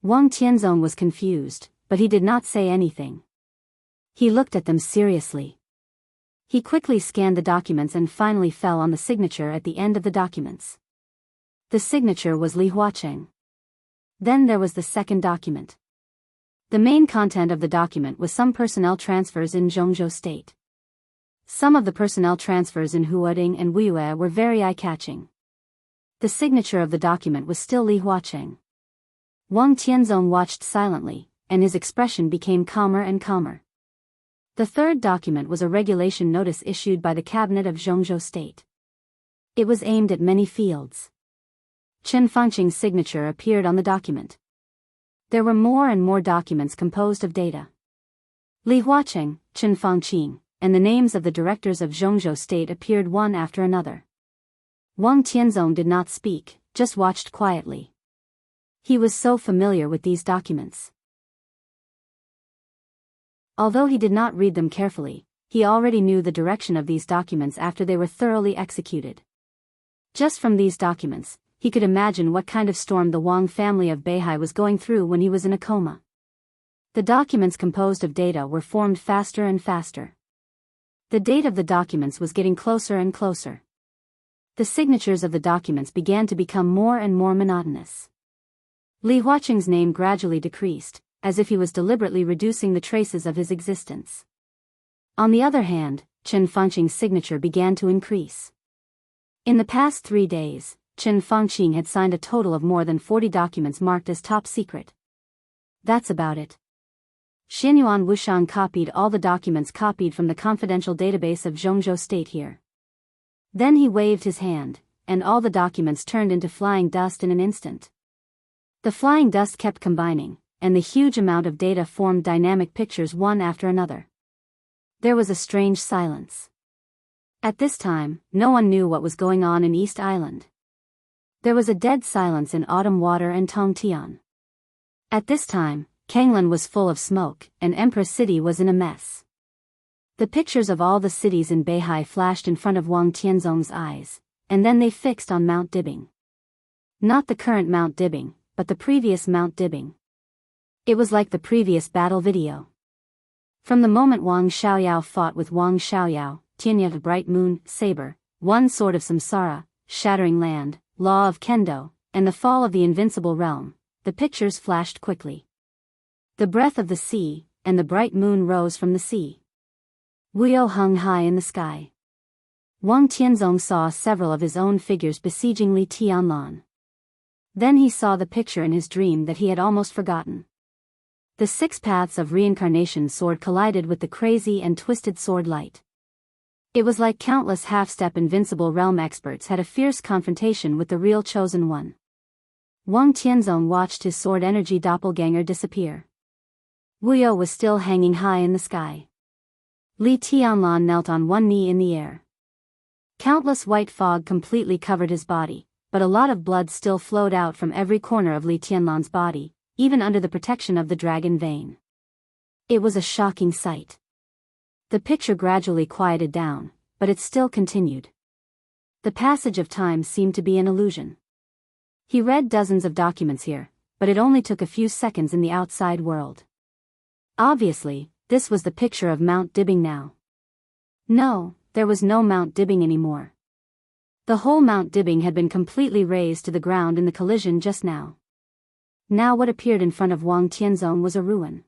Wang Tianzong was confused, but he did not say anything. He looked at them seriously. He quickly scanned the documents and finally fell on the signature at the end of the documents. The signature was Li Huacheng. Then there was the second document. The main content of the document was some personnel transfers in Jianghu state. Some of the personnel transfers in Huading and Wuyue were very eye-catching. The signature of the document was still Li Huacheng. Wang Tianzong watched silently, and his expression became calmer and calmer. The third document was a regulation notice issued by the cabinet of Jianghu state. It was aimed at many fields. Chen Fangqing's signature appeared on the document. There were more and more documents composed of data. Li Huacheng, Chen Fangqing, and the names of the directors of Jianghu state appeared one after another. Wang Tianzong did not speak, just watched quietly. He was so familiar with these documents. Although he did not read them carefully, he already knew the direction of these documents after they were thoroughly executed. Just from these documents, he could imagine what kind of storm the Wang family of Beihai was going through when he was in a coma. The documents composed of data were formed faster and faster. The date of the documents was getting closer and closer. The signatures of the documents began to become more and more monotonous. Li Huacheng's name gradually decreased, as if he was deliberately reducing the traces of his existence. On the other hand, Chen Fangqing's signature began to increase. In the past 3 days, Chen Fangqing had signed a total of more than 40 documents marked as top secret. That's about it. Xianyuan Wuxiang copied all the documents copied from the confidential database of Jianghu state here. Then he waved his hand, and all the documents turned into flying dust in an instant. The flying dust kept combining, and the huge amount of data formed dynamic pictures one after another. There was a strange silence. At this time, no one knew what was going on in East Island. There was a dead silence in Autumn Water and Tongtian. At this time, Kanglan was full of smoke, and Empress City was in a mess. The pictures of all the cities in Beihai flashed in front of Wang Tianzong's eyes, and then they fixed on Mount Dibing. Not the current Mount Dibing, but the previous Mount Dibing. It was like the previous battle video. From the moment Wang Xiaoyao fought with Wang Xiaoyao, Tianya the Bright Moon, Saber, one sword of Samsara, Shattering Land, Law of Kendo, and the fall of the Invincible Realm, the pictures flashed quickly. The breath of the sea, and the bright moon rose from the sea. Wuyo hung high in the sky. Wang Tianzong saw several of his own figures besieging Li Tianlan. Then he saw the picture in his dream that he had almost forgotten. The 6 paths of reincarnation sword collided with the crazy and twisted sword light. It was like countless half-step invincible realm experts had a fierce confrontation with the real chosen one. Wang Tianzong watched his sword energy doppelganger disappear. Wuyo was still hanging high in the sky. Li Tianlan knelt on one knee in the air. Countless white fog completely covered his body, but a lot of blood still flowed out from every corner of Li Tianlan's body, even under the protection of the dragon vein. It was a shocking sight. The picture gradually quieted down, but it still continued. The passage of time seemed to be an illusion. He read dozens of documents here, but it only took a few seconds in the outside world. Obviously, this was the picture of Mount Dibbing now. No, there was no Mount Dibbing anymore. The whole Mount Dibbing had been completely razed to the ground in the collision just now. Now what appeared in front of Wang Tianzong was a ruin.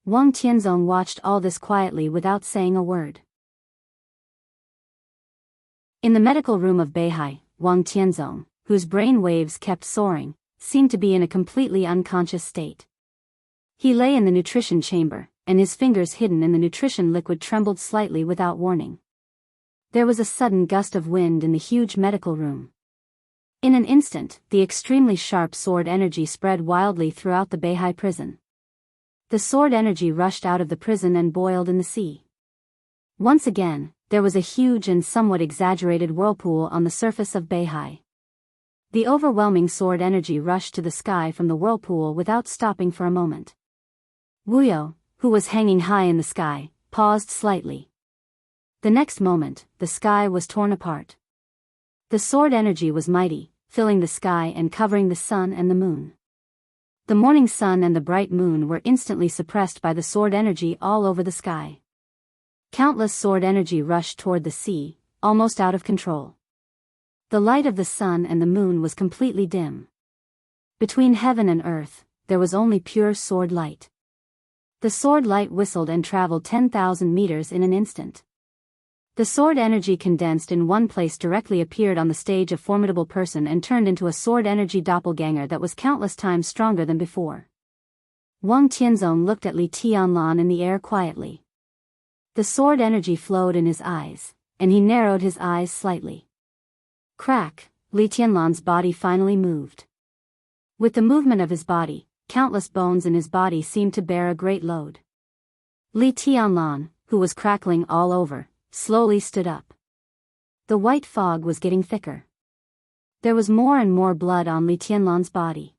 Wang Tianzong watched all this quietly without saying a word. In the medical room of Beihai, Wang Tianzong, whose brain waves kept soaring, seemed to be in a completely unconscious state. He lay in the nutrition chamber, and his fingers hidden in the nutrition liquid trembled slightly without warning. There was a sudden gust of wind in the huge medical room. In an instant, the extremely sharp sword energy spread wildly throughout the Beihai prison. The sword energy rushed out of the prison and boiled in the sea. Once again, there was a huge and somewhat exaggerated whirlpool on the surface of Beihai. The overwhelming sword energy rushed to the sky from the whirlpool without stopping for a moment. Wuyo, who was hanging high in the sky, paused slightly. The next moment, the sky was torn apart. The sword energy was mighty, filling the sky and covering the sun and the moon. The morning sun and the bright moon were instantly suppressed by the sword energy all over the sky. Countless sword energy rushed toward the sea, almost out of control. The light of the sun and the moon was completely dim. Between heaven and earth, there was only pure sword light. The sword light whistled and traveled 10,000 meters in an instant. The sword energy condensed in one place directly appeared on the stage of formidable person and turned into a sword energy doppelganger that was countless times stronger than before. Wang Tianzong looked at Li Tianlan in the air quietly. The sword energy flowed in his eyes, and he narrowed his eyes slightly. Crack, Li Tianlan's body finally moved. With the movement of his body, countless bones in his body seemed to bear a great load. Li Tianlan, who was crackling all over, slowly stood up. The white fog was getting thicker. There was more and more blood on Li Tianlan's body.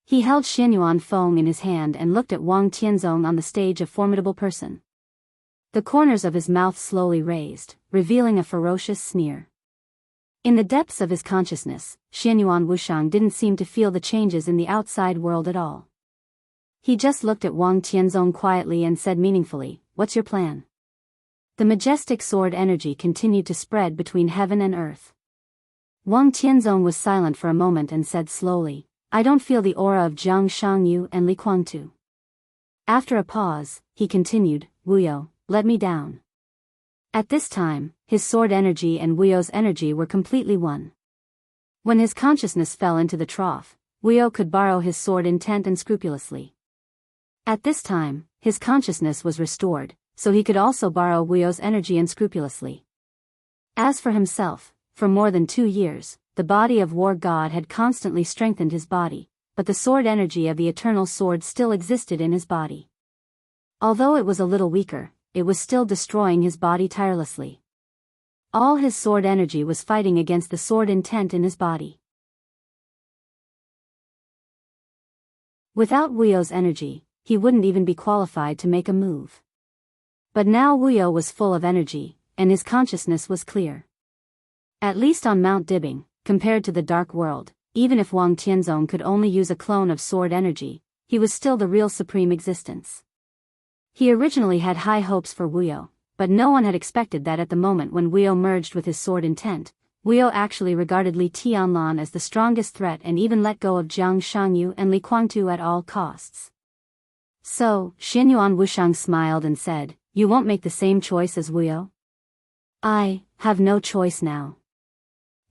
He held Xianyuan Feng in his hand and looked at Wang Tianzong on the stage of formidable person. The corners of his mouth slowly raised, revealing a ferocious sneer. In the depths of his consciousness, Xianyuan Wushang didn't seem to feel the changes in the outside world at all. He just looked at Wang Tianzong quietly and said meaningfully, "What's your plan?" The majestic sword energy continued to spread between heaven and earth. Wang Tianzong was silent for a moment and said slowly, "I don't feel the aura of Jianghu and Li Guangtu." After a pause, he continued, "Wuyo, let me down." At this time, his sword energy and Wuyo's energy were completely one. When his consciousness fell into the trough, Wuyo could borrow his sword intent and scrupulously. At this time, his consciousness was restored, so he could also borrow Wuyo's energy unscrupulously. As for himself, for more than 2 years, the body of War God had constantly strengthened his body, but the sword energy of the eternal sword still existed in his body. Although it was a little weaker, it was still destroying his body tirelessly. All his sword energy was fighting against the sword intent in his body. Without Wuyo's energy, he wouldn't even be qualified to make a move. But now Wuyo was full of energy, and his consciousness was clear. At least on Mount Dibbing, compared to the dark world, even if Wang Tianzong could only use a clone of sword energy, he was still the real supreme existence. He originally had high hopes for Wuyo, but no one had expected that at the moment when Wuyo merged with his sword intent, Wuyo actually regarded Li Tianlan as the strongest threat and even let go of Jianghu and Li Guangtu at all costs. So, Xianyuan Wushang smiled and said, "You won't make the same choice as Wuyo?" "I have no choice now."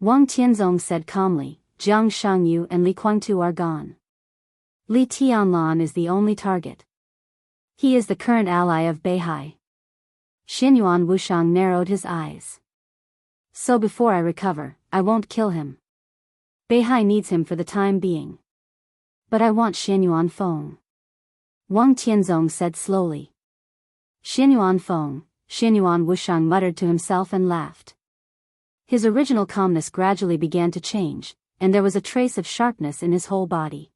Wang Tianzong said calmly, Jiang Shangyu and Li Guangtu are gone. Li Tianlan is the only target. He is the current ally of Beihai. Xianyuan Wushang narrowed his eyes. So before I recover, I won't kill him. Beihai needs him for the time being. But I want Xianyuan Feng. Wang Tianzong said slowly. Xianyuan Feng, Xianyuan Wushang muttered to himself and laughed. His original calmness gradually began to change, and there was a trace of sharpness in his whole body.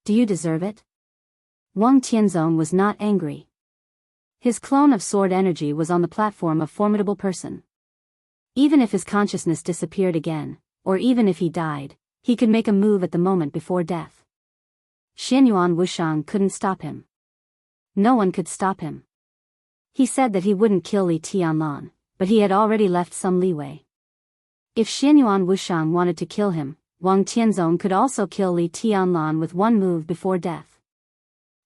Do you deserve it? Wang Tianzong was not angry. His clone of sword energy was on the platform of formidable person. Even if his consciousness disappeared again, or even if he died, he could make a move at the moment before death. Xianyuan Wushang couldn't stop him. No one could stop him. He said that he wouldn't kill Li Tianlan, but he had already left some leeway. If Xianyuan Wushang wanted to kill him, Wang Tianzong could also kill Li Tianlan with one move before death.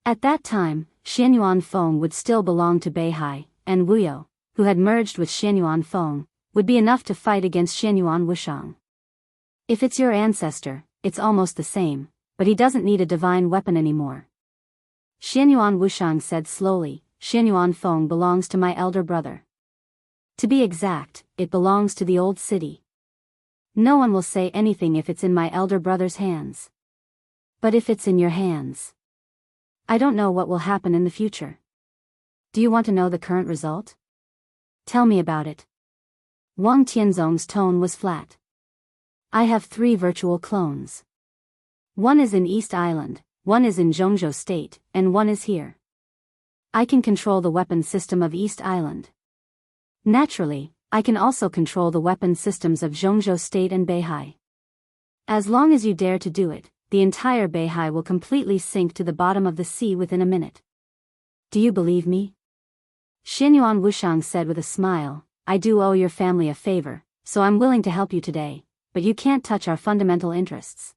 At that time, Xianyuan Feng would still belong to Beihai, and Wuyo, who had merged with Xianyuan Feng, would be enough to fight against Xianyuan Wushang. If it's your ancestor, it's almost the same, but he doesn't need a divine weapon anymore. Xianyuan Wushang said slowly, Xianyuan Feng belongs to my elder brother. To be exact, it belongs to the old city. No one will say anything if it's in my elder brother's hands. But if it's in your hands, I don't know what will happen in the future. Do you want to know the current result? Tell me about it. Wang Tianzong's tone was flat. I have 3 virtual clones. One is in East Island, one is in Jianghu State, and one is here. I can control the weapon system of East Island. Naturally, I can also control the weapon systems of Jianghu State and Beihai. As long as you dare to do it, the entire Beihai will completely sink to the bottom of the sea within a minute. Do you believe me? Xianyuan Wushang said with a smile, I do owe your family a favor, so I'm willing to help you today, but you can't touch our fundamental interests.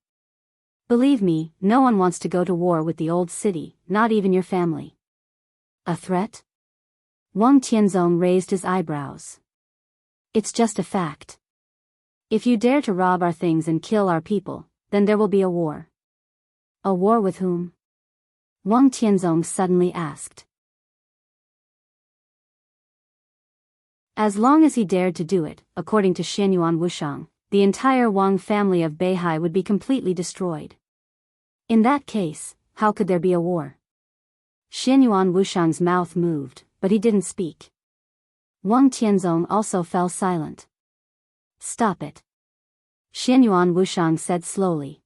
Believe me, no one wants to go to war with the old city, not even your family. A threat? Wang Tianzong raised his eyebrows. It's just a fact. If you dare to rob our things and kill our people, then there will be a war. A war with whom? Wang Tianzong suddenly asked. As long as he dared to do it, according to Xianyuan Wushang, the entire Wang family of Beihai would be completely destroyed. In that case, how could there be a war? Xianyuan Wushang's mouth moved, but he didn't speak. Wang Tianzong also fell silent. Stop it. Xianyuan Wushang said slowly.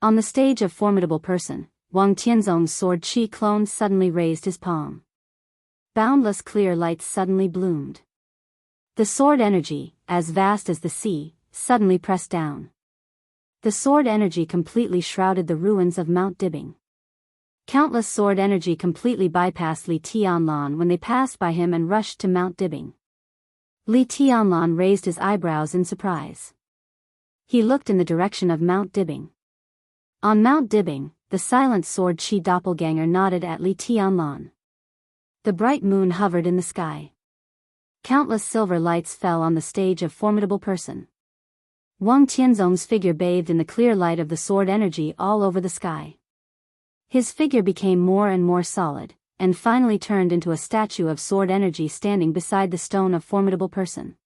On the stage of formidable person, Wang Tianzong's sword chi clone suddenly raised his palm. Boundless clear lights suddenly bloomed. The sword energy, as vast as the sea, suddenly pressed down. The sword energy completely shrouded the ruins of Mount Dibing. Countless sword energy completely bypassed Li Tianlan when they passed by him and rushed to Mount Dibing. Li Tianlan raised his eyebrows in surprise. He looked in the direction of Mount Dibing. On Mount Dibing, the silent sword chi doppelganger nodded at Li Tianlan. The bright moon hovered in the sky. Countless silver lights fell on the stage of formidable person. Wang Tianzong's figure bathed in the clear light of the sword energy all over the sky. His figure became more and more solid, and finally turned into a statue of sword energy standing beside the stone of formidable person.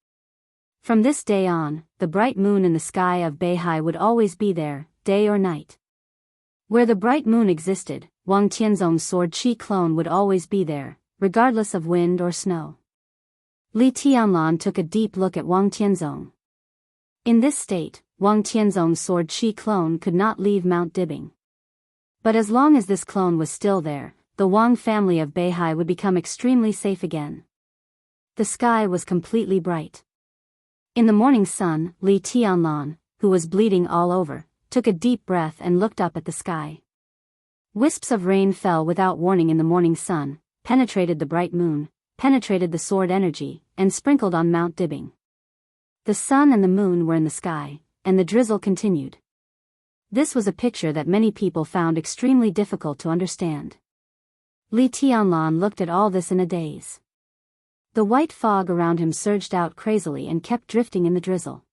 From this day on, the bright moon in the sky of Beihai would always be there, day or night. Where the bright moon existed, Wang Tianzong's sword chi clone would always be there, regardless of wind or snow. Li Tianlan took a deep look at Wang Tianzong. In this state, Wang Tianzong's sword chi clone could not leave Mount Dibing. But as long as this clone was still there, the Wang family of Beihai would become extremely safe again. The sky was completely bright. In the morning sun, Li Tianlan, who was bleeding all over, took a deep breath and looked up at the sky. Wisps of rain fell without warning in the morning sun, penetrated the bright moon, penetrated the sword energy, and sprinkled on Mount Dibing. The sun and the moon were in the sky, and the drizzle continued. This was a picture that many people found extremely difficult to understand. Li Tianlan looked at all this in a daze. The white fog around him surged out crazily and kept drifting in the drizzle.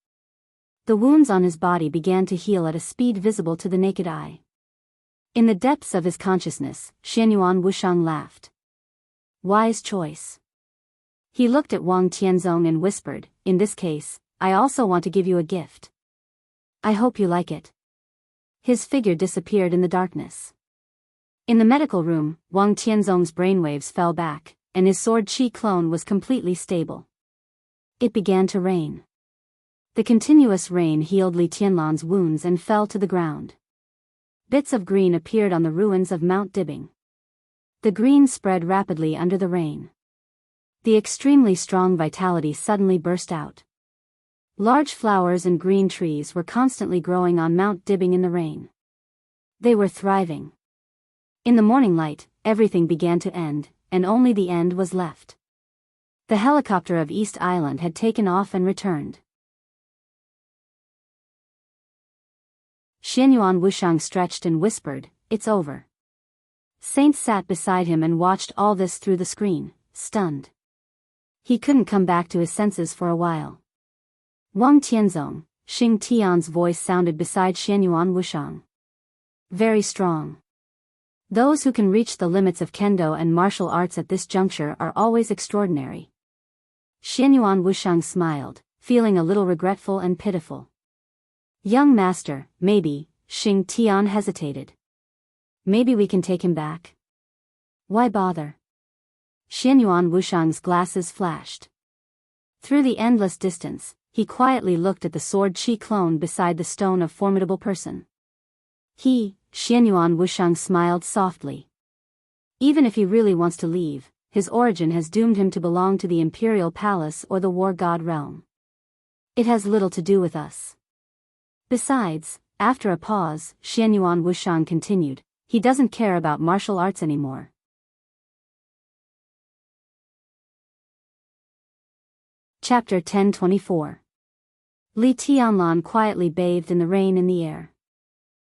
The wounds on his body began to heal at a speed visible to the naked eye. In the depths of his consciousness, Xianyuan Wuxiang laughed. Wise choice. He looked at Wang Tianzong and whispered, in this case, I also want to give you a gift. I hope you like it. His figure disappeared in the darkness. In the medical room, Wang Tianzong's brainwaves fell back, and his sword chi clone was completely stable. It began to rain. The continuous rain healed Li Tianlan's wounds and fell to the ground. Bits of green appeared on the ruins of Mount Dibing. The green spread rapidly under the rain. The extremely strong vitality suddenly burst out. Large flowers and green trees were constantly growing on Mount Dibing in the rain. They were thriving. In the morning light, everything began to end, and only the end was left. The helicopter of East Island had taken off and returned. Xianyuan Wuxiang stretched and whispered, it's over. Saint sat beside him and watched all this through the screen, stunned. He couldn't come back to his senses for a while. Wang Tianzong, Xing Tian's voice sounded beside Xianyuan Wuxiang. Very strong. Those who can reach the limits of kendo and martial arts at this juncture are always extraordinary. Xianyuan Wuxiang smiled, feeling a little regretful and pitiful. Young master, maybe, Xing Tian hesitated. Maybe we can take him back? Why bother? Xianyuan Wuxiang's glasses flashed. Through the endless distance, he quietly looked at the sword chi clone beside the stone of formidable person. Xianyuan Wuxiang smiled softly. Even if he really wants to leave, his origin has doomed him to belong to the imperial palace or the war god realm. It has little to do with us. Besides, after a pause, Xianyuan Wuxiang continued, he doesn't care about martial arts anymore. Chapter 1024. Li Tianlan quietly bathed in the rain in the air.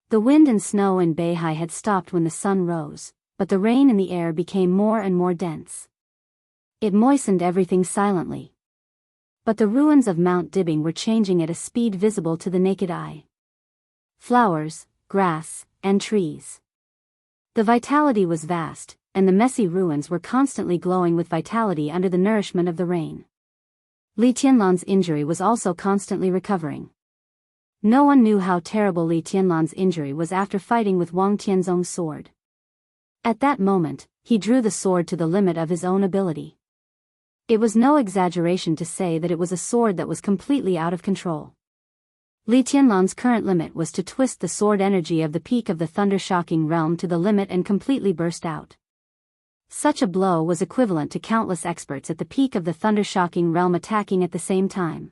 The wind and snow in Beihai had stopped when the sun rose, but the rain in the air became more and more dense. It moistened everything silently. But the ruins of Mount Dibing were changing at a speed visible to the naked eye. Flowers, grass, and trees. The vitality was vast, and the messy ruins were constantly glowing with vitality under the nourishment of the rain. Li Tianlan's injury was also constantly recovering. No one knew how terrible Li Tianlan's injury was after fighting with Wang Tianzong's sword. At that moment, he drew the sword to the limit of his own ability. It was no exaggeration to say that it was a sword that was completely out of control. Li Tianlan's current limit was to twist the sword energy of the peak of the thunder-shocking realm to the limit and completely burst out. Such a blow was equivalent to countless experts at the peak of the thunder-shocking realm attacking at the same time.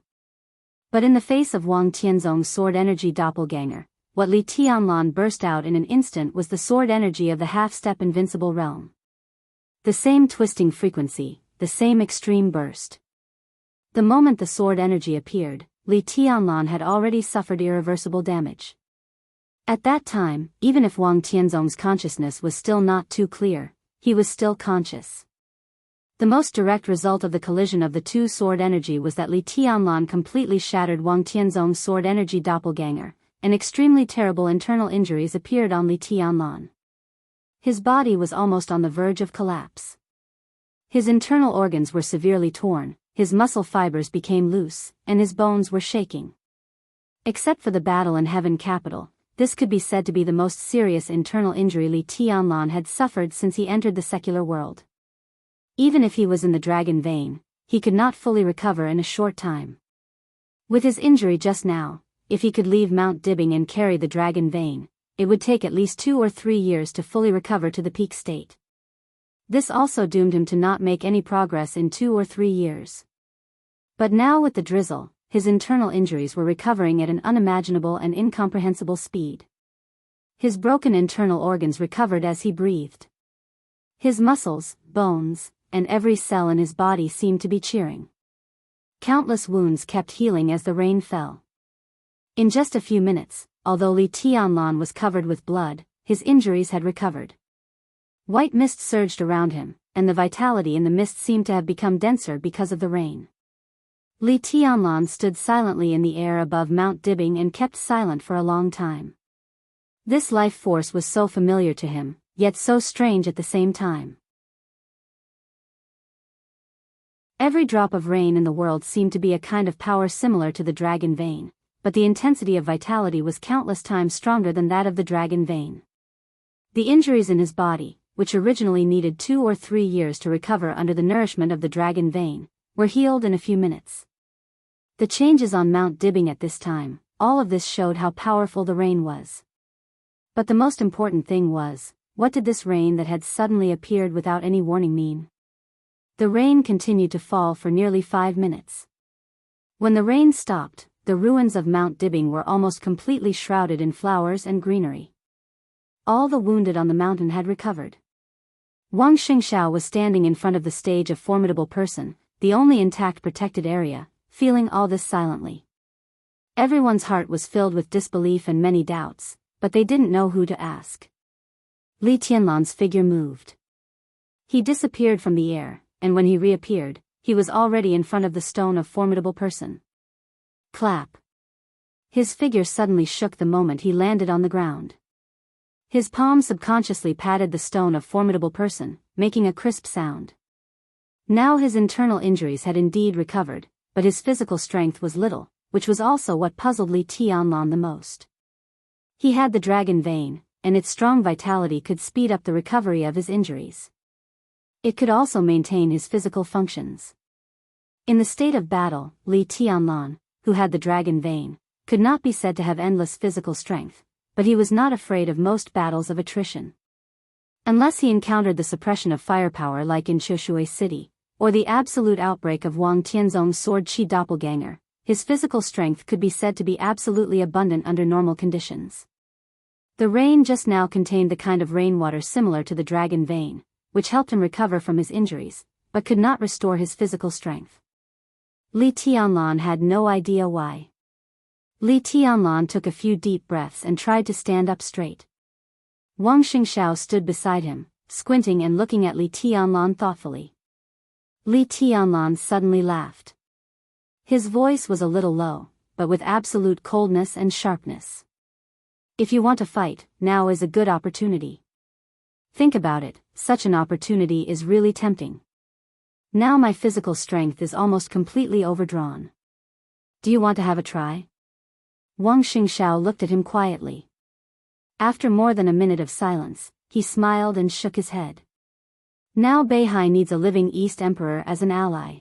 But in the face of Wang Tianzong's sword energy doppelganger, what Li Tianlan burst out in an instant was the sword energy of the half-step invincible realm. The same twisting frequency, the same extreme burst. The moment the sword energy appeared, Li Tianlan had already suffered irreversible damage. At that time, even if Wang Tianzong's consciousness was still not too clear, he was still conscious. The most direct result of the collision of the two sword energy was that Li Tianlan completely shattered Wang Tianzong's sword energy doppelganger, and extremely terrible internal injuries appeared on Li Tianlan. His body was almost on the verge of collapse. His internal organs were severely torn, his muscle fibers became loose, and his bones were shaking. Except for the battle in Heaven Capital, this could be said to be the most serious internal injury Li Tianlan had suffered since he entered the secular world. Even if he was in the dragon vein, he could not fully recover in a short time. With his injury just now, if he could leave Mount Dibing and carry the dragon vein, it would take at least 2 or 3 years to fully recover to the peak state. This also doomed him to not make any progress in 2 or 3 years. But now with the drizzle, his internal injuries were recovering at an unimaginable and incomprehensible speed. His broken internal organs recovered as he breathed. His muscles, bones, and every cell in his body seemed to be cheering. Countless wounds kept healing as the rain fell. In just a few minutes, although Li Tianlan was covered with blood, his injuries had recovered. White mist surged around him, and the vitality in the mist seemed to have become denser because of the rain. Li Tianlan stood silently in the air above Mount Dibing and kept silent for a long time. This life force was so familiar to him, yet so strange at the same time. Every drop of rain in the world seemed to be a kind of power similar to the dragon vein, but the intensity of vitality was countless times stronger than that of the dragon vein. The injuries in his body, which originally needed 2 or 3 years to recover under the nourishment of the dragon vein, were healed in a few minutes. The changes on Mount Dibing at this time, all of this showed how powerful the rain was. But the most important thing was, what did this rain that had suddenly appeared without any warning mean? The rain continued to fall for nearly 5 minutes. When the rain stopped, the ruins of Mount Dibing were almost completely shrouded in flowers and greenery. All the wounded on the mountain had recovered. Wuxia Xianxia was standing in front of the stage of Formidable Person, the only intact protected area, feeling all this silently. Everyone's heart was filled with disbelief and many doubts, but they didn't know who to ask. Li Tianlan's figure moved. He disappeared from the air, and when he reappeared, he was already in front of the stone of Formidable Person. Clap. His figure suddenly shook the moment he landed on the ground. His palm subconsciously patted the stone of Formidable Person, making a crisp sound. Now his internal injuries had indeed recovered, but his physical strength was little, which was also what puzzled Li Tianlan the most. He had the dragon vein, and its strong vitality could speed up the recovery of his injuries. It could also maintain his physical functions. In the state of battle, Li Tianlan, who had the dragon vein, could not be said to have endless physical strength, but he was not afraid of most battles of attrition. Unless he encountered the suppression of firepower like in Shishui City, or the absolute outbreak of Wang Tianzong's sword chi doppelganger, his physical strength could be said to be absolutely abundant under normal conditions. The rain just now contained the kind of rainwater similar to the dragon vein, which helped him recover from his injuries, but could not restore his physical strength. Li Tianlan had no idea why. Li Tianlan took a few deep breaths and tried to stand up straight. Wuxia Xianxia stood beside him, squinting and looking at Li Tianlan thoughtfully. Li Tianlan suddenly laughed. His voice was a little low, but with absolute coldness and sharpness. If you want to fight, now is a good opportunity. Think about it, such an opportunity is really tempting. Now my physical strength is almost completely overdrawn. Do you want to have a try? Wuxia Xianxia looked at him quietly. After more than a minute of silence, he smiled and shook his head. Now Beihai needs a living East Emperor as an ally.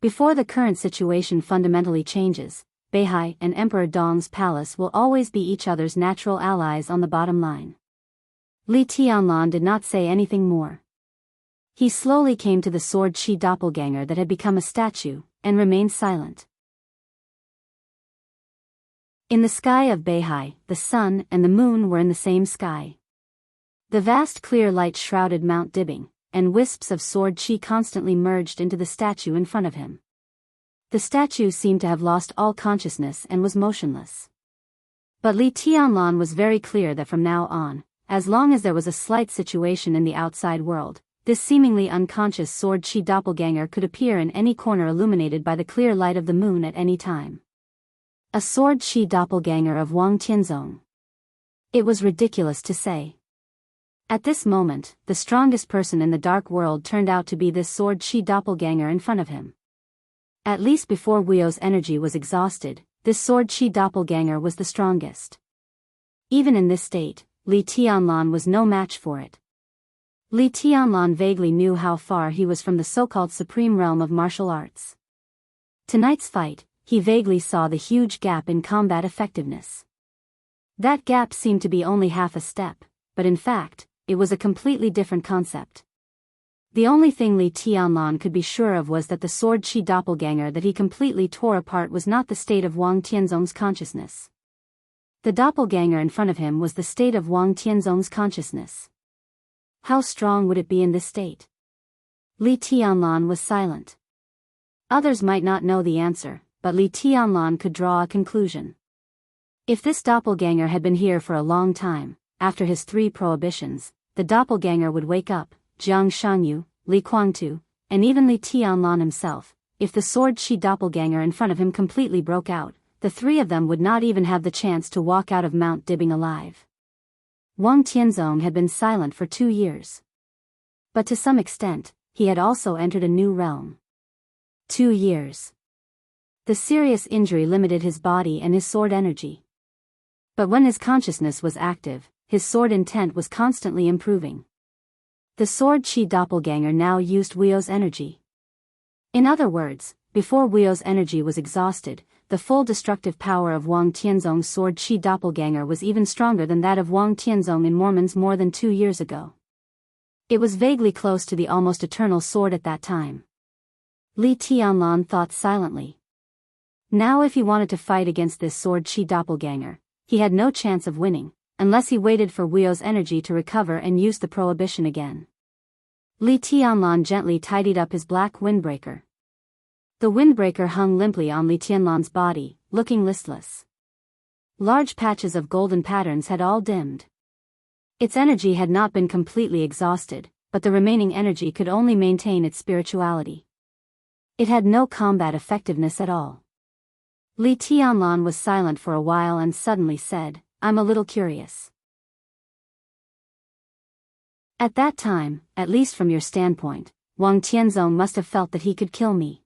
Before the current situation fundamentally changes, Beihai and Emperor Dong's palace will always be each other's natural allies on the bottom line. Li Tianlan did not say anything more. He slowly came to the sword chi doppelganger that had become a statue, and remained silent. In the sky of Beihai, the sun and the moon were in the same sky. The vast clear light shrouded Mount Dibing, and wisps of sword chi constantly merged into the statue in front of him. The statue seemed to have lost all consciousness and was motionless. But Li Tianlan was very clear that from now on, as long as there was a slight situation in the outside world, this seemingly unconscious sword chi doppelganger could appear in any corner illuminated by the clear light of the moon at any time. A sword chi doppelganger of Wang Tianzong. It was ridiculous to say. At this moment, the strongest person in the dark world turned out to be this sword chi doppelganger in front of him. At least before Wuyo's energy was exhausted, this sword chi doppelganger was the strongest. Even in this state, Li Tianlan was no match for it. Li Tianlan vaguely knew how far he was from the so-called supreme realm of martial arts. Tonight's fight, he vaguely saw the huge gap in combat effectiveness. That gap seemed to be only half a step, but in fact, it was a completely different concept. The only thing Li Tianlan could be sure of was that the sword chi doppelganger that he completely tore apart was not the state of Wang Tianzong's consciousness. The doppelganger in front of him was the state of Wang Tianzong's consciousness. How strong would it be in this state? Li Tianlan was silent. Others might not know the answer, but Li Tianlan could draw a conclusion. If this doppelganger had been here for a long time, after his 3 prohibitions, the doppelganger would wake up, Jianghu, Li Guangtu, and even Li Tianlan himself, if the sword Qi doppelganger in front of him completely broke out, the three of them would not even have the chance to walk out of Mount Dibbing alive. Wang Tianzong had been silent for 2 years. But to some extent, he had also entered a new realm. 2 years. The serious injury limited his body and his sword energy. But when his consciousness was active, his sword intent was constantly improving. The sword Qi doppelganger now used Wuyo's energy. In other words, before Wuyo's energy was exhausted, the full destructive power of Wang Tianzong's sword Qi doppelganger was even stronger than that of Wang Tianzong in Mormon's more than 2 years ago. It was vaguely close to the almost eternal sword at that time. Li Tianlan thought silently. Now if he wanted to fight against this sword Qi doppelganger, he had no chance of winning, unless he waited for Wuyo's energy to recover and used the prohibition again. Li Tianlan gently tidied up his black windbreaker. The windbreaker hung limply on Li Tianlan's body, looking listless. Large patches of golden patterns had all dimmed. Its energy had not been completely exhausted, but the remaining energy could only maintain its spirituality. It had no combat effectiveness at all. Li Tianlan was silent for a while and suddenly said, "I'm a little curious. At that time, at least from your standpoint, Wang Tianzong must have felt that he could kill me.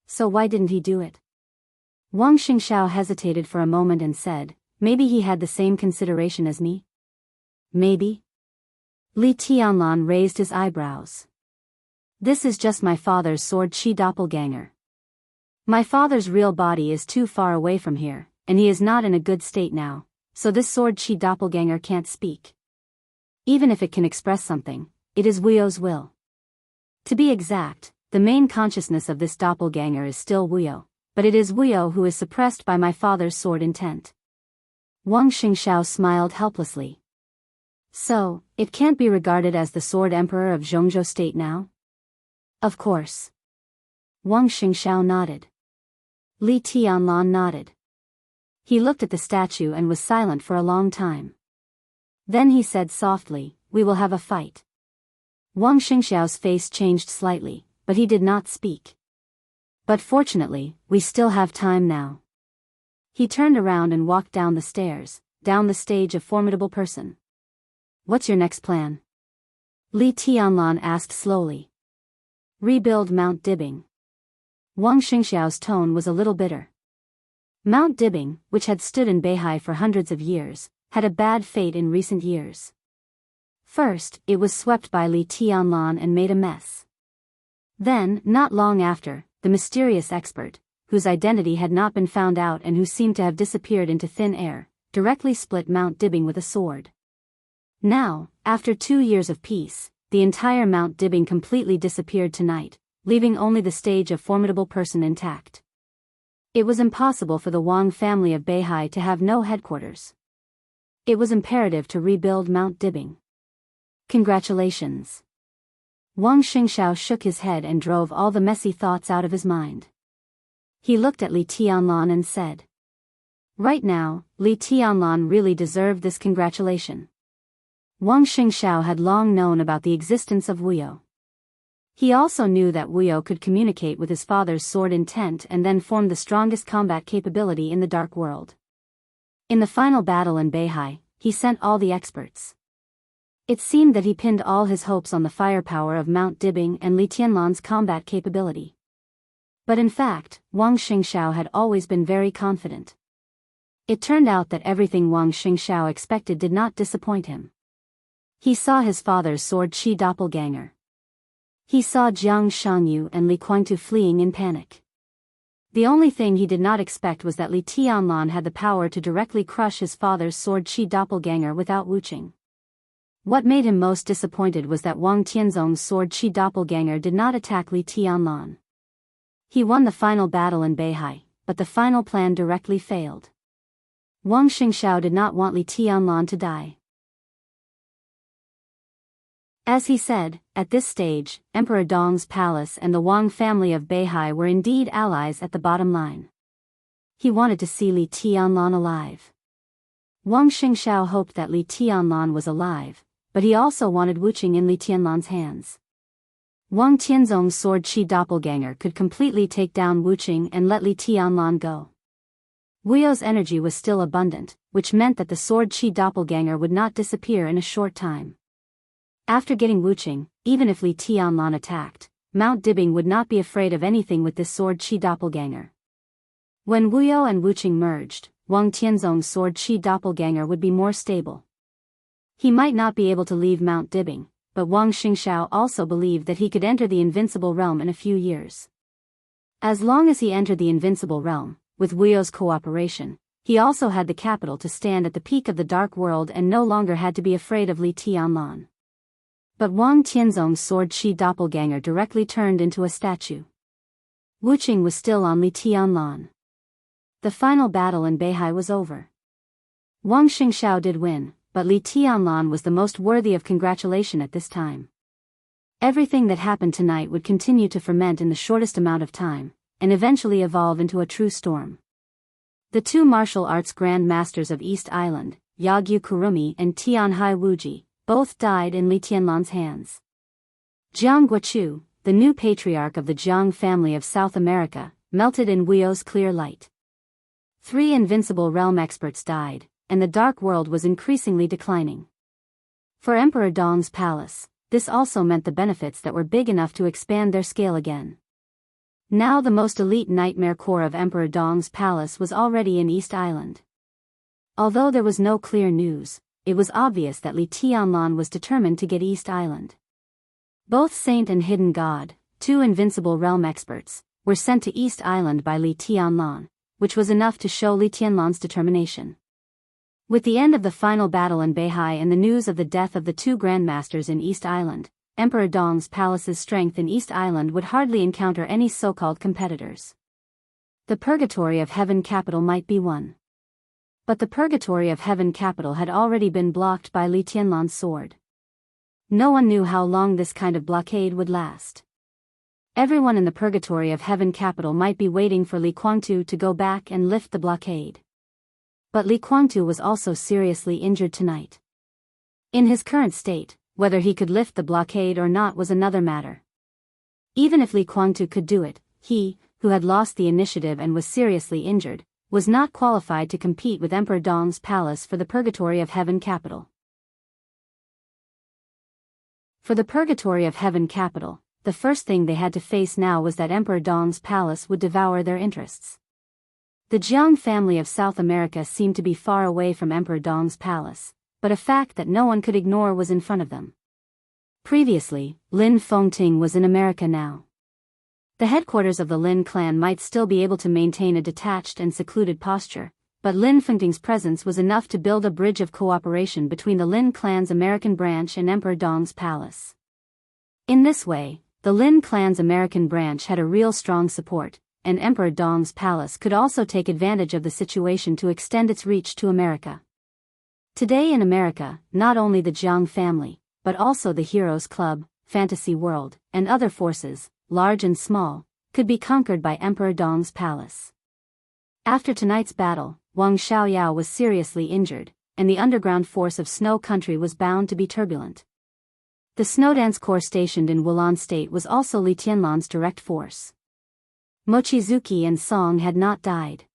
So why didn't he do it?" Wang Xianxia hesitated for a moment and said, "Maybe he had the same consideration as me? Maybe?" Li Tianlan raised his eyebrows. "This is just my father's sword Qi doppelganger. My father's real body is too far away from here, and he is not in a good state now, so this sword Qi doppelganger can't speak. Even if it can express something, it is Wuyo's will. To be exact, the main consciousness of this doppelganger is still Wuyo, but it is Wuyo who is suppressed by my father's sword intent." Wang Xianxia smiled helplessly. "So, it can't be regarded as the sword emperor of Zhongzhou state now?" "Of course." Wang Xianxia nodded. Li Tianlan nodded. He looked at the statue and was silent for a long time. Then he said softly, "We will have a fight." Wang Xianxiao's face changed slightly, but he did not speak. "But fortunately, we still have time now." He turned around and walked down the stairs, down the stage of formidable person. "What's your next plan?" Li Tianlan asked slowly. "Rebuild Mount Dibbing." Wang Xianxiao's tone was a little bitter. Mount Dibbing, which had stood in Beihai for hundreds of years, had a bad fate in recent years. First, it was swept by Li Tianlan and made a mess. Then, not long after, the mysterious expert, whose identity had not been found out and who seemed to have disappeared into thin air, directly split Mount Dibbing with a sword. Now, after 2 years of peace, the entire Mount Dibbing completely disappeared tonight, leaving only the stage of formidable person intact. It was impossible for the Wang family of Beihai to have no headquarters. It was imperative to rebuild Mount Dibbing. "Congratulations." Wang Xianxiao shook his head and drove all the messy thoughts out of his mind. He looked at Li Tianlan and said, "Right now, Li Tianlan really deserved this congratulation." Wang Xianxiao had long known about the existence of Wuyo. He also knew that Wuyo could communicate with his father's sword intent and then form the strongest combat capability in the dark world. In the final battle in Beihai, he sent all the experts. It seemed that he pinned all his hopes on the firepower of Mount Dibbing and Li Tianlan's combat capability. But in fact, Wang Xianxiao had always been very confident. It turned out that everything Wang Xianxiao expected did not disappoint him. He saw his father's sword Qi doppelganger. He saw Jianghu and Li Guangtu fleeing in panic. The only thing he did not expect was that Li Tianlan had the power to directly crush his father's sword Qi doppelganger without Wuching. What made him most disappointed was that Wang Tianzong's sword Qi doppelganger did not attack Li Tianlan. He won the final battle in Beihai, but the final plan directly failed. Wang Xianxiao did not want Li Tianlan to die. As he said, at this stage, Emperor Dong's palace and the Wang family of Beihai were indeed allies at the bottom line. He wanted to see Li Tianlan alive. Wang Xianxiao hoped that Li Tianlan was alive, but he also wanted Wuching in Li Tianlan's hands. Wang Tianzong's sword Qi doppelganger could completely take down Wuqing and let Li Tianlan go. Wuyo's energy was still abundant, which meant that the sword Qi doppelganger would not disappear in a short time. After getting Wuqing, even if Li Tianlan attacked, Mount Dibing would not be afraid of anything with this sword Qi doppelganger. When Wuyo and Wuqing merged, Wang Tianzong's sword Qi doppelganger would be more stable. He might not be able to leave Mount Dibing, but Wang Xingxiao also believed that he could enter the Invincible Realm in a few years. As long as he entered the Invincible Realm, with Wuyo's cooperation, he also had the capital to stand at the peak of the Dark World and no longer had to be afraid of Li Tianlan. But Wang Tianzong's sword Qi doppelganger directly turned into a statue. Wuqing was still on Li Tianlan. The final battle in Beihai was over. Wang Xingxiao did win, but Li Tianlan was the most worthy of congratulation at this time. Everything that happened tonight would continue to ferment in the shortest amount of time, and eventually evolve into a true storm. The two martial arts grand masters of East Island, Jianghu Kurumi and Tianhai Wuji, both died in Li Tianlan's hands. Jiang Guochu, the new patriarch of the Jiang family of South America, melted in Wuyo's clear light. 3 invincible realm experts died, and the Dark World was increasingly declining. For Emperor Dong's palace, this also meant the benefits that were big enough to expand their scale again. Now the most elite nightmare core of Emperor Dong's palace was already in East Island. Although there was no clear news, it was obvious that Li Tianlan was determined to get East Island. Both Saint and Hidden God, 2 invincible realm experts, were sent to East Island by Li Tianlan, which was enough to show Li Tianlan's determination. With the end of the final battle in Beihai and the news of the death of the 2 grandmasters in East Island, Emperor Dong's palace's strength in East Island would hardly encounter any so-called competitors. The Purgatory of Heaven capital might be one. But the Purgatory of Heaven capital had already been blocked by Li Tianlan's sword. No one knew how long this kind of blockade would last. Everyone in the Purgatory of Heaven capital might be waiting for Li Guangtu to go back and lift the blockade. But Li Guangtu was also seriously injured tonight. In his current state, whether he could lift the blockade or not was another matter. Even if Li Guangtu could do it, he, who had lost the initiative and was seriously injured, was not qualified to compete with Emperor Dong's palace for the Purgatory of Heaven capital. For the Purgatory of Heaven capital, the first thing they had to face now was that Emperor Dong's palace would devour their interests. The Jiang family of South America seemed to be far away from Emperor Dong's palace, but a fact that no one could ignore was in front of them. Previously, Lin Fengting was in America now. The headquarters of the Lin clan might still be able to maintain a detached and secluded posture, but Lin Fengting's presence was enough to build a bridge of cooperation between the Lin clan's American branch and Emperor Dong's palace. In this way, the Lin clan's American branch had a real strong support, and Emperor Dong's palace could also take advantage of the situation to extend its reach to America. Today in America, not only the Jiang family, but also the Heroes Club, Fantasy World, and other forces, large and small, could be conquered by Emperor Dong's palace. After tonight's battle, Wang Xiaoyao was seriously injured, and the underground force of Snow Country was bound to be turbulent. The Snowdance Corps stationed in Wulan State was also Li Tianlan's direct force. Mochizuki and Song had not died.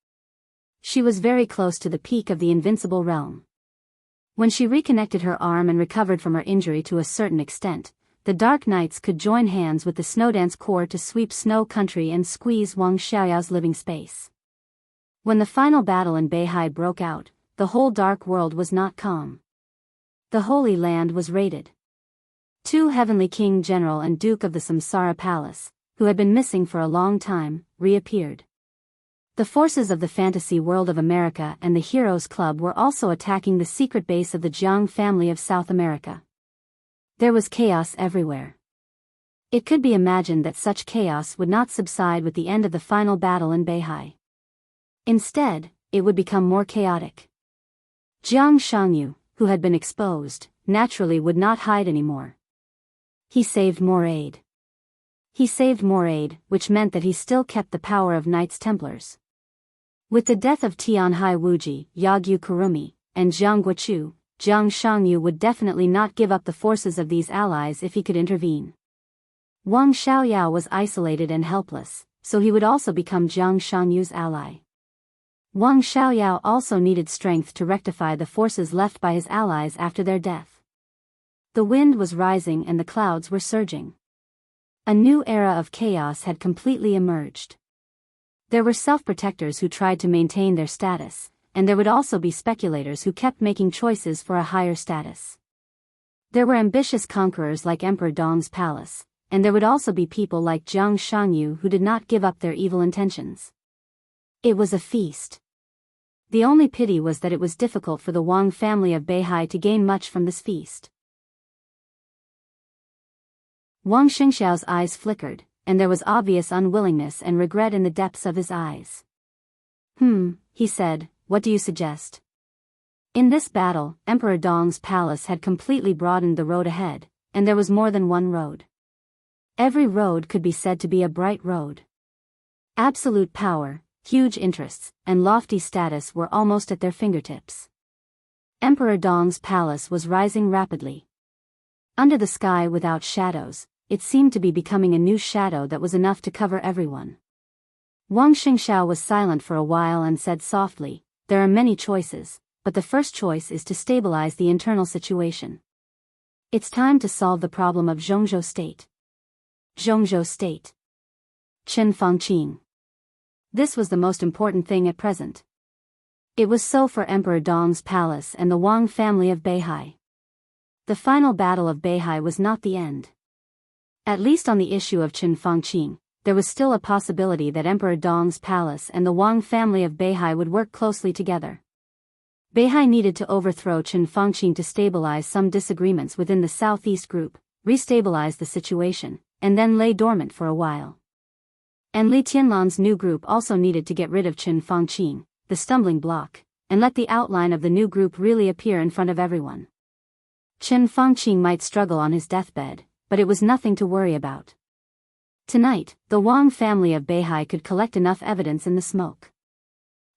She was very close to the peak of the Invincible Realm. When she reconnected her arm and recovered from her injury to a certain extent, the Dark Knights could join hands with the Snowdance Corps to sweep Snow Country and squeeze Wang Xiaoyao's living space. When the final battle in Beihai broke out, the whole Dark World was not calm. The Holy Land was raided. 2 Heavenly King General and Duke of the Samsara Palace, who had been missing for a long time, reappeared. The forces of the Fantasy World of America and the Heroes Club were also attacking the secret base of the Jiang family of South America. There was chaos everywhere. It could be imagined that such chaos would not subside with the end of the final battle in Beihai. Instead, it would become more chaotic. Jiang Shangyu, who had been exposed, naturally would not hide anymore. He saved more aid. He saved more aid, which meant that he still kept the power of Knights Templars. With the death of Tianhai Wuji, Jianghu Kurumi, and Jiang Guochu, Jiang Shangyu would definitely not give up the forces of these allies if he could intervene. Wang Xiaoyao was isolated and helpless, so he would also become Jiang Shangyu's ally. Wang Xiaoyao also needed strength to rectify the forces left by his allies after their death. The wind was rising and the clouds were surging. A new era of chaos had completely emerged. There were self-protectors who tried to maintain their status, and there would also be speculators who kept making choices for a higher status. There were ambitious conquerors like Emperor Dong's palace, and there would also be people like Jiang Shangyu who did not give up their evil intentions. It was a feast. The only pity was that it was difficult for the Wang family of Beihai to gain much from this feast. Wang Xingxiao's eyes flickered, and there was obvious unwillingness and regret in the depths of his eyes. He said, what do you suggest? In this battle, Emperor Dong's palace had completely broadened the road ahead, and there was more than one road. Every road could be said to be a bright road. Absolute power, huge interests, and lofty status were almost at their fingertips. Emperor Dong's palace was rising rapidly. Under the sky without shadows, it seemed to be becoming a new shadow that was enough to cover everyone. Wang Xingxiao was silent for a while and said softly, there are many choices, but the first choice is to stabilize the internal situation. It's time to solve the problem of Zhongzhou State. Zhongzhou State. Qin Fangqing. This was the most important thing at present. It was so for Emperor Dong's palace and the Wang family of Beihai. The final battle of Beihai was not the end. At least on the issue of Qin Fangqing, there was still a possibility that Emperor Dong's palace and the Wang family of Beihai would work closely together. Beihai needed to overthrow Qin Fangqing to stabilize some disagreements within the Southeast group, restabilize the situation, and then lay dormant for a while. And Li Tianlan's new group also needed to get rid of Qin Fangqing, the stumbling block, and let the outline of the new group really appear in front of everyone. Qin Fangqing might struggle on his deathbed, but it was nothing to worry about. Tonight, the Wang family of Beihai could collect enough evidence in the smoke.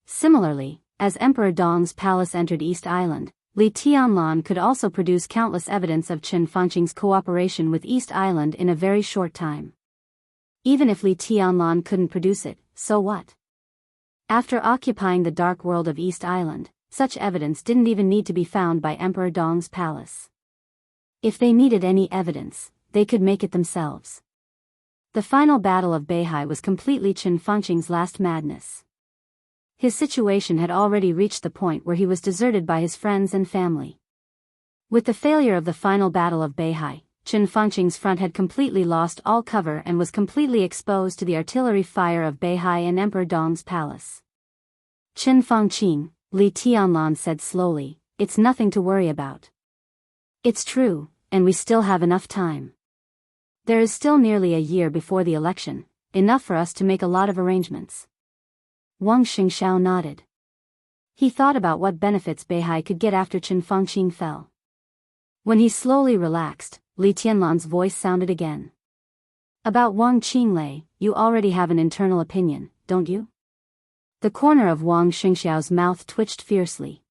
Similarly, as Emperor Dong's palace entered East Island, Li Tianlan could also produce countless evidence of Qin Fangqing's cooperation with East Island in a very short time. Even if Li Tianlan couldn't produce it, so what? After occupying the dark world of East Island, such evidence didn't even need to be found by Emperor Dong's palace. If they needed any evidence, they could make it themselves. The final battle of Beihai was completely Qin Fangqing's last madness. His situation had already reached the point where he was deserted by his friends and family. With the failure of the final battle of Beihai, Qin Fangqing's front had completely lost all cover and was completely exposed to the artillery fire of Beihai and Emperor Dong's palace. Qin Fangqing, Li Tianlan said slowly, it's nothing to worry about. It's true, and we still have enough time. There is still nearly a year before the election, enough for us to make a lot of arrangements. Wang Xingxiao nodded. He thought about what benefits Beihai could get after Qin Fangqing fell. When he slowly relaxed, Li Tianlan's voice sounded again. About Wang Qinglei, you already have an internal opinion, don't you? The corner of Wang Xingxiao's mouth twitched fiercely.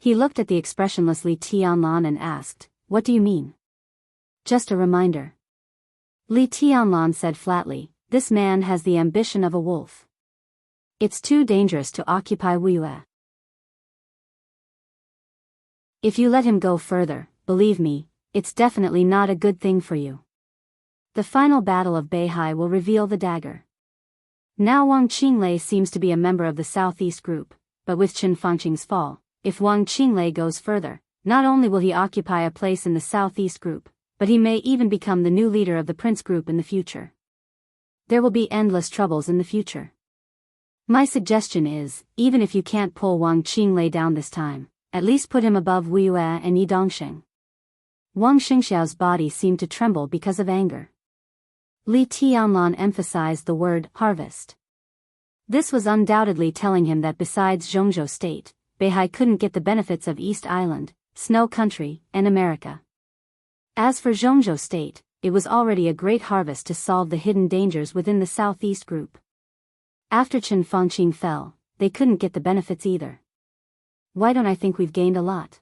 He looked at the expressionless Li Tianlan and asked, what do you mean? Just a reminder. Li Tianlan said flatly, this man has the ambition of a wolf. It's too dangerous to occupy Wuxia. If you let him go further, believe me, it's definitely not a good thing for you. The final battle of Beihai will reveal the dagger. Now Wang Qinglei seems to be a member of the Southeast group, but with Qin Fangqing's fall, if Wang Qinglei goes further, not only will he occupy a place in the Southeast group, but he may even become the new leader of the Prince group in the future. There will be endless troubles in the future. My suggestion is, even if you can't pull Wang Qinglei down this time, at least put him above Wuxia and Yi Dongsheng. Wang Xingxiao's body seemed to tremble because of anger. Li Tianlan emphasized the word harvest. This was undoubtedly telling him that besides Zhongzhou State, Beihai couldn't get the benefits of East Island, Snow Country, and America. As for Zhongzhou State, it was already a great harvest to solve the hidden dangers within the Southeast group. After Qin Fangqing fell, they couldn't get the benefits either. Why don't I think we've gained a lot?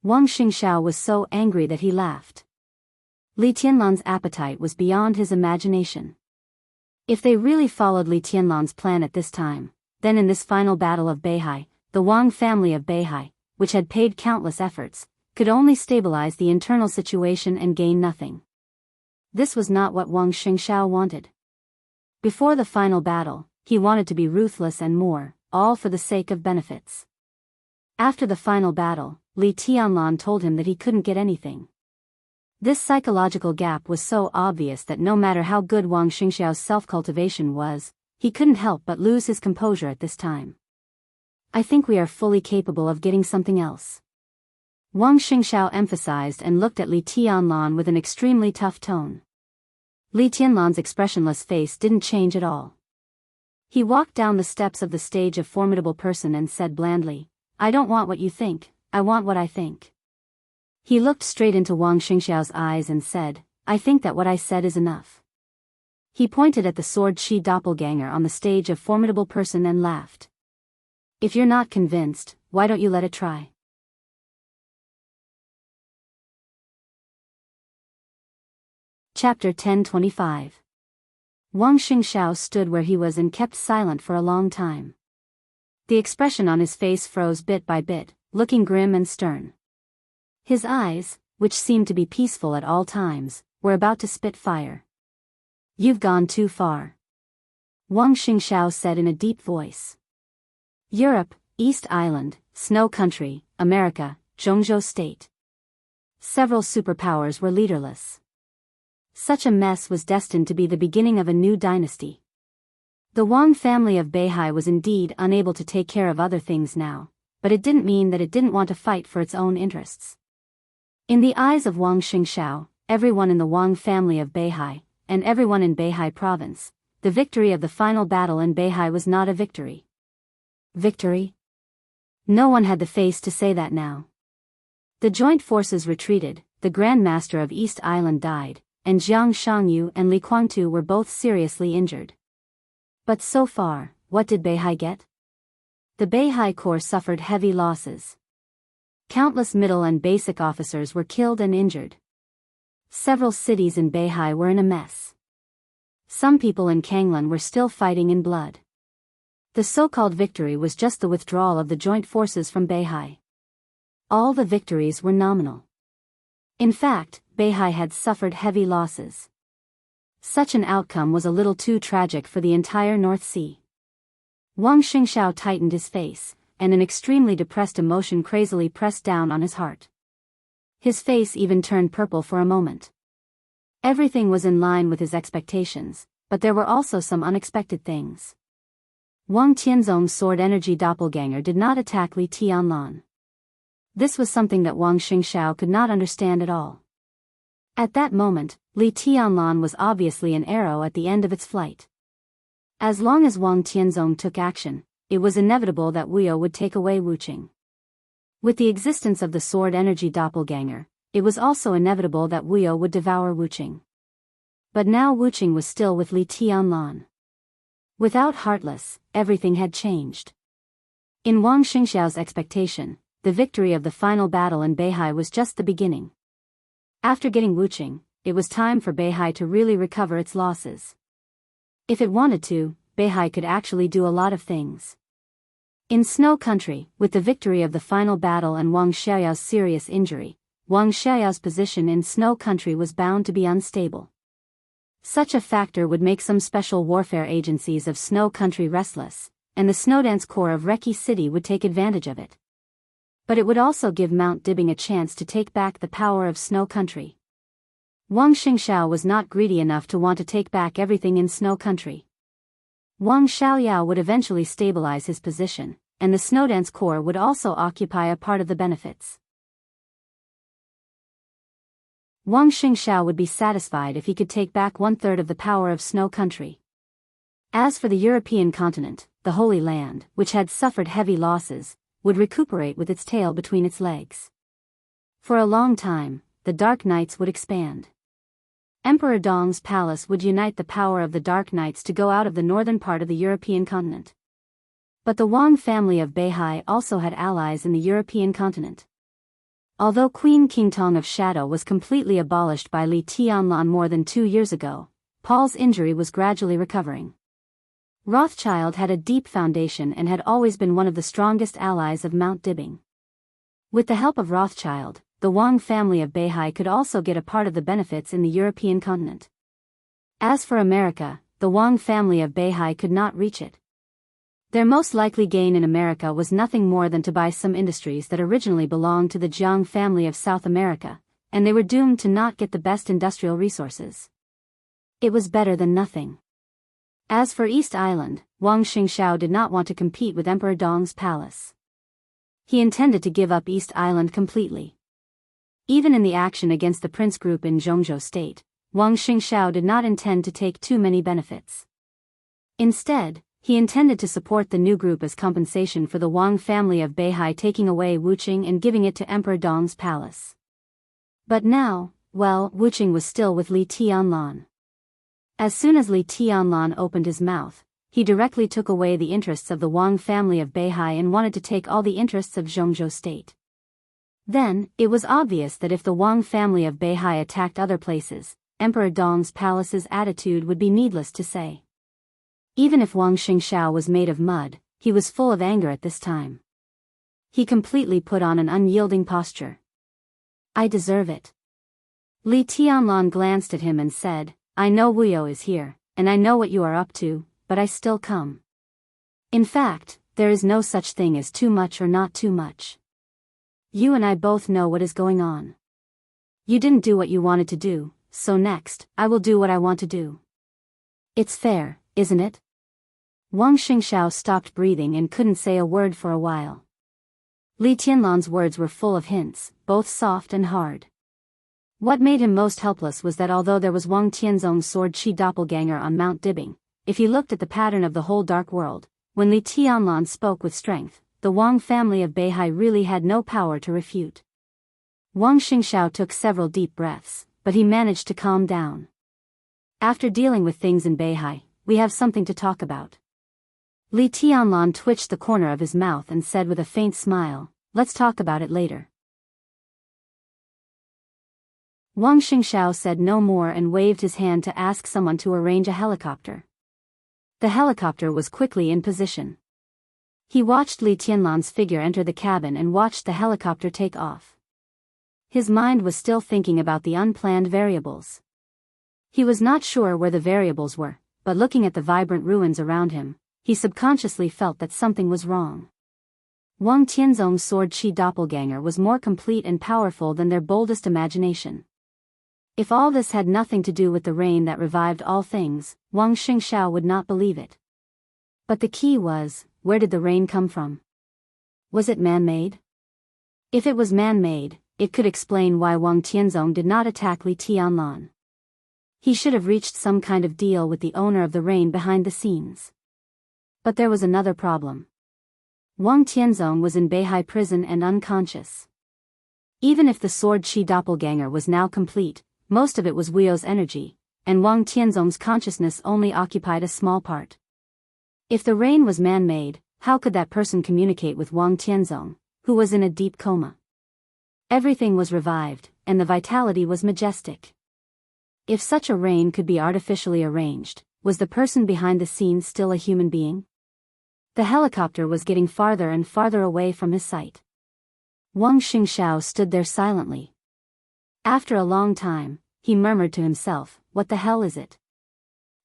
Wang Xingxiao was so angry that he laughed. Li Tianlan's appetite was beyond his imagination. If they really followed Li Tianlan's plan at this time, then in this final battle of Beihai, the Wang family of Beihai, which had paid countless efforts, could only stabilize the internal situation and gain nothing. This was not what Wang Xianxia wanted. Before the final battle, he wanted to be ruthless and more, all for the sake of benefits. After the final battle, Li Tianlan told him that he couldn't get anything. This psychological gap was so obvious that no matter how good Wang Xianxia's self-cultivation was, he couldn't help but lose his composure at this time. I think we are fully capable of getting something else. Wang Xianxia emphasized and looked at Li Tianlan with an extremely tough tone. Li Tianlan's expressionless face didn't change at all. He walked down the steps of the stage of formidable person and said blandly, "I don't want what you think, I want what I think." He looked straight into Wang Xianxia's eyes and said, "I think that what I said is enough." He pointed at the sword Shi doppelganger on the stage of formidable person and laughed. "If you're not convinced, why don't you let it try?" Chapter 10:25. Wang Xianxia stood where he was and kept silent for a long time. The expression on his face froze bit by bit, looking grim and stern. His eyes, which seemed to be peaceful at all times, were about to spit fire. "You've gone too far," Wang Xianxia said in a deep voice. Europe, East Island, Snow Country, America, Jianghu State. Several superpowers were leaderless. Such a mess was destined to be the beginning of a new dynasty. The Wang family of Beihai was indeed unable to take care of other things now, but it didn't mean that it didn't want to fight for its own interests. In the eyes of Wang Xianxia, everyone in the Wang family of Beihai, and everyone in Beihai province, the victory of the final battle in Beihai was not a victory. Victory? No one had the face to say that now. The joint forces retreated, the Grand Master of East Island died, and Jianghu and Li Guangtu were both seriously injured. But so far, what did Beihai get? The Beihai Corps suffered heavy losses. Countless middle and basic officers were killed and injured. Several cities in Beihai were in a mess. Some people in Kanglan were still fighting in blood. The so-called victory was just the withdrawal of the joint forces from Beihai. All the victories were nominal. In fact, Beihai had suffered heavy losses. Such an outcome was a little too tragic for the entire North Sea. Wang Xianxia tightened his face, and an extremely depressed emotion crazily pressed down on his heart. His face even turned purple for a moment. Everything was in line with his expectations, but there were also some unexpected things. Wang Tianzong's sword energy doppelganger did not attack Li Tianlan. This was something that Wang Xianxia could not understand at all. At that moment, Li Tianlan was obviously an arrow at the end of its flight. As long as Wang Tianzong took action, it was inevitable that Wuyo would take away Wuqing. With the existence of the sword energy doppelganger, it was also inevitable that Wuyo would devour Wuqing. But now Wuqing was still with Li Tianlan. Without Heartless, everything had changed. In Wang Xianxia's expectation, the victory of the final battle in Beihai was just the beginning. After getting Wuqing, it was time for Beihai to really recover its losses. If it wanted to, Beihai could actually do a lot of things. In Snow Country, with the victory of the final battle and Wang Xiaoyao's serious injury, Wang Xiaoyao's position in Snow Country was bound to be unstable. Such a factor would make some special warfare agencies of Snow Country restless, and the Snowdance Corps of Reki City would take advantage of it. But it would also give Mount Dibbing a chance to take back the power of Snow Country. Wang Xianxia was not greedy enough to want to take back everything in Snow Country. Wang Xiaoyao would eventually stabilize his position, and the Snowdance Corps would also occupy a part of the benefits. Wang Xianxia would be satisfied if he could take back 1/3 of the power of Snow Country. As for the European continent, the Holy Land, which had suffered heavy losses, would recuperate with its tail between its legs. For a long time, the Dark Knights would expand. Emperor Dong's palace would unite the power of the Dark Knights to go out of the northern part of the European continent. But the Wang family of Beihai also had allies in the European continent. Although Queen Qingtong of Shadow was completely abolished by Li Tianlan more than 2 years ago, Paul's injury was gradually recovering. Rothschild had a deep foundation and had always been one of the strongest allies of Mount Dibing. With the help of Rothschild, the Wang family of Beihai could also get a part of the benefits in the European continent. As for America, the Wang family of Beihai could not reach it. Their most likely gain in America was nothing more than to buy some industries that originally belonged to the Jiang family of South America, and they were doomed to not get the best industrial resources. It was better than nothing. As for East Island, Wang Xingxiao did not want to compete with Emperor Dong's palace. He intended to give up East Island completely. Even in the action against the Prince Group in Jianghu State, Wang Xingxiao did not intend to take too many benefits. Instead, he intended to support the new group as compensation for the Wang family of Beihai taking away Wuqing and giving it to Emperor Dong's palace. But now, well, Wuqing was still with Li Tianlan. As soon as Li Tianlan opened his mouth, he directly took away the interests of the Wang family of Beihai and wanted to take all the interests of Jianghu State. Then, it was obvious that if the Wang family of Beihai attacked other places, Emperor Dong's palace's attitude would be needless to say. Even if Wang Xingxiao was made of mud, he was full of anger at this time. He completely put on an unyielding posture. I deserve it. Li Tianlan glanced at him and said, I know Wuyo is here, and I know what you are up to, but I still come. In fact, there is no such thing as too much or not too much. You and I both know what is going on. You didn't do what you wanted to do, so next, I will do what I want to do. It's fair, isn't it? Wang Xingxiao stopped breathing and couldn't say a word for a while. Li Tianlan's words were full of hints, both soft and hard. What made him most helpless was that although there was Wang Tianzong's sword Qi doppelganger on Mount Dibing, if he looked at the pattern of the whole dark world, when Li Tianlan spoke with strength, the Wang family of Beihai really had no power to refute. Wang Xingxiao took several deep breaths, but he managed to calm down. After dealing with things in Beihai, we have something to talk about. Li Tianlan twitched the corner of his mouth and said with a faint smile, let's talk about it later. Wang Xingxiao said no more and waved his hand to ask someone to arrange a helicopter. The helicopter was quickly in position. He watched Li Tianlan's figure enter the cabin and watched the helicopter take off. His mind was still thinking about the unplanned variables. He was not sure where the variables were, but looking at the vibrant ruins around him, he subconsciously felt that something was wrong. Wang Tianzong's sword Qi doppelganger was more complete and powerful than their boldest imagination. If all this had nothing to do with the rain that revived all things, Wang Xingxiao would not believe it. But the key was, where did the rain come from? Was it man-made? If it was man-made, it could explain why Wang Tianzong did not attack Li Tianlan. He should have reached some kind of deal with the owner of the rain behind the scenes. But there was another problem. Wang Tianzong was in Beihai prison and unconscious. Even if the sword Qi doppelganger was now complete, most of it was Wuyo's energy, and Wang Tianzong's consciousness only occupied a small part. If the rain was man-made, how could that person communicate with Wang Tianzong, who was in a deep coma? Everything was revived, and the vitality was majestic. If such a rain could be artificially arranged, was the person behind the scenes still a human being? The helicopter was getting farther and farther away from his sight. Wang Xingxiao stood there silently. After a long time, he murmured to himself, what the hell is it?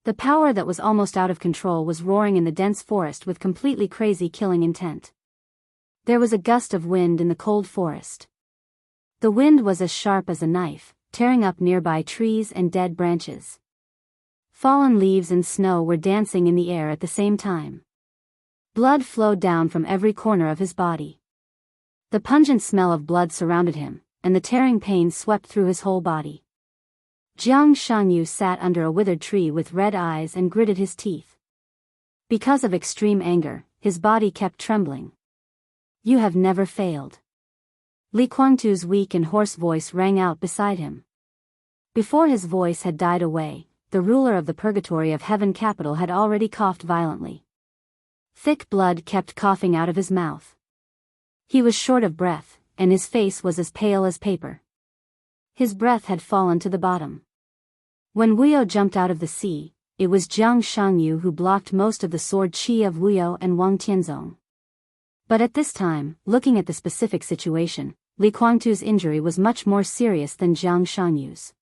The power that was almost out of control was roaring in the dense forest with completely crazy killing intent. There was a gust of wind in the cold forest. The wind was as sharp as a knife, tearing up nearby trees and dead branches. Fallen leaves and snow were dancing in the air at the same time. Blood flowed down from every corner of his body. The pungent smell of blood surrounded him, and the tearing pain swept through his whole body. Jianghu sat under a withered tree with red eyes and gritted his teeth. Because of extreme anger, his body kept trembling. You have never failed. Li Guangtu's weak and hoarse voice rang out beside him. Before his voice had died away, the ruler of the Purgatory of Heaven capital had already coughed violently. Thick blood kept coughing out of his mouth. He was short of breath, and his face was as pale as paper. His breath had fallen to the bottom. When Wuyo jumped out of the sea, it was Jiang Shangyu who blocked most of the sword chi of Wuyo and Wang Tianzong. But at this time, looking at the specific situation, Li Guangtu's injury was much more serious than Jiang Shangyu's.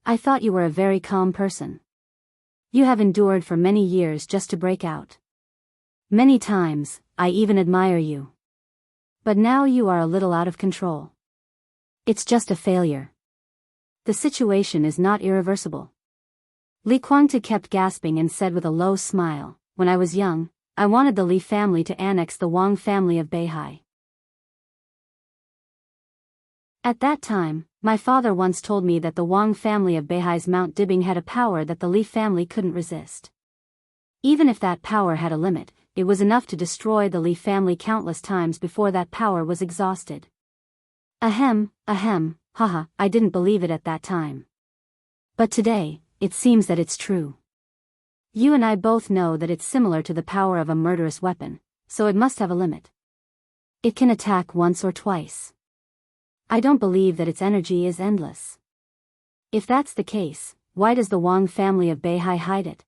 I thought you were a very calm person. You have endured for many years just to break out. Many times, I even admire you. But now you are a little out of control. It's just a failure. The situation is not irreversible. Li Guangtu kept gasping and said with a low smile, when I was young, I wanted the Li family to annex the Wang family of Beihai. At that time, my father once told me that the Wang family of Beihai's Mount Dibing had a power that the Li family couldn't resist. Even if that power had a limit, it was enough to destroy the Li family countless times before that power was exhausted. Ahem, haha, I didn't believe it at that time. But today, it seems that it's true. You and I both know that it's similar to the power of a murderous weapon, so it must have a limit. It can attack once or twice. I don't believe that its energy is endless. If that's the case, why does the Wang family of Beihai hide it?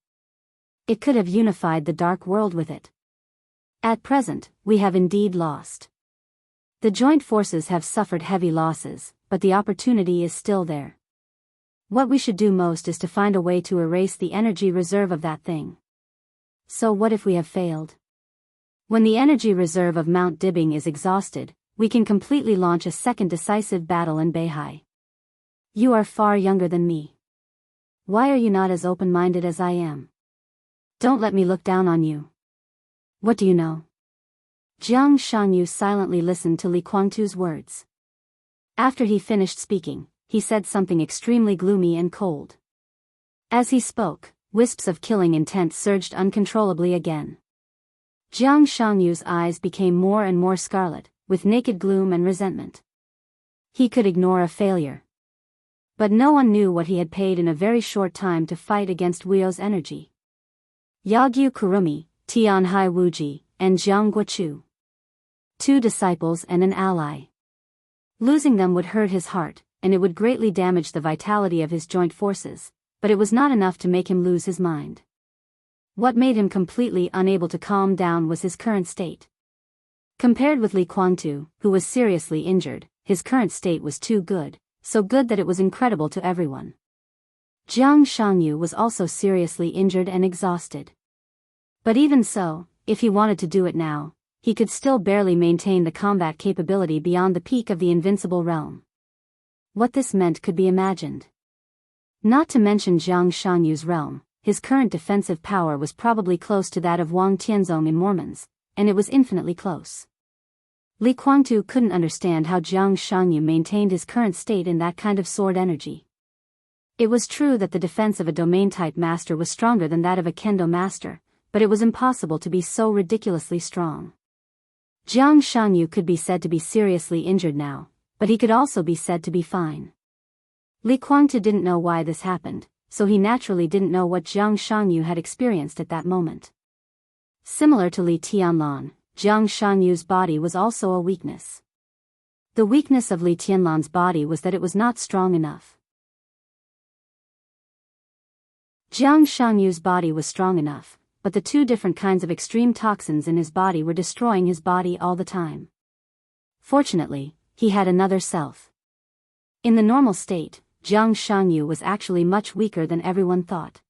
It could have unified the dark world with it. At present, we have indeed lost. The joint forces have suffered heavy losses, but the opportunity is still there. What we should do most is to find a way to erase the energy reserve of that thing. So what if we have failed? When the energy reserve of Mount Dibing is exhausted, we can completely launch a second decisive battle in Beihai. You are far younger than me. Why are you not as open-minded as I am? Don't let me look down on you. What do you know? Jiang Shangyu silently listened to Li Guangtu's words. After he finished speaking, he said something extremely gloomy and cold. As he spoke, wisps of killing intent surged uncontrollably again. Jiang Shangyu's eyes became more and more scarlet, with naked gloom and resentment. He could ignore a failure. But no one knew what he had paid in a very short time to fight against Wuyo's energy. Yagyu Kurumi, Tianhai Wuji, and Jiang Guochu. 2 disciples and an ally. Losing them would hurt his heart, and it would greatly damage the vitality of his joint forces, but it was not enough to make him lose his mind. What made him completely unable to calm down was his current state. Compared with Li Guangtu, who was seriously injured, his current state was too good, so good that it was incredible to everyone. Jiang Shangyu was also seriously injured and exhausted. But even so, if he wanted to do it now, he could still barely maintain the combat capability beyond the peak of the invincible realm. What this meant could be imagined. Not to mention Jiang Shangyu's realm, his current defensive power was probably close to that of Wang Tianzong in Mormons, and it was infinitely close. Li Guangtu couldn't understand how Jiang Shangyu maintained his current state in that kind of sword energy. It was true that the defense of a domain-type master was stronger than that of a kendo master, but it was impossible to be so ridiculously strong. Jiang Shangyu could be said to be seriously injured now, but he could also be said to be fine. Li Guangtu didn't know why this happened, so he naturally didn't know what Jiang Shangyu had experienced at that moment. Similar to Li Tianlan, Jiang Shangyu's body was also a weakness. The weakness of Li Tianlan's body was that it was not strong enough. Jiang Shangyu's body was strong enough, but the 2 different kinds of extreme toxins in his body were destroying his body all the time. Fortunately, he had another self. In the normal state, Jiang Shangyu was actually much weaker than everyone thought.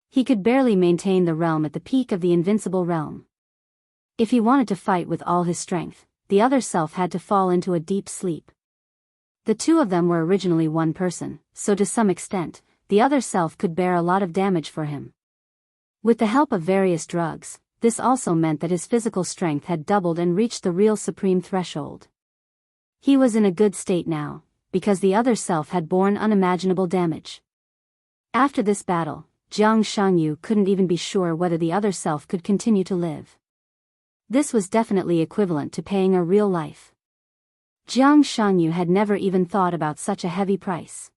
He could barely maintain the realm at the peak of the invincible realm. If he wanted to fight with all his strength, the other self had to fall into a deep sleep. The 2 of them were originally one person, so to some extent, the other self could bear a lot of damage for him. With the help of various drugs, this also meant that his physical strength had doubled and reached the real supreme threshold. He was in a good state now, because the other self had borne unimaginable damage. After this battle, Jiang Shangyu couldn't even be sure whether the other self could continue to live. This was definitely equivalent to paying a real life. Jiang Shangyu had never even thought about such a heavy price.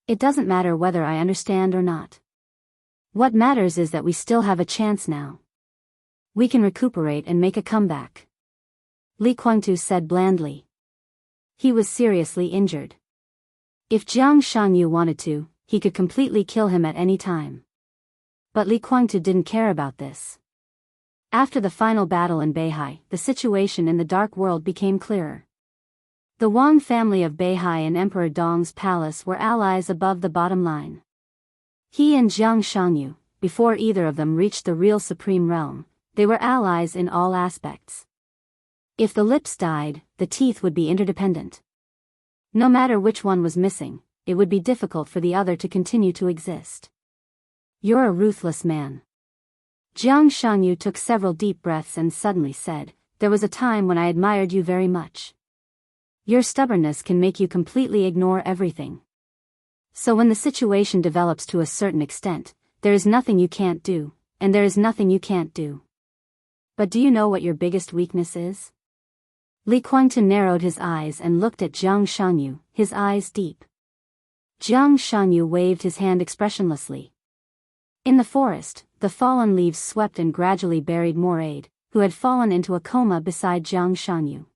It doesn't matter whether I understand or not. What matters is that we still have a chance now. We can recuperate and make a comeback. Li Guangtu said blandly. He was seriously injured. If Jiang Shanyu wanted to, he could completely kill him at any time. But Li Guangtu didn't care about this. After the final battle in Beihai, the situation in the Dark World became clearer. The Wang family of Beihai and Emperor Dong's palace were allies above the bottom line. He and Jiang Shanyu, before either of them reached the real supreme realm, they were allies in all aspects. If the lips died, the teeth would be interdependent. No matter which one was missing, it would be difficult for the other to continue to exist. You're a ruthless man. Jiang Shanyu took several deep breaths and suddenly said, there was a time when I admired you very much. Your stubbornness can make you completely ignore everything. So when the situation develops to a certain extent, there is nothing you can't do, and there is nothing you can't do. But do you know what your biggest weakness is? Li Guangtu narrowed his eyes and looked at Jiang Shanyu, his eyes deep. Jiang Shanyu waved his hand expressionlessly. In the forest, the fallen leaves swept and gradually buried Moraid, who had fallen into a coma beside Jiang Shanyu.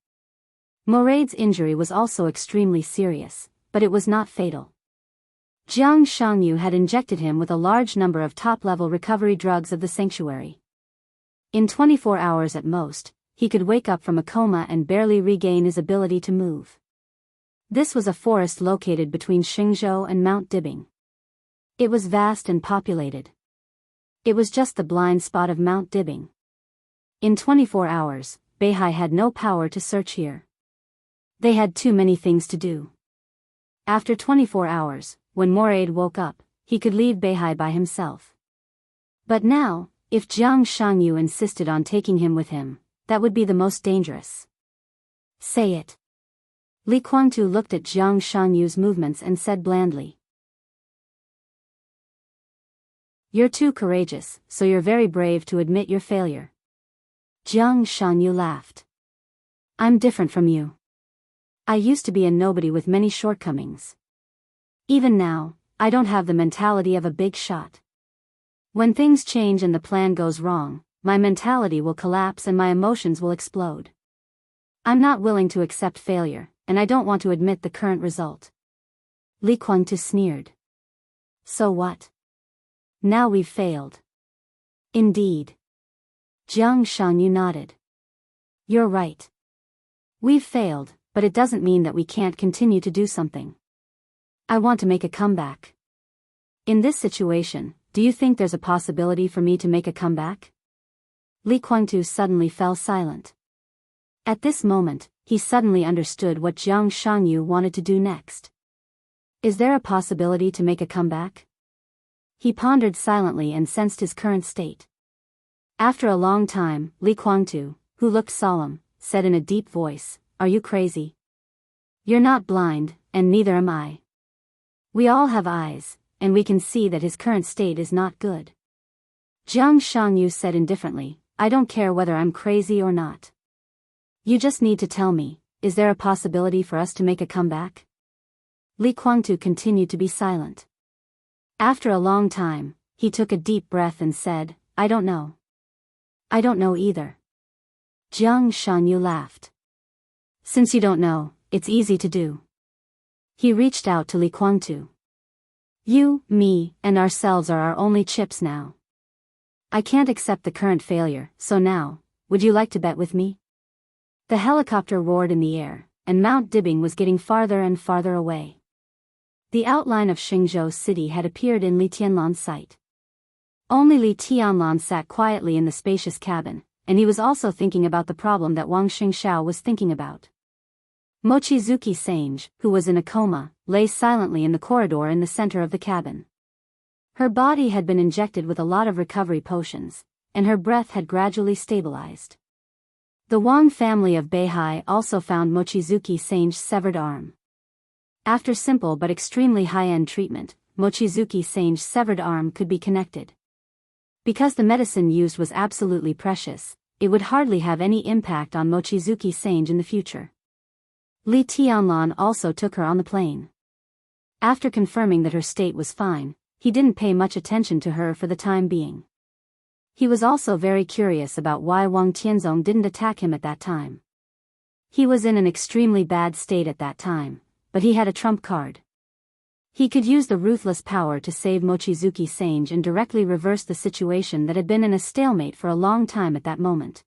Moraid's injury was also extremely serious, but it was not fatal. Jiang Shanyu had injected him with a large number of top-level recovery drugs of the sanctuary. In 24 hours at most, he could wake up from a coma and barely regain his ability to move. This was a forest located between Xingzhou and Mount Dibing. It was vast and populated. It was just the blind spot of Mount Dibing. In 24 hours, Beihai had no power to search here. They had too many things to do. After 24 hours, when Moraid woke up, he could leave Beihai by himself. But now, if Jiang Shanyu insisted on taking him with him, that would be the most dangerous. Say it. Li Guangtu looked at Jiang Shanyu's movements and said blandly. You're too courageous, so you're very brave to admit your failure. Jiang Shanyu laughed. I'm different from you. I used to be a nobody with many shortcomings. Even now, I don't have the mentality of a big shot. When things change and the plan goes wrong, my mentality will collapse and my emotions will explode. I'm not willing to accept failure, and I don't want to admit the current result. Li Guangtu sneered. So what? Now we've failed. Indeed. Jiang Shanyu nodded. You're right. We've failed, but it doesn't mean that we can't continue to do something. I want to make a comeback. In this situation, do you think there's a possibility for me to make a comeback? Li Guangtu suddenly fell silent. At this moment, he suddenly understood what Jiang Shanyu wanted to do next. Is there a possibility to make a comeback? He pondered silently and sensed his current state. After a long time, Li Guangtu, who looked solemn, said in a deep voice, Are you crazy? You're not blind, and neither am I. We all have eyes, and we can see that his current state is not good. Jiang Shanyu said indifferently, I don't care whether I'm crazy or not. You just need to tell me, is there a possibility for us to make a comeback? Li Guangtu continued to be silent. After a long time, he took a deep breath and said, I don't know. I don't know either. Jiang Shanyu laughed. Since you don't know, it's easy to do. He reached out to Li Guangtu. You, me, and ourselves are our only chips now. I can't accept the current failure, so now, would you like to bet with me? The helicopter roared in the air, and Mount Dibing was getting farther and farther away. The outline of Xingzhou city had appeared in Li Tianlan's sight. Only Li Tianlan sat quietly in the spacious cabin, and he was also thinking about the problem that Wang Xingxiao was thinking about. Mochizuki Sange, who was in a coma, lay silently in the corridor in the center of the cabin. Her body had been injected with a lot of recovery potions, and her breath had gradually stabilized. The Wang family of Beihai also found Mochizuki Sange's severed arm. After simple but extremely high-end treatment, Mochizuki Sange's severed arm could be connected. Because the medicine used was absolutely precious, it would hardly have any impact on Mochizuki Sange in the future. Li Tianlan also took her on the plane. After confirming that her state was fine, he didn't pay much attention to her for the time being. He was also very curious about why Wang Tianzong didn't attack him at that time. He was in an extremely bad state at that time, but he had a trump card. He could use the ruthless power to save Mochizuki Xianxia and directly reverse the situation that had been in a stalemate for a long time at that moment.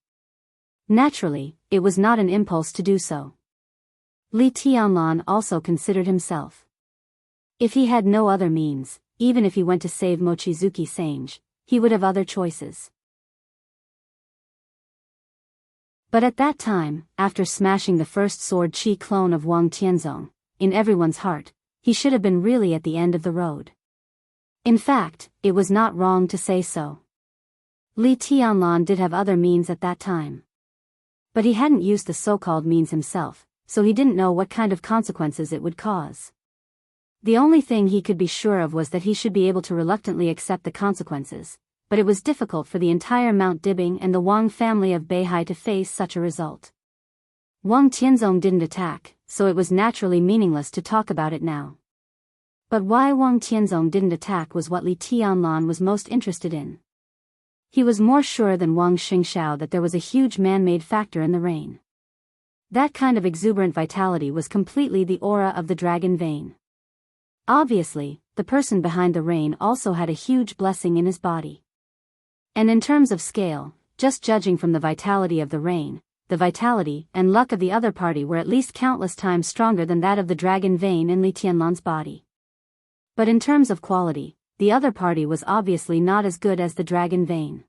Naturally, it was not an impulse to do so. Li Tianlan also considered himself. If he had no other means, even if he went to save Mochizuki Xianxia, he would have other choices. But at that time, after smashing the first sword chi clone of Wang Tianzong, in everyone's heart, he should have been really at the end of the road. In fact, it was not wrong to say so. Li Tianlan did have other means at that time. But he hadn't used the so-called means himself, so he didn't know what kind of consequences it would cause. The only thing he could be sure of was that he should be able to reluctantly accept the consequences, but it was difficult for the entire Mount Dibing and the Wang family of Beihai to face such a result. Wang Tianzong didn't attack, so it was naturally meaningless to talk about it now. But why Wang Tianzong didn't attack was what Li Tianlan was most interested in. He was more sure than Wang Xingxiao that there was a huge man-made factor in the rain. That kind of exuberant vitality was completely the aura of the dragon vein. Obviously, the person behind the rain also had a huge blessing in his body. And in terms of scale, just judging from the vitality of the rain, the vitality and luck of the other party were at least countless times stronger than that of the dragon vein in Li Tianlan's body. But in terms of quality, the other party was obviously not as good as the dragon vein.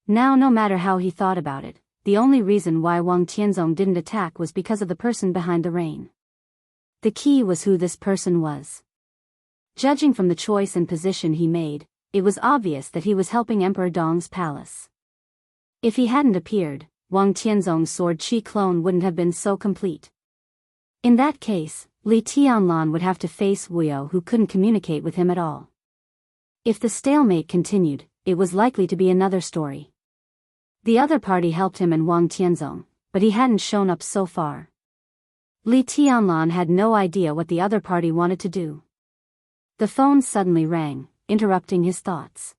Now, no matter how he thought about it, the only reason why Wang Tianzong didn't attack was because of the person behind the rain. The key was who this person was. Judging from the choice and position he made, it was obvious that he was helping Emperor Dong's palace. If he hadn't appeared, Wang Tianzong's sword chi clone wouldn't have been so complete. In that case, Li Tianlan would have to face Wuyo, who couldn't communicate with him at all. If the stalemate continued, it was likely to be another story. The other party helped him and Wang Tianzong, but he hadn't shown up so far. Li Tianlan had no idea what the other party wanted to do. The phone suddenly rang, interrupting his thoughts.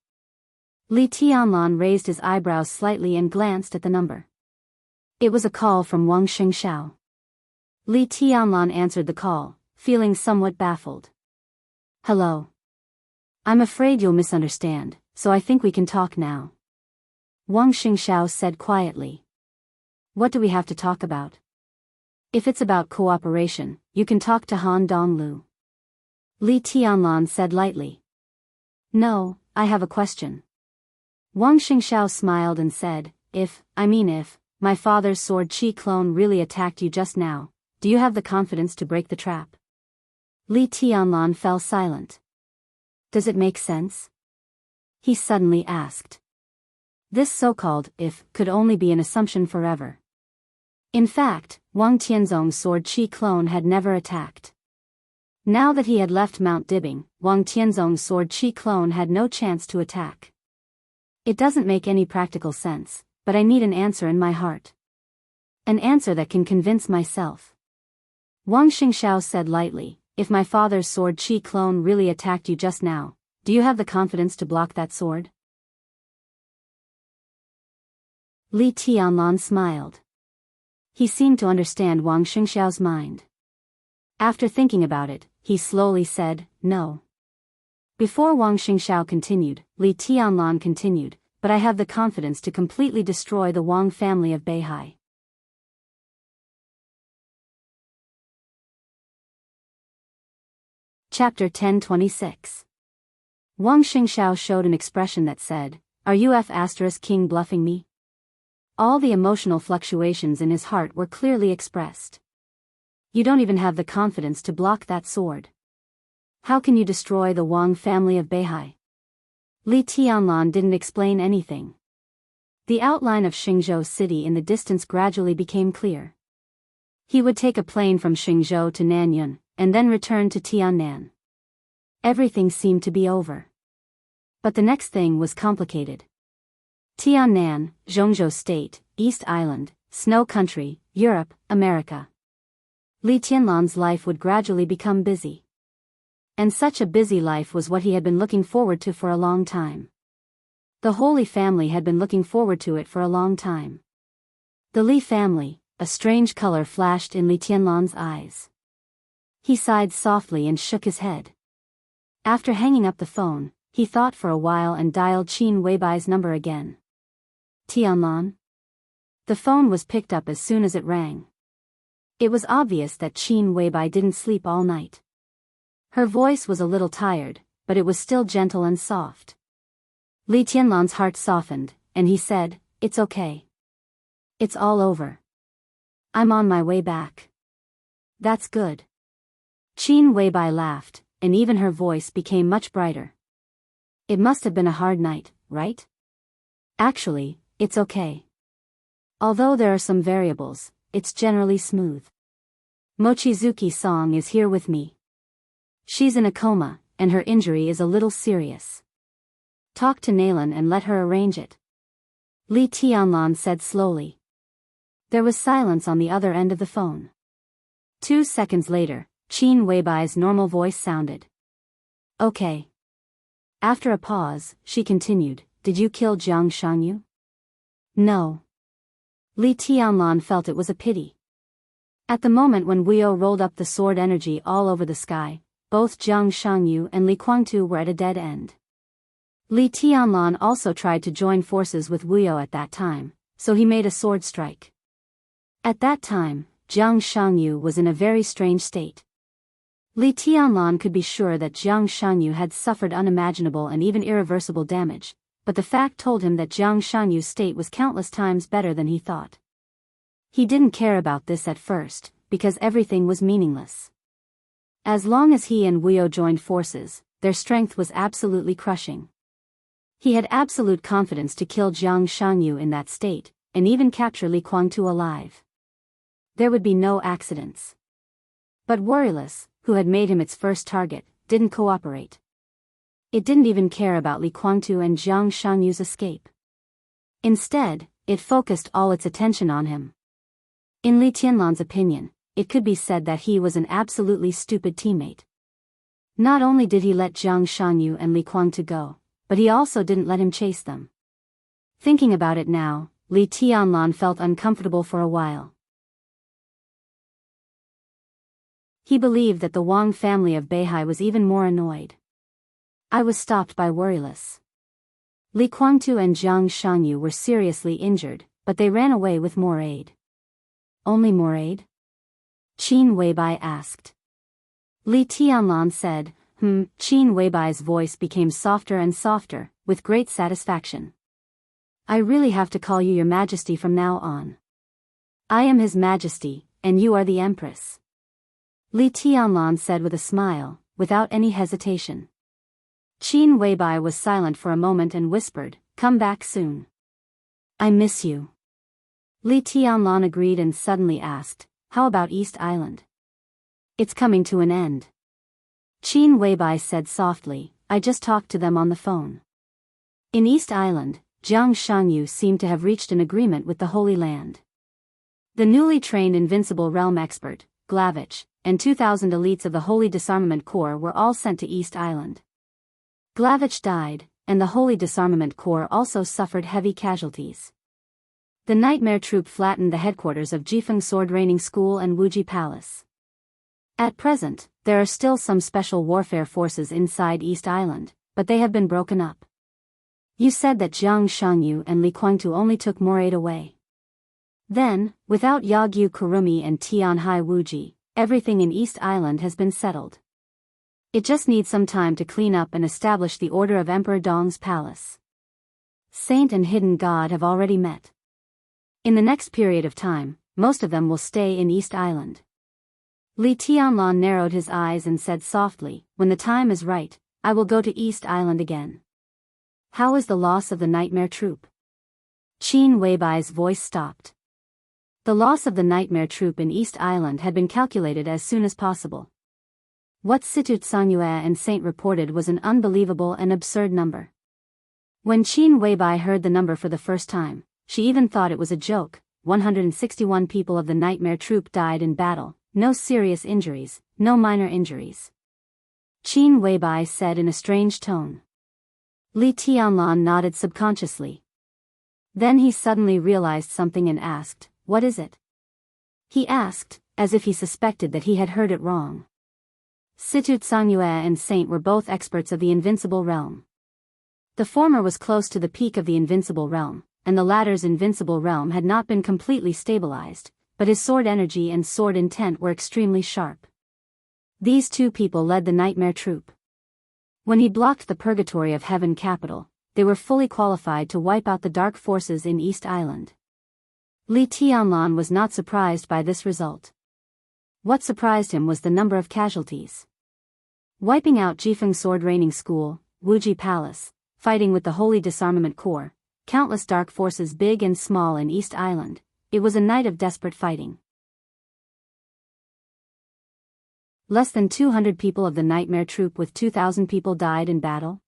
Li Tianlan raised his eyebrows slightly and glanced at the number. It was a call from Wang Xingxiao. Li Tianlan answered the call, feeling somewhat baffled. Hello. I'm afraid you'll misunderstand, so I think we can talk now. Wang Xingxiao said quietly. What do we have to talk about? If it's about cooperation, you can talk to Han Donglu. Li Tianlan said lightly. No, I have a question. Wang Xingxiao smiled and said, if my father's sword chi clone really attacked you just now, do you have the confidence to break the trap? Li Tianlan fell silent. Does it make sense? He suddenly asked. This so-called if could only be an assumption forever. In fact, Wang Tianzong's sword chi clone had never attacked. Now that he had left Mount Dibing, Wang Tianzong's sword chi clone had no chance to attack. It doesn't make any practical sense, but I need an answer in my heart. An answer that can convince myself. Wang Xingxiao said lightly, if my father's sword chi clone really attacked you just now, do you have the confidence to block that sword? Li Tianlan smiled. He seemed to understand Wang Xingxiao's mind. After thinking about it, he slowly said, no. Before Wang Xingxiao continued, Li Tianlan continued, but I have the confidence to completely destroy the Wang family of Beihai. Chapter 1026. Wang Xingxiao showed an expression that said, are you *king bluffing me? All the emotional fluctuations in his heart were clearly expressed. You don't even have the confidence to block that sword. How can you destroy the Wang family of Beihai? Li Tianlan didn't explain anything. The outline of Xingzhou city in the distance gradually became clear. He would take a plane from Xingzhou to Nanyun, and then return to Tiannan. Everything seemed to be over. But the next thing was complicated. Tiannan, Zhongzhou State, East Island, Snow Country, Europe, America. Li Tianlan's life would gradually become busy. And such a busy life was what he had been looking forward to for a long time. The Holy Family had been looking forward to it for a long time. The Li family, a strange color flashed in Li Tianlan's eyes. He sighed softly and shook his head. After hanging up the phone, he thought for a while and dialed Qin Weibai's number again. Tianlan? The phone was picked up as soon as it rang. It was obvious that Qin Weibai didn't sleep all night. Her voice was a little tired, but it was still gentle and soft. Li Tianlan's heart softened, and he said, "It's okay. It's all over. I'm on my way back." "That's good." Qin Weibai laughed, and even her voice became much brighter. "It must have been a hard night, right?" "Actually, it's okay. Although there are some variables, it's generally smooth. Mochizuki-san is here with me. She's in a coma, and her injury is a little serious. Talk to Nalan and let her arrange it." Li Tianlan said slowly. There was silence on the other end of the phone. 2 seconds later, Qin Weibai's normal voice sounded. "Okay." After a pause, she continued, "Did you kill Jiang Xianxia?" "No." Li Tianlan felt it was a pity. At the moment when Wuyo rolled up the sword energy all over the sky, both Jiang Xianxia and Li Guangtu were at a dead end. Li Tianlan also tried to join forces with Wuyo at that time, so he made a sword strike. At that time, Jiang Xianxia was in a very strange state. Li Tianlan could be sure that Jiang Xianxia had suffered unimaginable and even irreversible damage, but the fact told him that Jiang Xianxu's state was countless times better than he thought. He didn't care about this at first, because everything was meaningless. As long as he and Wuyo joined forces, their strength was absolutely crushing. He had absolute confidence to kill Jiang Xianxia in that state, and even capture Li Guangtu alive. There would be no accidents. But Worryless, who had made him its first target, didn't cooperate. It didn't even care about Li Guangtu and Jiang Xianxu's escape. Instead, it focused all its attention on him. In Li Tianlan's opinion, it could be said that he was an absolutely stupid teammate. Not only did he let Jiang Xianxia and Li Guangtu go, but he also didn't let him chase them. Thinking about it now, Li Tianlan felt uncomfortable for a while. He believed that the Wang family of Beihai was even more annoyed. "I was stopped by Worryless. Li Guangtu and Jiang Xianxia were seriously injured, but they ran away with more aid." "Only more aid?" Qin Weibai asked. Li Tianlan said, Qin Weibai's voice became softer and softer, with great satisfaction. "I really have to call you Your Majesty from now on. I am His Majesty, and you are the Empress." Li Tianlan said with a smile, without any hesitation. Qin Weibai was silent for a moment and whispered, "Come back soon. I miss you." Li Tianlan agreed and suddenly asked, "How about East Island?" "It's coming to an end." Qin Weibai said softly, "I just talked to them on the phone." In East Island, Jiang Xianxia seemed to have reached an agreement with the Holy Land. The newly trained Invincible Realm expert, Glavich, and 2,000 elites of the Holy Disarmament Corps were all sent to East Island. Glavich died, and the Holy Disarmament Corps also suffered heavy casualties. The Nightmare Troop flattened the headquarters of Jifeng Sword Training School and Wuji Palace. At present, there are still some special warfare forces inside East Island, but they have been broken up. "You said that Jiang Xianxia and Li Guangtu only took more aid away. Then, without Yagyu Kurumi and Tianhai Wuji, everything in East Island has been settled. It just needs some time to clean up and establish the order of Emperor Dong's palace. Saint and Hidden God have already met. In the next period of time, most of them will stay in East Island." Li Tianlan narrowed his eyes and said softly, "When the time is right, I will go to East Island again." "How is the loss of the Nightmare Troop?" Qin Weibai's voice stopped. The loss of the Nightmare Troop in East Island had been calculated as soon as possible. What Situ Tsanyue and Saint reported was an unbelievable and absurd number. When Qin Weibai heard the number for the first time, she even thought it was a joke. 161 people of the Nightmare Troop died in battle. No serious injuries, no minor injuries. Qin Weibai said in a strange tone. Li Tianlan nodded subconsciously. Then he suddenly realized something and asked, "What is it?" he asked, as if he suspected that he had heard it wrong. Situ Tsang and Saint were both experts of the invincible realm. The former was close to the peak of the invincible realm, and the latter's invincible realm had not been completely stabilized, but his sword energy and sword intent were extremely sharp. These two people led the nightmare troop. When he blocked the purgatory of Heaven capital, they were fully qualified to wipe out the dark forces in East Island. Li Tianlan was not surprised by this result. What surprised him was the number of casualties. Wiping out Jifeng Sword Raining School, Wuji Palace, fighting with the Holy Disarmament Corps, countless dark forces big and small in East Island, it was a night of desperate fighting. Less than 200 people of the Nightmare Troop with 2,000 people died in battle.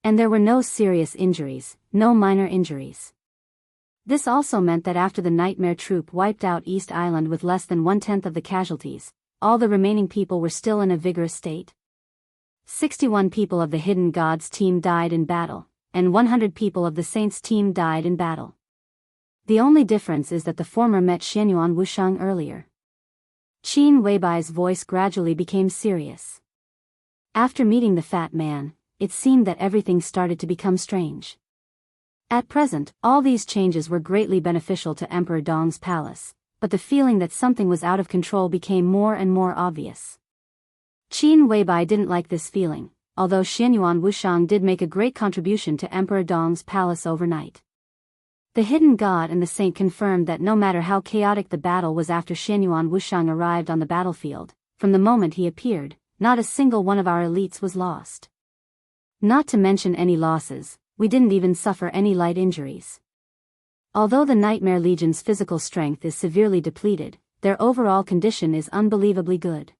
And there were no serious injuries, no minor injuries. This also meant that after the Nightmare Troop wiped out East Island with less than 1/10 of the casualties, all the remaining people were still in a vigorous state. 61 people of the Hidden Gods team died in battle, and 100 people of the Saints team died in battle. The only difference is that the former met Xianyuan Wushang earlier. Qin Weibai's voice gradually became serious. After meeting the fat man, it seemed that everything started to become strange. At present, all these changes were greatly beneficial to Emperor Dong's palace, but the feeling that something was out of control became more and more obvious. Qin Weibai didn't like this feeling, although Xianyuan Wushang did make a great contribution to Emperor Dong's palace overnight. The Hidden God and the Saint confirmed that no matter how chaotic the battle was after Xianyuan Wushang arrived on the battlefield, from the moment he appeared, not a single one of our elites was lost. Not to mention any losses, we didn't even suffer any light injuries. Although the Nightmare Legion's physical strength is severely depleted, their overall condition is unbelievably good.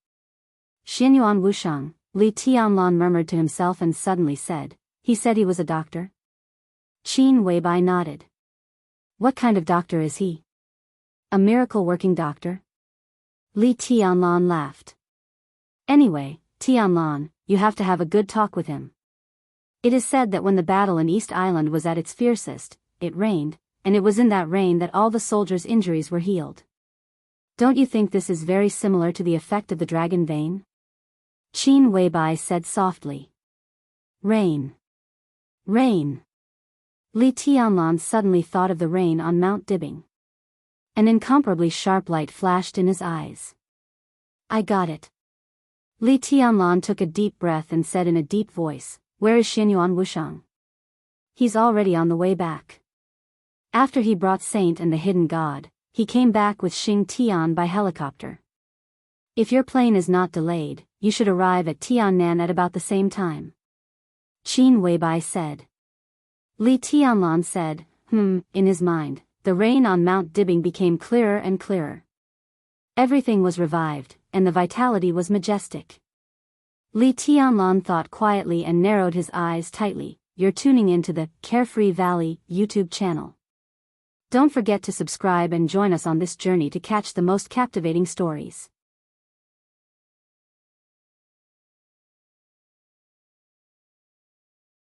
Xianyuan Wushang, Li Tianlan murmured to himself and suddenly said, "He said he was a doctor?" Qin Weibai nodded. "What kind of doctor is he? A miracle-working doctor?" Li Tianlan laughed. "Anyway, Tianlan, you have to have a good talk with him. It is said that when the battle in East Island was at its fiercest, it rained, and it was in that rain that all the soldiers' injuries were healed. Don't you think this is very similar to the effect of the dragon vein?" Qin Weibai said softly. "Rain. Rain." Li Tianlan suddenly thought of the rain on Mount Dibing. An incomparably sharp light flashed in his eyes. "I got it." Li Tianlan took a deep breath and said in a deep voice, "Where is Xianyuan Wushang?" "He's already on the way back. After he brought Saint and the Hidden God, he came back with Xing Tian by helicopter. If your plane is not delayed, you should arrive at Tiannan at about the same time." Qin Weibai said. Li Tianlan said, in his mind. The rain on Mount Dibing became clearer and clearer. Everything was revived, and the vitality was majestic. Li Tianlan thought quietly and narrowed his eyes tightly. "You're tuning into the Carefree Valley YouTube channel. Don't forget to subscribe and join us on this journey to catch the most captivating stories.